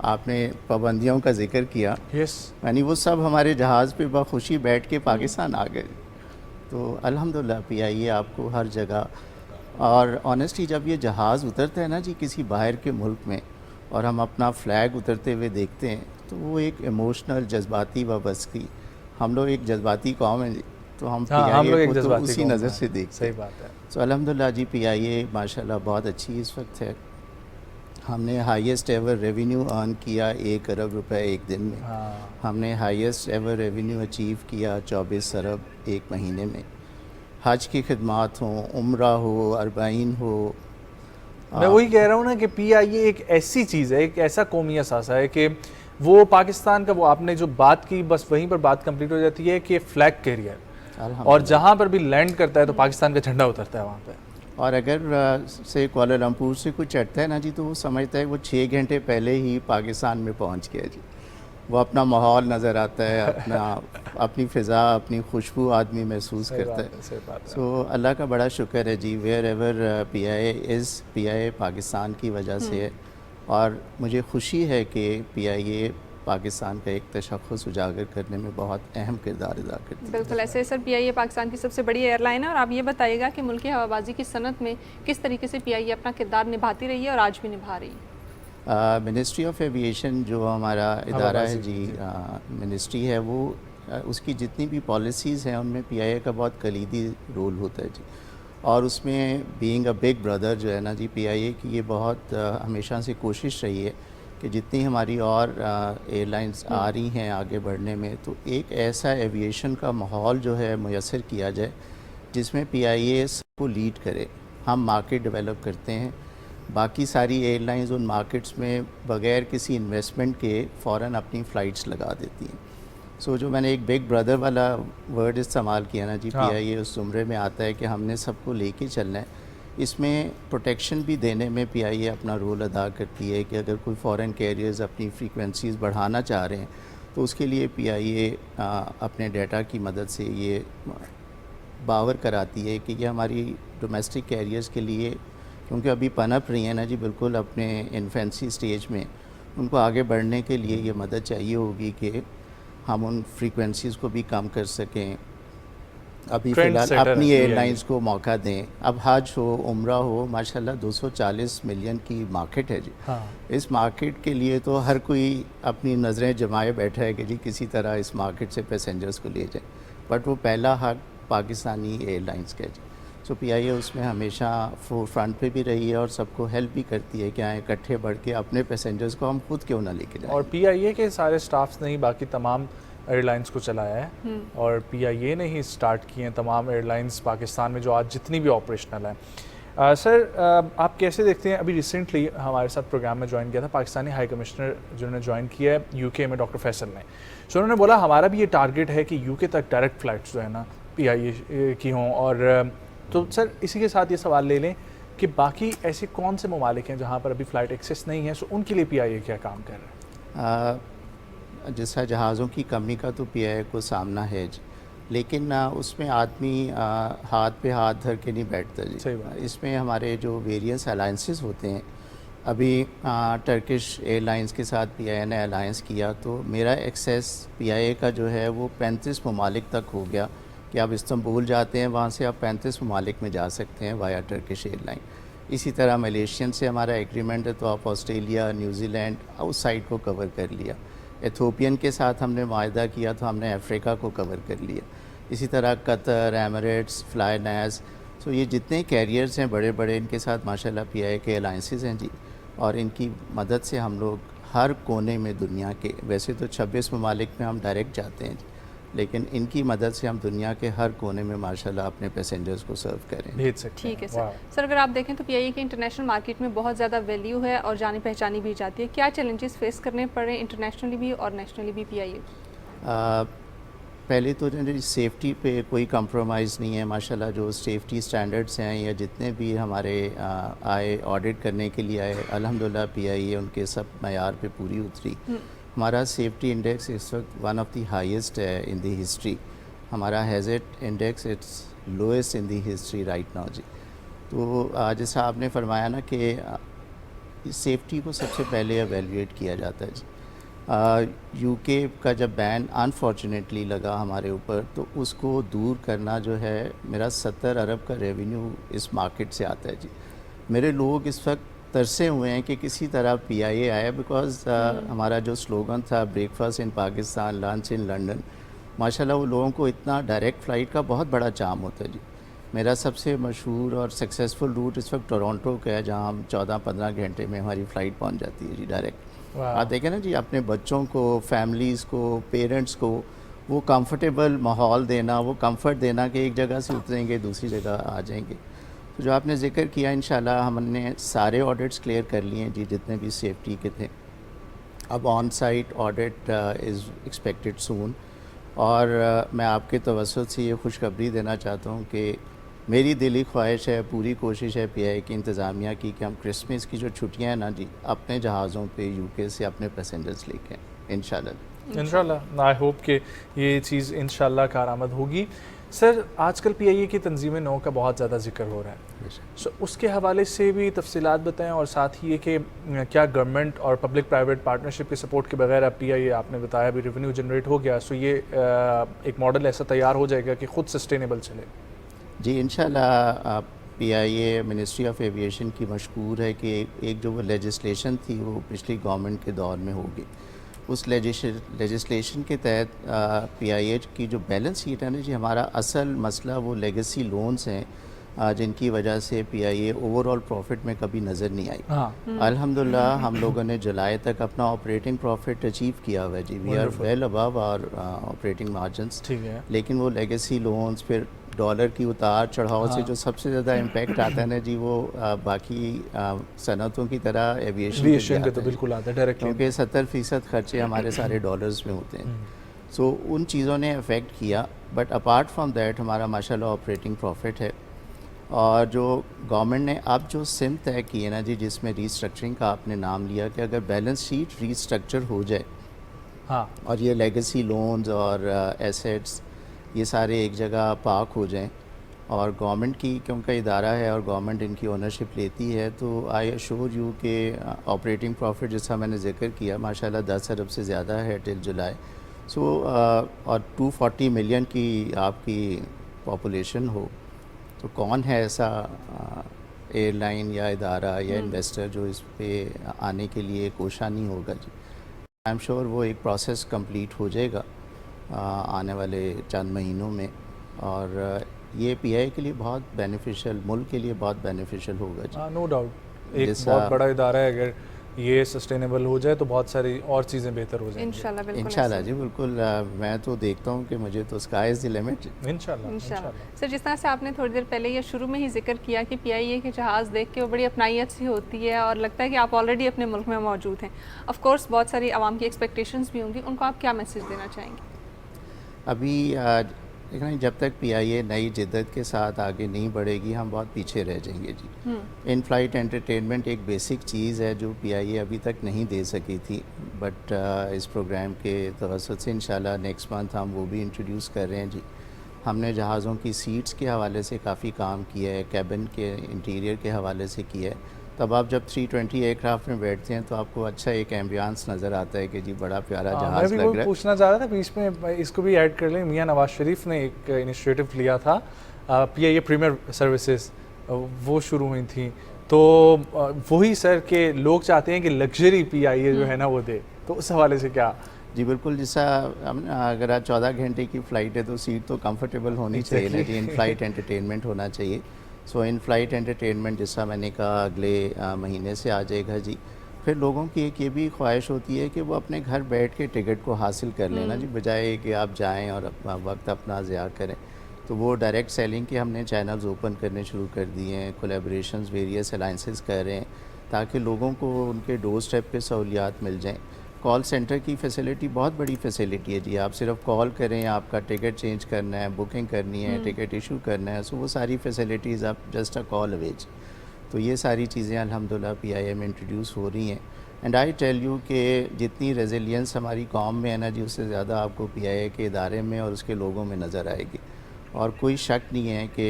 आपने पाबंदियों का जिक्र किया, यानी वो सब हमारे जहाज़ पे बखुशी बैठ के पाकिस्तान आ गए। तो अल्हम्दुलिल्लाह PIA आपको हर जगह, और ऑनेस्टली जब ये जहाज़ उतरता है ना जी किसी बाहर के मुल्क में और हम अपना फ़्लैग उतरते हुए देखते हैं, तो वो एक इमोशनल जज्बाती वाबस्तगी, हम लोग एक जज्बाती कौम है जी, तो हम PIA को तो उसी नज़र से देखते हैं। सही बात है। तो अल्हम्दुलिल्लाह जी, PIA माशाल्लाह बहुत अच्छी इस वक्त है। हमने हाईएस्ट एवर रेवेन्यू अर्न किया 1 अरब रुपए एक दिन में। हमने हाईएस्ट एवर रेवेन्यू अचीव किया 24 अरब एक महीने में। हज की खिदमात हो, उम्रा हो, अरबाइन हो। मैं वही कह रहा हूँ ना कि PIA एक ऐसी चीज़ है, एक ऐसा कौमी असासा है कि वो पाकिस्तान का, वो आपने जो बात की बस वहीं पर बात कंप्लीट हो जाती है कि फ्लैग कैरियर, और जहाँ पर भी लैंड करता है तो पाकिस्तान का झंडा उतरता है वहाँ पे। और अगर से कुआलालंपुर से कुछ चढ़ता है ना जी, तो वो समझता है वो 6 घंटे पहले ही पाकिस्तान में पहुँच गया जी। वो अपना माहौल नज़र आता है, अपनी फ़िज़ा, अपनी खुशबू आदमी महसूस करता है। सो अल्लाह का बड़ा शुक्र है जी, वेयर एवर PIA पाकिस्तान की वजह से है। और मुझे खुशी है कि PIA पाकिस्तान का एक तशख़्ख़ुस उजागर करने में बहुत अहम किरदार अदा करती है। बिल्कुल ऐसे सर पीआईए पाकिस्तान की सबसे बड़ी एयरलाइन है और आप ये बताइएगा कि मुल्की हवाबाजी की सनत में किस तरीके से पीआईए अपना किरदार निभाती रही है और आज भी निभा रही है। मिनिस्ट्री ऑफ एविएशन जो हमारा इदारा है जी, मिनिस्ट्री है, वो उसकी जितनी भी पॉलिसीज़ हैं उनमें पीआईए का बहुत कलीदी रोल होता है जी। और उसमें बीइंग अ बिग ब्रदर जो है ना जी, पीआईए की ये बहुत हमेशा से कोशिश रही है कि जितनी हमारी और एयरलाइंस आ रही हैं आगे बढ़ने में, तो एक ऐसा एविएशन का माहौल जो है मुयस्सर किया जाए जिसमें पीआईए को लीड करे। हम मार्केट डेवलप करते हैं, बाकी सारी एयरलाइंस उन मार्केट्स में बग़ैर किसी इन्वेस्टमेंट के फ़ौरन अपनी फ़्लाइट्स लगा देती हैं। सो जो मैंने एक बिग ब्रदर वाला वर्ड इस्तेमाल किया ना जी, पीआईए उस ज़ुमरे में आता है कि हमने सबको लेके चलना है। इसमें प्रोटेक्शन भी देने में पीआईए अपना रोल अदा करती है कि अगर कोई फ़ॉरेन कैरियर्स अपनी फ्रीक्वेंसीज़ बढ़ाना चाह रहे हैं तो उसके लिए पीआईए अपने डाटा की मदद से ये बावर कराती है कि ये हमारी डोमेस्टिक कैरियर्स के लिए, क्योंकि अभी पनप रही है ना जी बिल्कुल अपने इन्फेंसी स्टेज में, उनको आगे बढ़ने के लिए ये मदद चाहिए होगी कि हम उन फ्रीक्वेंसीज़ को भी कम कर सकें। अभी फ़िलहाल अपनी एयरलाइंस को मौका दें। अब हज हो, उम्रा हो, माशाल्लाह 240 मिलियन की मार्केट है जी। इस मार्केट के लिए तो हर कोई अपनी नज़रें जमाए बैठा है कि जी किसी तरह इस मार्केट से पैसेंजर्स को ले जाए, बट वो पहला हक पाकिस्तानी एयरलाइंस का है जी। सो पीआईए उसमें हमेशा फ्रंट पे भी रही है और सबको हेल्प भी करती है कि आए इकट्ठे बढ़ के अपने पैसेंजर्स को हम खुद क्यों ना लेके जाएं। और पीआईए के सारे स्टाफ्स ने ही बाकी तमाम एयरलाइंस को चलाया है और पीआईए ने ही स्टार्ट किए हैं तमाम एयरलाइंस पाकिस्तान में जो आज जितनी भी ऑपरेशनल हैं। सर आप कैसे देखते हैं, अभी रिसेंटली हमारे साथ प्रोग्राम में ज्वाइन किया था पाकिस्तानी हाई कमिश्नर जिन्होंने ज्वाइन किया है यूके में, डॉक्टर फैसल ने। सो उन्होंने बोला हमारा भी ये टारगेट है कि यूके तक डायरेक्ट फ़्लाइट्स जो है ना पीआईए की हों। और तो सर इसी के साथ ये सवाल ले लें कि बाकी ऐसे कौन से ममालिक हैं जहाँ पर अभी फ़्लाइट एक्सेस नहीं है, सो उनके लिए पीआईए क्या काम कर रहा है? जैसा जहाज़ों की कमी का तो पीआईए को सामना है जी, लेकिन उसमें आदमी हाथ पे हाथ धर के नहीं बैठता जी। सही बात। इसमें हमारे जो वेरियस अलायंसेस होते हैं, अभी टर्किश एयरलाइंस के साथ पीआईए ने अलायंस किया तो मेरा एक्सेस पीआईए का जो है वो 35 ममालिक तक हो गया कि आप इस्तांबुल जाते हैं, वहाँ से आप 35 ममालिक में जा सकते हैं वाया टर्किश एयरलाइन। इसी तरह मलेशियन से हमारा एग्रीमेंट है तो आप ऑस्ट्रेलिया, न्यूजीलैंड उस साइड को कवर कर लिया। एथियोपियन के साथ हमने वायदा किया तो हमने अफ्रीका को कवर कर लिया। इसी तरह कतर, एमिरेट्स, फ्लाईनास, सो ये जितने कैरियर्स हैं बड़े बड़े, इनके साथ माशाल्लाह पीआईए के अलायंसेस हैं जी। और इनकी मदद से हम लोग हर कोने में दुनिया के, वैसे तो 26 ममालिक में हम डायरेक्ट जाते हैं, लेकिन इनकी मदद से हम दुनिया के हर कोने में माशाल्लाह अपने पैसेंजर्स को सर्व करें। ठीक है सर। सर अगर आप देखें तो पीआईए की इंटरनेशनल मार्केट में बहुत ज़्यादा वैल्यू है और जानी पहचानी भी जाती है। क्या चैलेंजेस फेस करने पड़े इंटरनेशनली भी और नेशनली भी पीआईए? पहले तो जो सेफ्टी पे कोई कंप्रोमाइज़ नहीं है माशाल्लाह। जो सेफ्टी स्टैंडर्ड्स हैं या जितने भी हमारे आए ऑडिट करने के लिए आए, अल्हम्दुलिल्लाह पीआईए उनके सब मयार पे पूरी उतरी। हमारा सेफ्टी इंडेक्स इस वक्त वन ऑफ द हाईएस्ट है इन दी हिस्ट्री। हमारा hazard index it's lowest in the history right now ji. तो जैसा आपने फरमाया ना कि सेफ्टी को सबसे पहले एवेल्यूएट किया जाता है जी। यूके का जब बैन अनफॉर्चुनेटली लगा हमारे ऊपर तो उसको दूर करना जो है, मेरा 70 अरब का रेवेन्यू इस मार्केट से आता है जी। मेरे लोग इस वक्त तरसे हुए हैं कि किसी तरह पीआईए आए, बिकॉज हमारा जो स्लोगन था breakfast in Pakistan, lunch in London, माशाल्लाह वो लोगों को इतना डायरेक्ट फ़्लाइट का बहुत बड़ा चार्म होता है जी। मेरा सबसे मशहूर और सक्सेसफुल रूट इस वक्त टोरंटो का है, जहाँ हम 14-15 घंटे में हमारी फ़्लाइट पहुँच जाती है जी डायरेक्ट। आप देखें ना जी, अपने बच्चों को, फैमिलीज़ को, पेरेंट्स को वो कंफर्टेबल माहौल देना, वो कंफर्ट देना कि एक जगह से उतरेंगे दूसरी जगह आ जाएंगे। तो जो आपने जिक्र किया, इंशाल्लाह हमने सारे ऑडिट्स क्लियर कर लिए हैं जी जितने भी सेफ्टी के थे। अब on site audit is expected soon. और मैं आपके तवज्जुह से ये खुशखबरी देना चाहता हूँ कि मेरी दिली ख्वाहिश है, पूरी कोशिश है पीआईए की इंतज़ामिया की कि हम क्रिसमस की जो छुट्टियाँ हैं ना जी, अपने जहाज़ों पे यूके से अपने पैसेंजर्स लेके इंशाल्लाह। आई होप कि ये चीज़ इंशाल्लाह कारआमद होगी। सर आजकल PIA की तंजीम नौ का बहुत ज़्यादा जिक्र हो रहा है, सो उसके हवाले से भी तफसीलात बताएं, और साथ ही ये कि क्या गवर्नमेंट और पब्लिक प्राइवेट पार्टनरशिप के सपोर्ट के बगैर अब PIA आपने बताया अभी रेवेन्यू जनरेट हो गया, सो ये एक मॉडल ऐसा तैयार हो जाएगा कि ख़ुद सस्टेनेबल चले? जी इंशाल्लाह PIA मिनिस्ट्री ऑफ एविएशन की मशकूर है कि एक जो वो लेजिस्लेशन थी वो पिछली गवर्नमेंट के दौर में होगी। उस लेजिस्लेशन के तहत PIA की जो बैलेंस शीट है ना जी, हमारा असल मसला वो लेगेसी लोन्स हैं जिनकी वजह से PIA ओवरऑल प्रॉफिट में कभी नज़र नहीं आई। अल्हम्दुलिल्लाह हम लोगों ने जुलाई तक अपना ऑपरेटिंग प्रॉफिट अचीव किया हुआ है ji, we are well above our operating margins. ठीक है, लेकिन वो लेगेसी लोन्स फिर डॉलर की उतार चढ़ाव से जो सबसे ज़्यादा इम्पैक्ट आता है ना जी, वो बाकी सनतों की तरह एविएशन के तो बिल्कुल आता है डायरेक्टली, क्योंकि 70% खर्चे हमारे सारे डॉलर्स में होते हैं। सो उन चीज़ों ने अफेक्ट किया, बट अपार्ट फ्रॉम दैट हमारा माशाल्लाह ऑपरेटिंग प्रॉफिट है। और जो गवर्नमेंट ने अब जो सिम तय की है ना जी, जिसमें रीस्ट्रक्चरिंग का आपने नाम लिया कि अगर बैलेंस शीट रीस्ट्रक्चर हो जाए और ये लेगेसी लोन्स और एसेट्स ये सारे एक जगह पार्क हो जाएं और गवर्नमेंट की क्योंकि इदारा है और गवर्नमेंट इनकी ओनरशिप लेती है, तो आई अश्योर यू के ऑपरेटिंग प्रॉफिट जैसा मैंने जिक्र किया माशाल्लाह 10 अरब से ज़्यादा है टिल जुलाई। सो और 240 मिलियन की आपकी पॉपुलेशन हो, तो कौन है ऐसा एयरलाइन या इदारा या इन्वेस्टर जो इस पे आने के लिए कोशा नहीं होगा जी। आई एम श्योर वो एक प्रोसेस कंप्लीट हो जाएगा आने वाले चंद महीनों में, और ये PIA के लिए बहुत बेनिफिशियल, मुल्क के लिए बहुत बेनिफिशियल होगा जी। नो डाउट एक बहुत बड़ा इदारा है, अगर ये सस्टेनेबल हो जाए तो बहुत सारी और चीज़ें बेहतर हो जाएंगी इंशाल्लाह जी। बिल्कुल मैं तो देखता हूँ कि मुझे तो स्काई इज़ द लिमिट इंशाल्लाह। सर जिस तरह से आपने थोड़ी देर पहले या शुरू में ही जिक्र किया कि PIA के जहाज़ देख के वो बड़ी अपनाइत सी होती है और लगता है कि आप ऑलरेडी अपने मुल्क में मौजूद हैं, ऑफ कोर्स बहुत सारी आवाम की एक्सपेक्टेशंस भी होंगी, उनको आप क्या मैसेज देना चाहेंगे? अभी लेकिन जब तक PIA नई जिद्दत के साथ आगे नहीं बढ़ेगी हम बहुत पीछे रह जाएंगे जी। इन फ्लाइट एंटरटेनमेंट एक बेसिक चीज़ है जो PIA अभी तक नहीं दे सकी थी, बट इस प्रोग्राम के तवस्सुत से इंशाल्लाह नेक्स्ट मंथ हम वो भी इंट्रोड्यूस कर रहे हैं जी। हमने जहाज़ों की सीट्स के हवाले से काफ़ी काम किया है, कैबिन के इंटीरियर के हवाले से किया है। तब आप जब 320 एयरक्राफ्ट में बैठते हैं तो आपको अच्छा एक एम्बियंस नज़र आता है कि जी बड़ा प्यारा जहाज़ लग रहा है। पूछना चाह रहा था बीच में, इसको भी ऐड कर लें, मियां नवाज शरीफ ने एक इनिशिएटिव लिया था PIA प्रीमियर सर्विसेज, वो शुरू हुई थी, तो वही सर के लोग चाहते हैं कि लग्जरी PIA जो है ना वो दे, तो उस हवाले से क्या? जी बिल्कुल, जैसा अगर आज 14 घंटे की फ़्लाइट है तो सीट तो कंफर्टेबल होनी चाहिए ना जी, इन फ्लाइट एंटरटेनमेंट होना चाहिए। सो इन फ्लाइट एंटरटेनमेंट जैसा मैंने कहा अगले महीने से आ जाएगा जी। फिर लोगों की एक ये भी ख्वाहिश होती है कि वो अपने घर बैठ के टिकट को हासिल कर लेना जी, बजाय कि आप जाएं और अपना वक्त अपना ज़िया करें। तो वो डायरेक्ट सेलिंग के हमने चैनल्स ओपन करने शुरू कर दिए हैं, कोलैबोरेशंस वेरियस अलाइंसेस कर रहे हैं ताकि लोगों को उनके डोर स्टेप पे सहूलियात मिल जाएँ। कॉल सेंटर की फ़ैसिलिटी बहुत बड़ी फ़ैसिलिटी है जी, आप सिर्फ कॉल करें, आपका टिकट चेंज करना है, बुकिंग करनी है, टिकट इशू करना है, सो वो सारी फ़ैसिलिटीज़ आप जस्ट अ कॉल अवेज। तो ये सारी चीज़ें अल्हम्दुलिल्लाह PIA में इंट्रोड्यूस हो रही हैं। एंड आई टेल यू कि जितनी रेजिलियंस हमारी कौम में है ना जी, उससे ज़्यादा आपको PIA के इदारे में और उसके लोगों में नज़र आएगी। और कोई शक नहीं है कि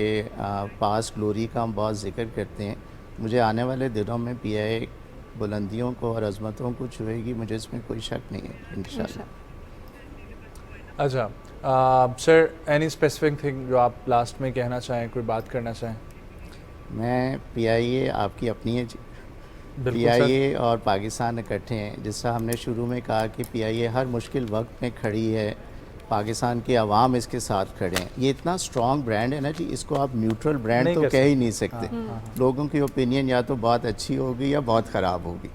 पास्ट ग्लोरी का हम बहुत जिक्र करते हैं, मुझे आने वाले दिनों में PIA बुलंदियों को और अज़मतों को छुएगी, मुझे इसमें कोई शक नहीं है इंशाल्लाह। अच्छा सर, एनी स्पेसिफिक थिंग जो आप लास्ट में कहना चाहें, कोई बात करना चाहें? मैं PIA आपकी अपनी है जी, PIA और पाकिस्तान इकट्ठे हैं। जिससा हमने शुरू में कहा कि PIA हर मुश्किल वक्त में खड़ी है, पाकिस्तान के अवाम इसके साथ खड़े हैं। ये इतना स्ट्रॉन्ग ब्रांड है ना जी, इसको आप न्यूट्रल ब्रांड तो कह ही नहीं सकते। लोगों की ओपिनियन या तो बहुत अच्छी होगी या बहुत ख़राब होगी,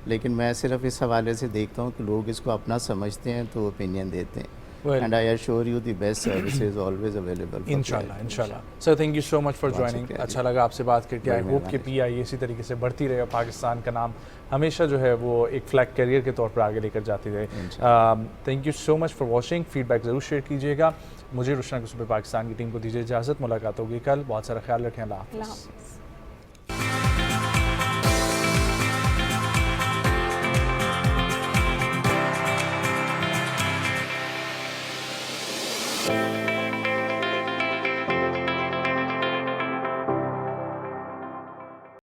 लेकिन मैं सिर्फ इस हवाले से देखता हूँ कि लोग इसको अपना समझते हैं तो ओपिनियन देते हैं। And I assure you the best services always available. इंशाल्लाह। Sir thank you so much for joining, अच्छा लगा आपसे बात करके। आई होप कि PIA इसी तरीके से बढ़ती रहे, पाकिस्तान का नाम हमेशा जो है वो एक फ्लैग कैरियर के तौर पर आगे लेकर जाती रहे। Thank you so much for watching, feedback ज़रूर शेयर कीजिएगा। मुझे रुशना के सुबह पाकिस्तान की टीम को दीजिए इजाज़त, मुलाकात होगी कल। बहुत सारा ख्याल रखें, अल्लाह हाफ़िज़।